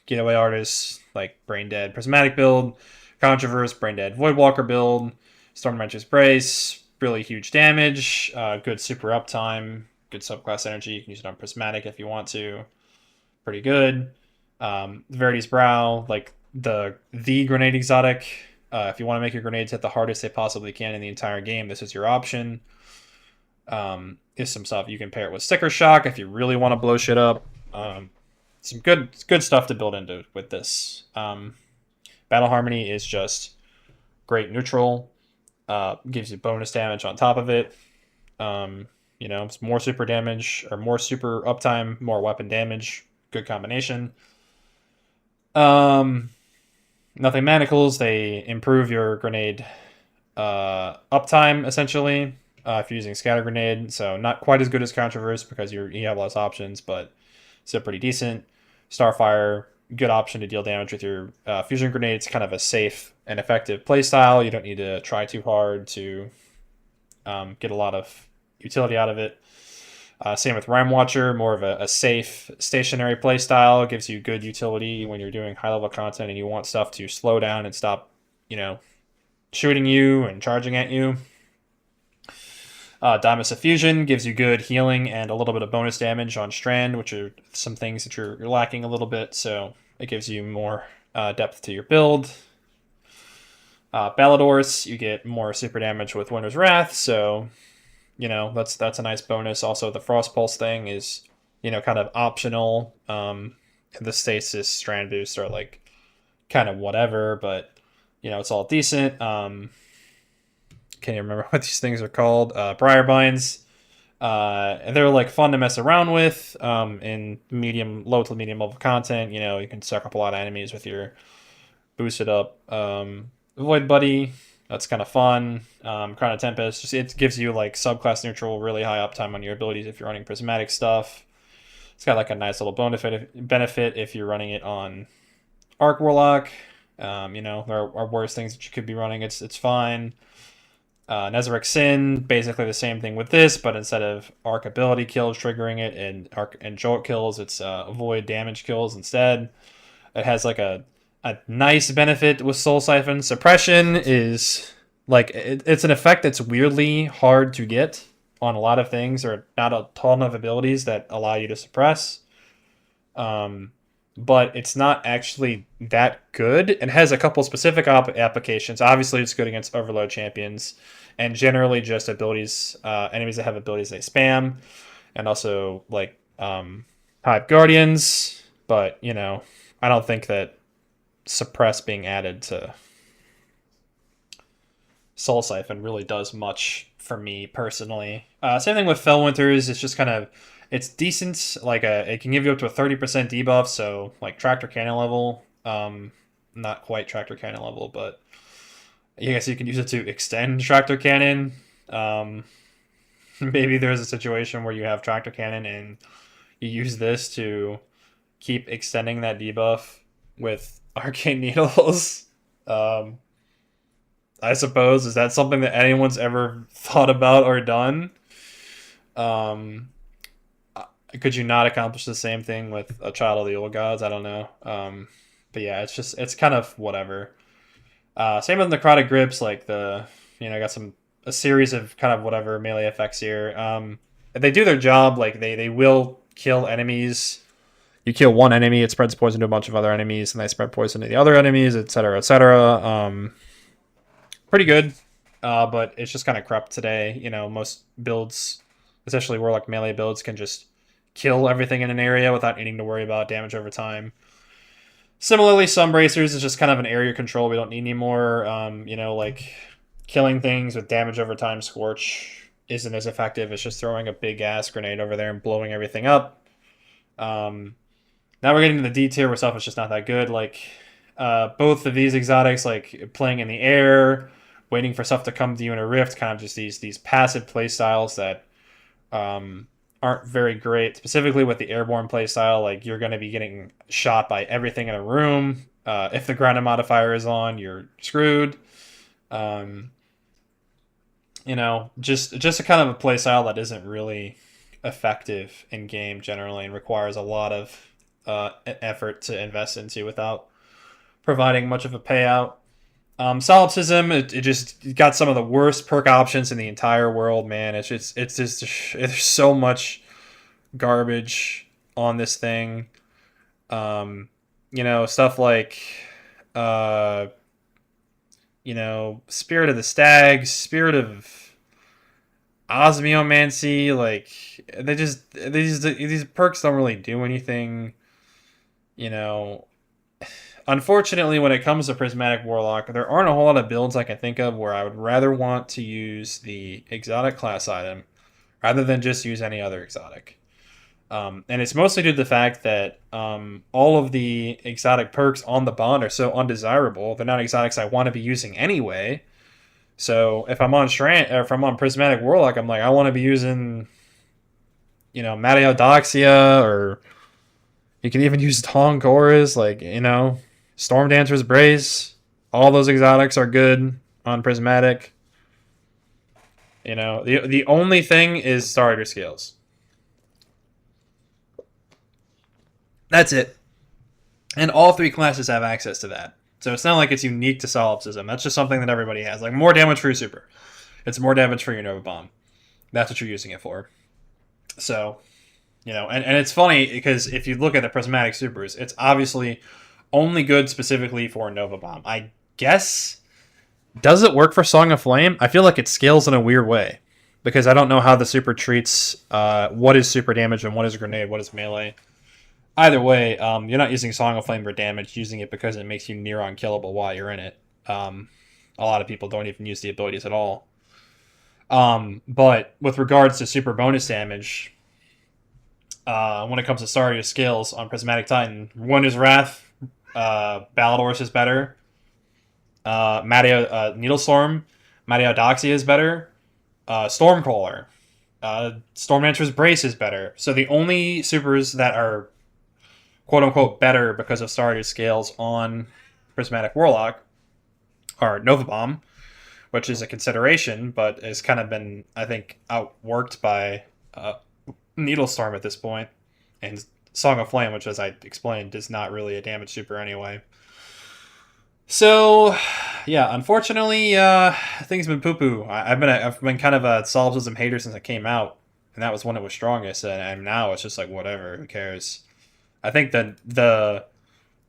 Getaway Artists, like Brain Dead Prismatic build, Contraverse, Brain Dead Voidwalker build, Stormwrencher's Brace, really huge damage, good super uptime, good subclass energy. You can use it on Prismatic if you want to. Pretty good. Verity's Brow, like the grenade exotic. If you want to make your grenades hit the hardest they possibly can in the entire game, this is your option. Is some stuff you can pair it with Sticker Shock if you really want to blow shit up. Some good stuff to build into with this. Battle Harmony is just great neutral. Gives you bonus damage on top of it. It's more super damage or more super uptime, more weapon damage. Good combination. Nothing Manacles, they improve your grenade uptime, essentially, if you're using Scatter Grenade. So not quite as good as Contraverse because you have less options, but still pretty decent. Starfire, good option to deal damage with your fusion grenade. It's kind of a safe and effective playstyle. You don't need to try too hard to get a lot of utility out of it. Same with Rime Watcher, more of a safe, stationary playstyle. Gives you good utility when you're doing high-level content and you want stuff to slow down and stop, shooting you and charging at you. Deimosuffusion gives you good healing and a little bit of bonus damage on Strand, which are some things that you're lacking a little bit, so it gives you more depth to your build. Ballidorse, you get more super damage with Winter's Wrath, so that's a nice bonus. Also, the Frost Pulse thing is kind of optional. The Stasis Strand boosts are like kind of whatever, but it's all decent. Can't even remember what these things are called. Briarbinds. And they're like fun to mess around with in low to medium level content. You can suck up a lot of enemies with your boosted up Void Buddy. That's kind of fun. Crown of Tempest. It gives you like subclass neutral, really high uptime on your abilities if you're running prismatic stuff. It's got like a nice little benefit if you're running it on Arc Warlock. There are worse things that you could be running. It's fine. Nezarec Sin, basically the same thing with this, but instead of arc ability kills triggering it and jolt kills, it's void damage kills instead. It has like a nice benefit with Soul Siphon. Suppression is like it's an effect that's weirdly hard to get on a lot of things, or not a ton of abilities that allow you to suppress. But it's not actually that good. It has a couple specific applications. Obviously, it's good against Overload champions, and generally just abilities, enemies that have abilities they spam, and also like Hive Guardians. But I don't think that suppress being added to Soul Siphon really does much for me personally. Same thing with Felwinters. It's just kind of it's decent. Like it can give you up to a 30% debuff, so like Tractor Cannon level. Not quite Tractor Cannon level, but I guess you can use it to extend Tractor Cannon. Maybe there's a situation where you have Tractor Cannon and you use this to keep extending that debuff with Arcane Needles. I suppose, is that something that anyone's ever thought about or done? Could you not accomplish the same thing with a Child of the Old Gods? I don't know. But yeah, it's kind of whatever. Same with Necrotic Grips, like I got a series of kind of whatever melee effects here. They do their job, like they will kill enemies. You kill one enemy, it spreads poison to a bunch of other enemies, and they spread poison to the other enemies, etc., etc. Pretty good, but it's just kind of corrupt today. Most builds, especially Warlock melee builds, can just kill everything in an area without needing to worry about damage over time. Similarly, Sunbracers is just kind of an area control we don't need anymore. Like killing things with damage over time, Scorch isn't as effective. It's just throwing a big ass grenade over there and blowing everything up. Now we're getting to the D tier where stuff is just not that good. Like both of these exotics, like playing in the air, waiting for stuff to come to you in a rift, kind of just these passive play styles that aren't very great. Specifically with the airborne play style, like you're going to be getting shot by everything in a room. If the grounded modifier is on, you're screwed. Just a kind of a play style that isn't really effective in game generally and requires a lot of effort to invest into without providing much of a payout. Solipsism, it just got some of the worst perk options in the entire world, man. It's just there's so much garbage on this thing. Stuff like Spirit of the Stag, Spirit of Osmiomancy, like these perks don't really do anything. Unfortunately, when it comes to Prismatic Warlock, there aren't a whole lot of builds I can think of where I would rather want to use the exotic class item rather than just use any other exotic. And it's mostly due to the fact that all of the exotic perks on the bond are so undesirable. They're not exotics I want to be using anyway. So if I'm on Prismatic Warlock, I'm like, I want to be using, Mateodoxia or You can even use Tonk Auras, like, Storm Dancer's Brace. All those exotics are good on Prismatic. The only thing is Starter Scales. That's it. And all three classes have access to that. So it's not like it's unique to Solipsism. That's just something that everybody has. Like, more damage for your super. It's more damage for your Nova Bomb. That's what you're using it for. So, and it's funny because if you look at the Prismatic Supers, it's obviously only good specifically for Nova Bomb. I guess, does it work for Song of Flame? I feel like it scales in a weird way because I don't know how the super treats what is super damage and what is grenade, what is melee. Either way, you're not using Song of Flame for damage, using it because it makes you near unkillable while you're in it. A lot of people don't even use the abilities at all. But with regards to super bonus damage, when it comes to Starter Skills on Prismatic Titan, Wonders Wrath, Ballidorse is better. Needlestorm, Mateo is better. Stormcaller, Stormdancer's Brace is better. So the only supers that are quote-unquote better because of Starter Scales on Prismatic Warlock are Nova Bomb, which is a consideration, but has kind of been, I think, outworked by Needlestorm at this point. And Song of Flame, which, as I explained, is not really a damage super anyway. So, yeah, unfortunately, things have been poo-poo. I've been kind of a Solipsism hater since it came out, and that was when it was strongest, and now it's just like, whatever, who cares? I think that the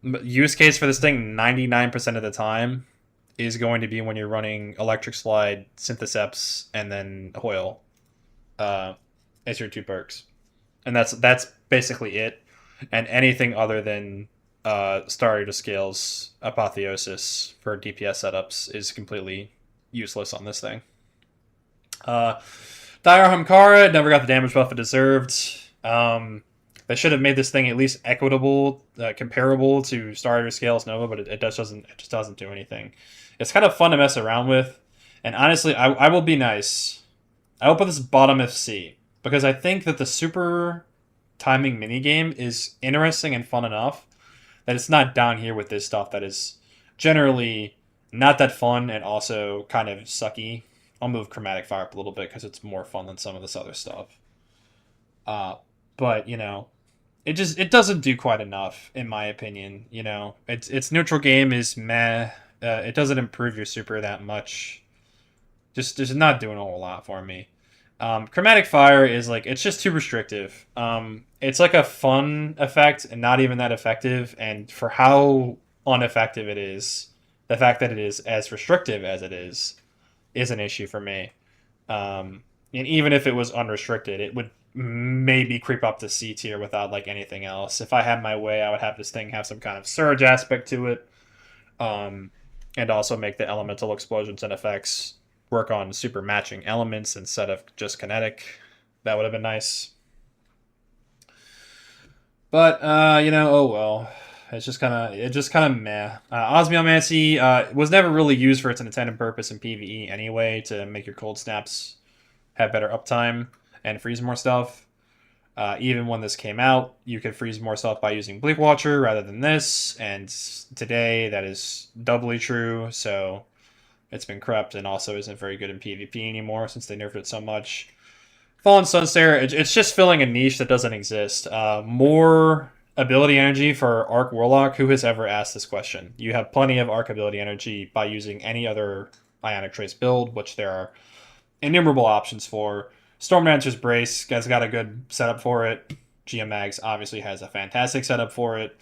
use case for this thing 99% of the time is going to be when you're running Electric Slide, Syntheseps, and then Hoyle as your 2 perks. And that's basically it. And anything other than Starter Scales Apotheosis for DPS setups is completely useless on this thing. Dire Ahamkara never got the damage buff it deserved. They should have made this thing at least equitable, comparable to Starter Scales Nova, but it just doesn't do anything. It's kind of fun to mess around with, and honestly, I will be nice. I will put this bottom FC because I think that the super timing minigame is interesting and fun enough that it's not down here with this stuff that is generally not that fun and also kind of sucky. I'll move Chromatic Fire up a little bit because it's more fun than some of this other stuff. But it doesn't do quite enough in my opinion. Its neutral game is meh. It doesn't improve your super that much. Just not doing a whole lot for me. Chromatic Fire is like, it's just too restrictive. It's like a fun effect and not even that effective. And for how ineffective it is, the fact that it is as restrictive as it is an issue for me. And even if it was unrestricted, it would maybe creep up to C tier without like anything else. If I had my way, I would have this thing have some kind of surge aspect to it. And also make the elemental explosions and effects work on super matching elements instead of just kinetic. That would have been nice. But oh well. It's just kind of meh. Osmiomancy was never really used for its intended purpose in PvE anyway, to make your cold snaps have better uptime and freeze more stuff. Even when this came out, you could freeze more stuff by using Bleak Watcher rather than this, and today that is doubly true, so it's been corrupt and also isn't very good in PvP anymore since they nerfed it so much. Fallen Sunstare, it's just filling a niche that doesn't exist. More ability energy for Arc Warlock. Who has ever asked this question? You have plenty of Arc ability energy by using any other Ionic Trace build, which there are innumerable options for. Stormdancer's Brace has got a good setup for it. Geomags obviously has a fantastic setup for it.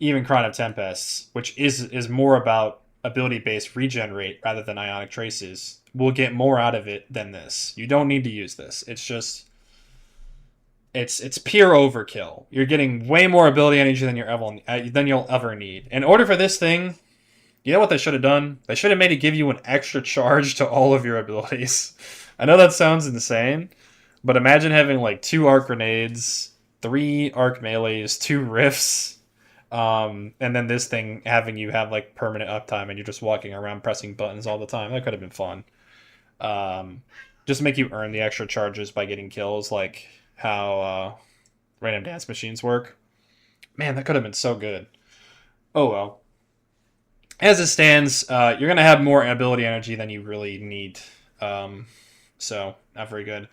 Even Crown of Tempests, which is more about ability-based regenerate rather than Ionic Traces, will get more out of it than this. You don't need to use this. It's just... It's pure overkill. You're getting way more ability energy than you'll ever need. In order for this thing, you know what they should have done? They should have made it give you an extra charge to all of your abilities. I know that sounds insane, but imagine having like 2 arc grenades, 3 arc melees, 2 rifts, and then this thing having you have like permanent uptime and you're just walking around pressing buttons all the time. That could have been fun. Just make you earn the extra charges by getting kills, like how random dance machines work. Man, that could have been so good. Oh well. As it stands, you're going to have more ability energy than you really need. So, not very good.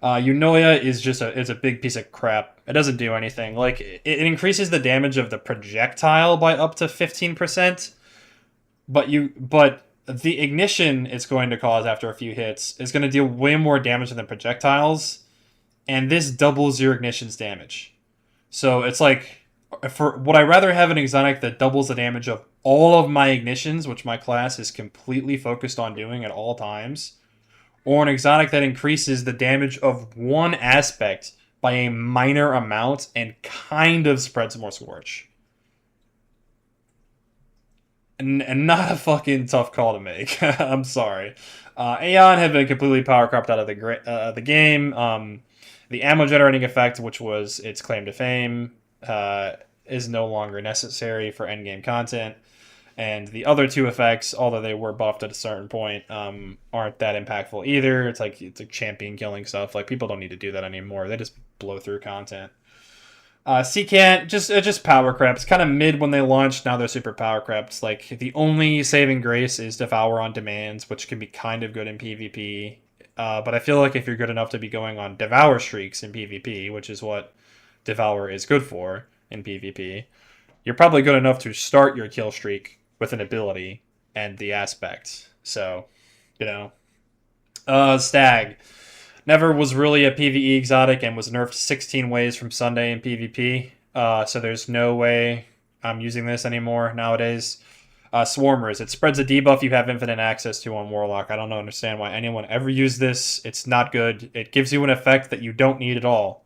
Eunoia is just a big piece of crap. It doesn't do anything. Like, it increases the damage of the projectile by up to 15%, but the ignition it's going to cause after a few hits is going to deal way more damage than the projectiles, and this doubles your ignition's damage. So it's like, would I rather have an exotic that doubles the damage of all of my ignitions, which my class is completely focused on doing at all times, or an exotic that increases the damage of one aspect by a minor amount and kind of spreads more Scorch? And not a fucking tough call to make. I'm sorry. Aeon had been completely power crept out of the game. The ammo generating effect, which was its claim to fame, is no longer necessary for endgame content. And the other two effects, although they were buffed at a certain point, aren't that impactful either. It's like champion killing stuff. Like, people don't need to do that anymore. They just blow through content. Secant, just power creps. Kind of mid when they launched, now they're super power creps. Like, the only saving grace is Devour on Demands, which can be kind of good in PvP. But I feel like if you're good enough to be going on Devour streaks in PvP, which is what Devour is good for in PvP, you're probably good enough to start your kill streak with an ability and the aspect. So, Stag. Never was really a PvE exotic and was nerfed 16 ways from Sunday in PvP. So there's no way I'm using this anymore nowadays. Swarmers. It spreads a debuff you have infinite access to on Warlock. I don't understand why anyone ever used this. It's not good. It gives you an effect that you don't need at all.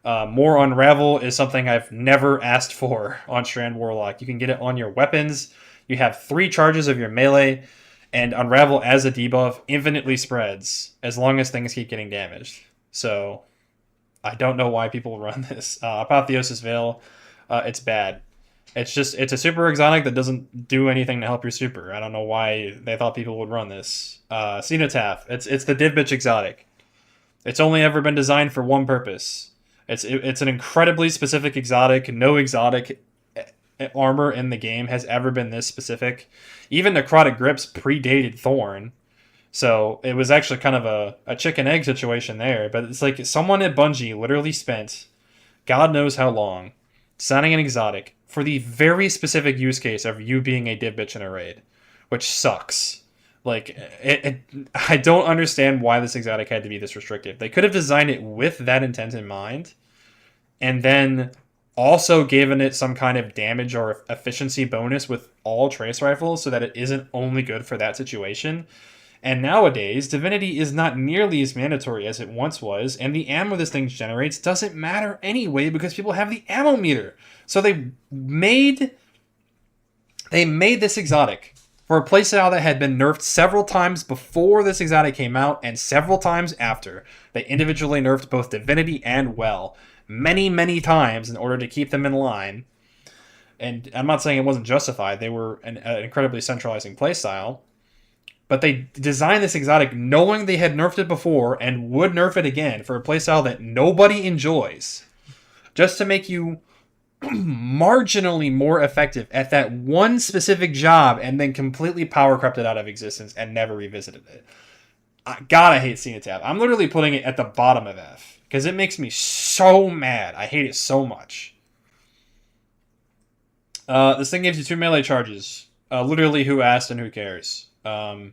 More Unravel is something I've never asked for on Strand Warlock. You can get it on your weapons. You have 3 charges of your melee, and Unravel as a debuff infinitely spreads as long as things keep getting damaged. So I don't know why people run this. Apotheosis Veil, it's bad. It's a super exotic that doesn't do anything to help your super. I don't know why they thought people would run this. Cenotaph, it's the div bitch exotic. It's only ever been designed for one purpose. It's an incredibly specific exotic. No exotic armor in the game has ever been this specific. Even Necrotic Grips predated Thorn. So it was actually kind of a chicken egg situation there. But it's like someone at Bungie literally spent God knows how long designing an exotic for the very specific use case of you being a div bitch in a raid, which sucks. Like, I don't understand why this exotic had to be this restrictive. They could have designed it with that intent in mind, and then also given it some kind of damage or efficiency bonus with all trace rifles so that it isn't only good for that situation. And nowadays, Divinity is not nearly as mandatory as it once was, and the ammo this thing generates doesn't matter anyway because people have the ammo meter. So they made this exotic for a playstyle that had been nerfed several times before this exotic came out and several times after. They individually nerfed both Divinity and Well many, many times in order to keep them in line. And I'm not saying it wasn't justified. They were an incredibly centralizing playstyle. But they designed this exotic knowing they had nerfed it before and would nerf it again for a playstyle that nobody enjoys, just to make you marginally more effective at that one specific job, and then completely power crept it out of existence and never revisited it. God, I hate Cenotaph. I'm literally putting it at the bottom of F because it makes me so mad. I hate it so much. This thing gives you 2 melee charges. Literally, who asked and who cares? Refunds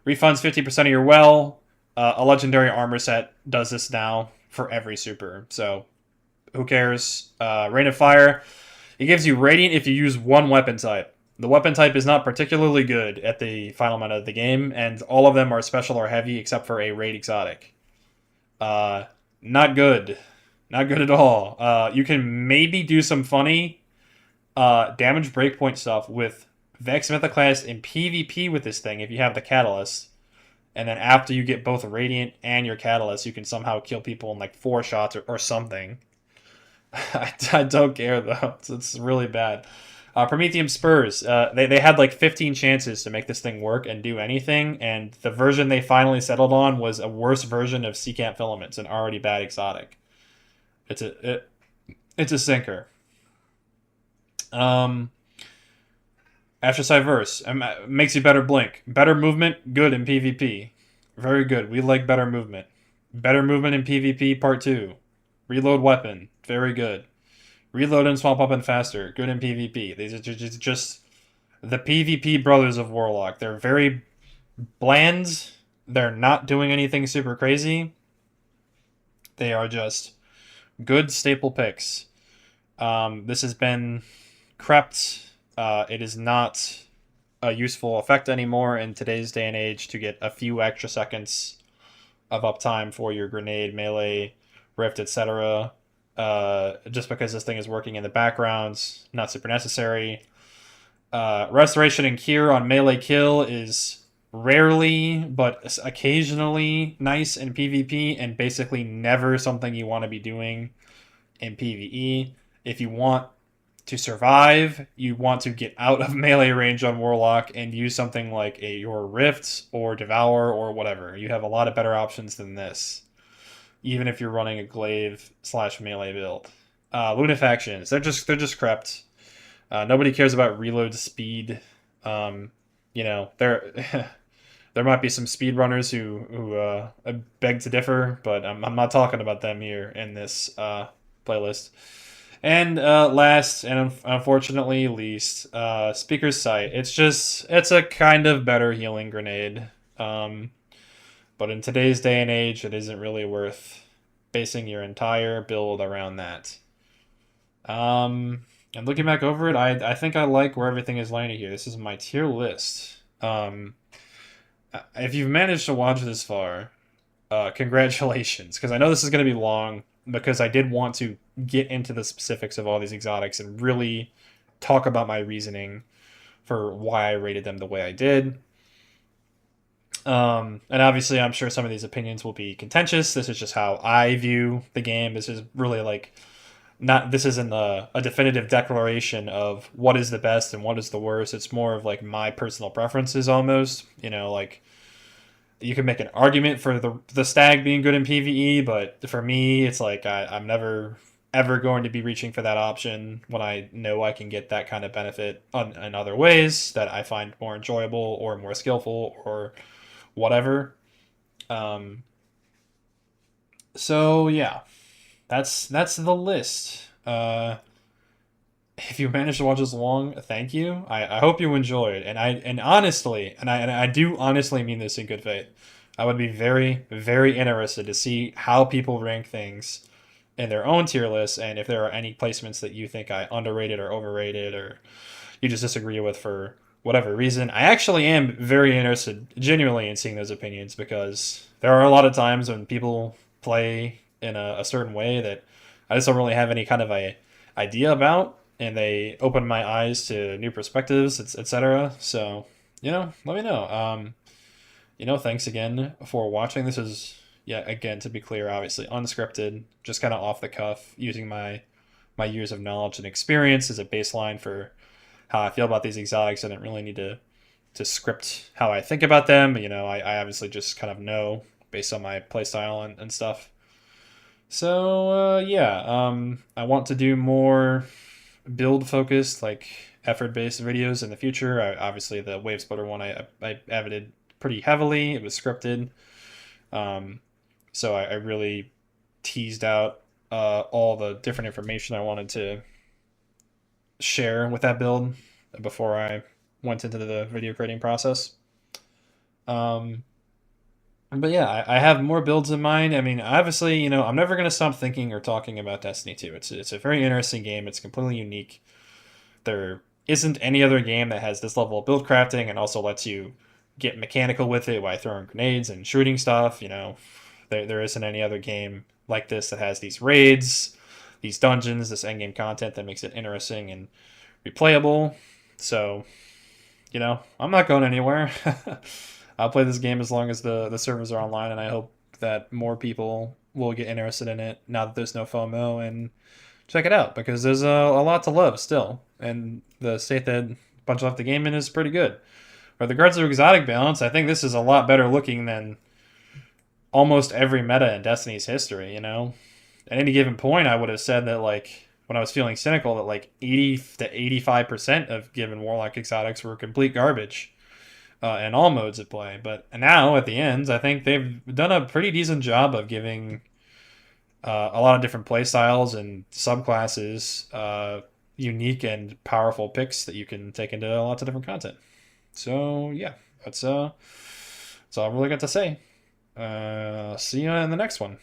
50% of your well. A legendary armor set does this now for every super. So, who cares? Rain of Fire. It gives you Radiant if you use one weapon type. The weapon type is not particularly good at the final meta of the game, and all of them are special or heavy except for a raid exotic. Not good. Not good at all. You can maybe do some funny damage breakpoint stuff with Vex Mythoclast in PvP with this thing if you have the Catalyst. And then after you get both Radiant and your Catalyst, you can somehow kill people in like 4 shots or something. I don't care though. It's really bad. Promethium Spurs. They had like 15 chances to make this thing work and do anything, and the version they finally settled on was a worse version of Secant Filaments, an already bad exotic. It's a sinker. Um, Astrocyte Verse makes you better blink. Better movement, good in PvP. Very good. We like better movement. Better movement in PvP part 2. Reload weapon, very good. Reload and swap weapon faster, good in PvP. These are just the PvP brothers of Warlock. They're very bland. They're not doing anything super crazy. They are just good staple picks. This has been crept. It is not a useful effect anymore in today's day and age to get a few extra seconds of uptime for your grenade, melee, rift, etc. Just because this thing is working in the background, not super necessary. Restoration and cure on melee kill is rarely, but occasionally nice in PvP, and basically never something you want to be doing in PvE. If you want to survive, you want to get out of melee range on Warlock and use something like your Rift or Devour or whatever. You have a lot of better options than this, even if you're running a glaive / melee build. Lunafactions, they're just crept. Nobody cares about reload speed. There there might be some speedrunners who beg to differ, but I'm not talking about them here in this playlist. And last and unfortunately least, Speaker's Sight. It's a kind of better healing grenade. But in today's day and age, it isn't really worth basing your entire build around that. And looking back over it, I think I like where everything is landing here. This is my tier list. If you've managed to watch this far, congratulations, because I know this is going to be long, because I did want to get into the specifics of all these exotics and really talk about my reasoning for why I rated them the way I did. And obviously, I'm sure some of these opinions will be contentious. This is just how I view the game. This is really this isn't a definitive declaration of what is the best and what is the worst. It's more of like my personal preferences almost. You can make an argument for the Stag being good in PvE, but for me, it's like I'm never ever going to be reaching for that option when I know I can get that kind of benefit in other ways that I find more enjoyable or more skillful or whatever. So yeah, that's the list. If you managed to watch this long, thank you. I hope you enjoyed, and I do honestly mean this in good faith. I would be very, very interested to see how people rank things in their own tier lists, and if there are any placements that you think I underrated or overrated, or you just disagree with for whatever reason. I actually am very interested, genuinely, in seeing those opinions, because there are a lot of times when people play in a certain way that I just don't really have any kind of idea about, and they open my eyes to new perspectives, etc. So, let me know. Thanks again for watching. This is, again, to be clear, obviously unscripted, just kind of off the cuff, using my years of knowledge and experience as a baseline for how I feel about these exotics. I didn't really need to script how I think about them. I obviously just kind of know based on my playstyle and stuff. So, I want to do more build-focused, like effort-based videos in the future. Obviously, the Wave Splitter one I edited pretty heavily. It was scripted. So I really teased out all the different information I wanted to share with that build before I went into the video creating process. But yeah, I have more builds in mind. I mean, obviously, I'm never going to stop thinking or talking about Destiny 2. It's a very interesting game. It's completely unique. There isn't any other game that has this level of build crafting and also lets you get mechanical with it by throwing grenades and shooting stuff. There isn't any other game like this that has these raids, these dungeons, this endgame content that makes it interesting and replayable. So, I'm not going anywhere. I'll play this game as long as the servers are online, and I hope that more people will get interested in it now that there's no FOMO and check it out, because there's a lot to love still, and the state that a bunch left the game in is pretty good. With regards to exotic balance, I think this is a lot better looking than almost every meta in Destiny's history. At any given point, I would have said that, like, when I was feeling cynical that like 80 to 85% of given Warlock exotics were complete garbage in all modes of play. But now at the ends, I think they've done a pretty decent job of giving a lot of different play styles and subclasses unique and powerful picks that you can take into lots of different content. So yeah, that's all I really got to say. See you in the next one.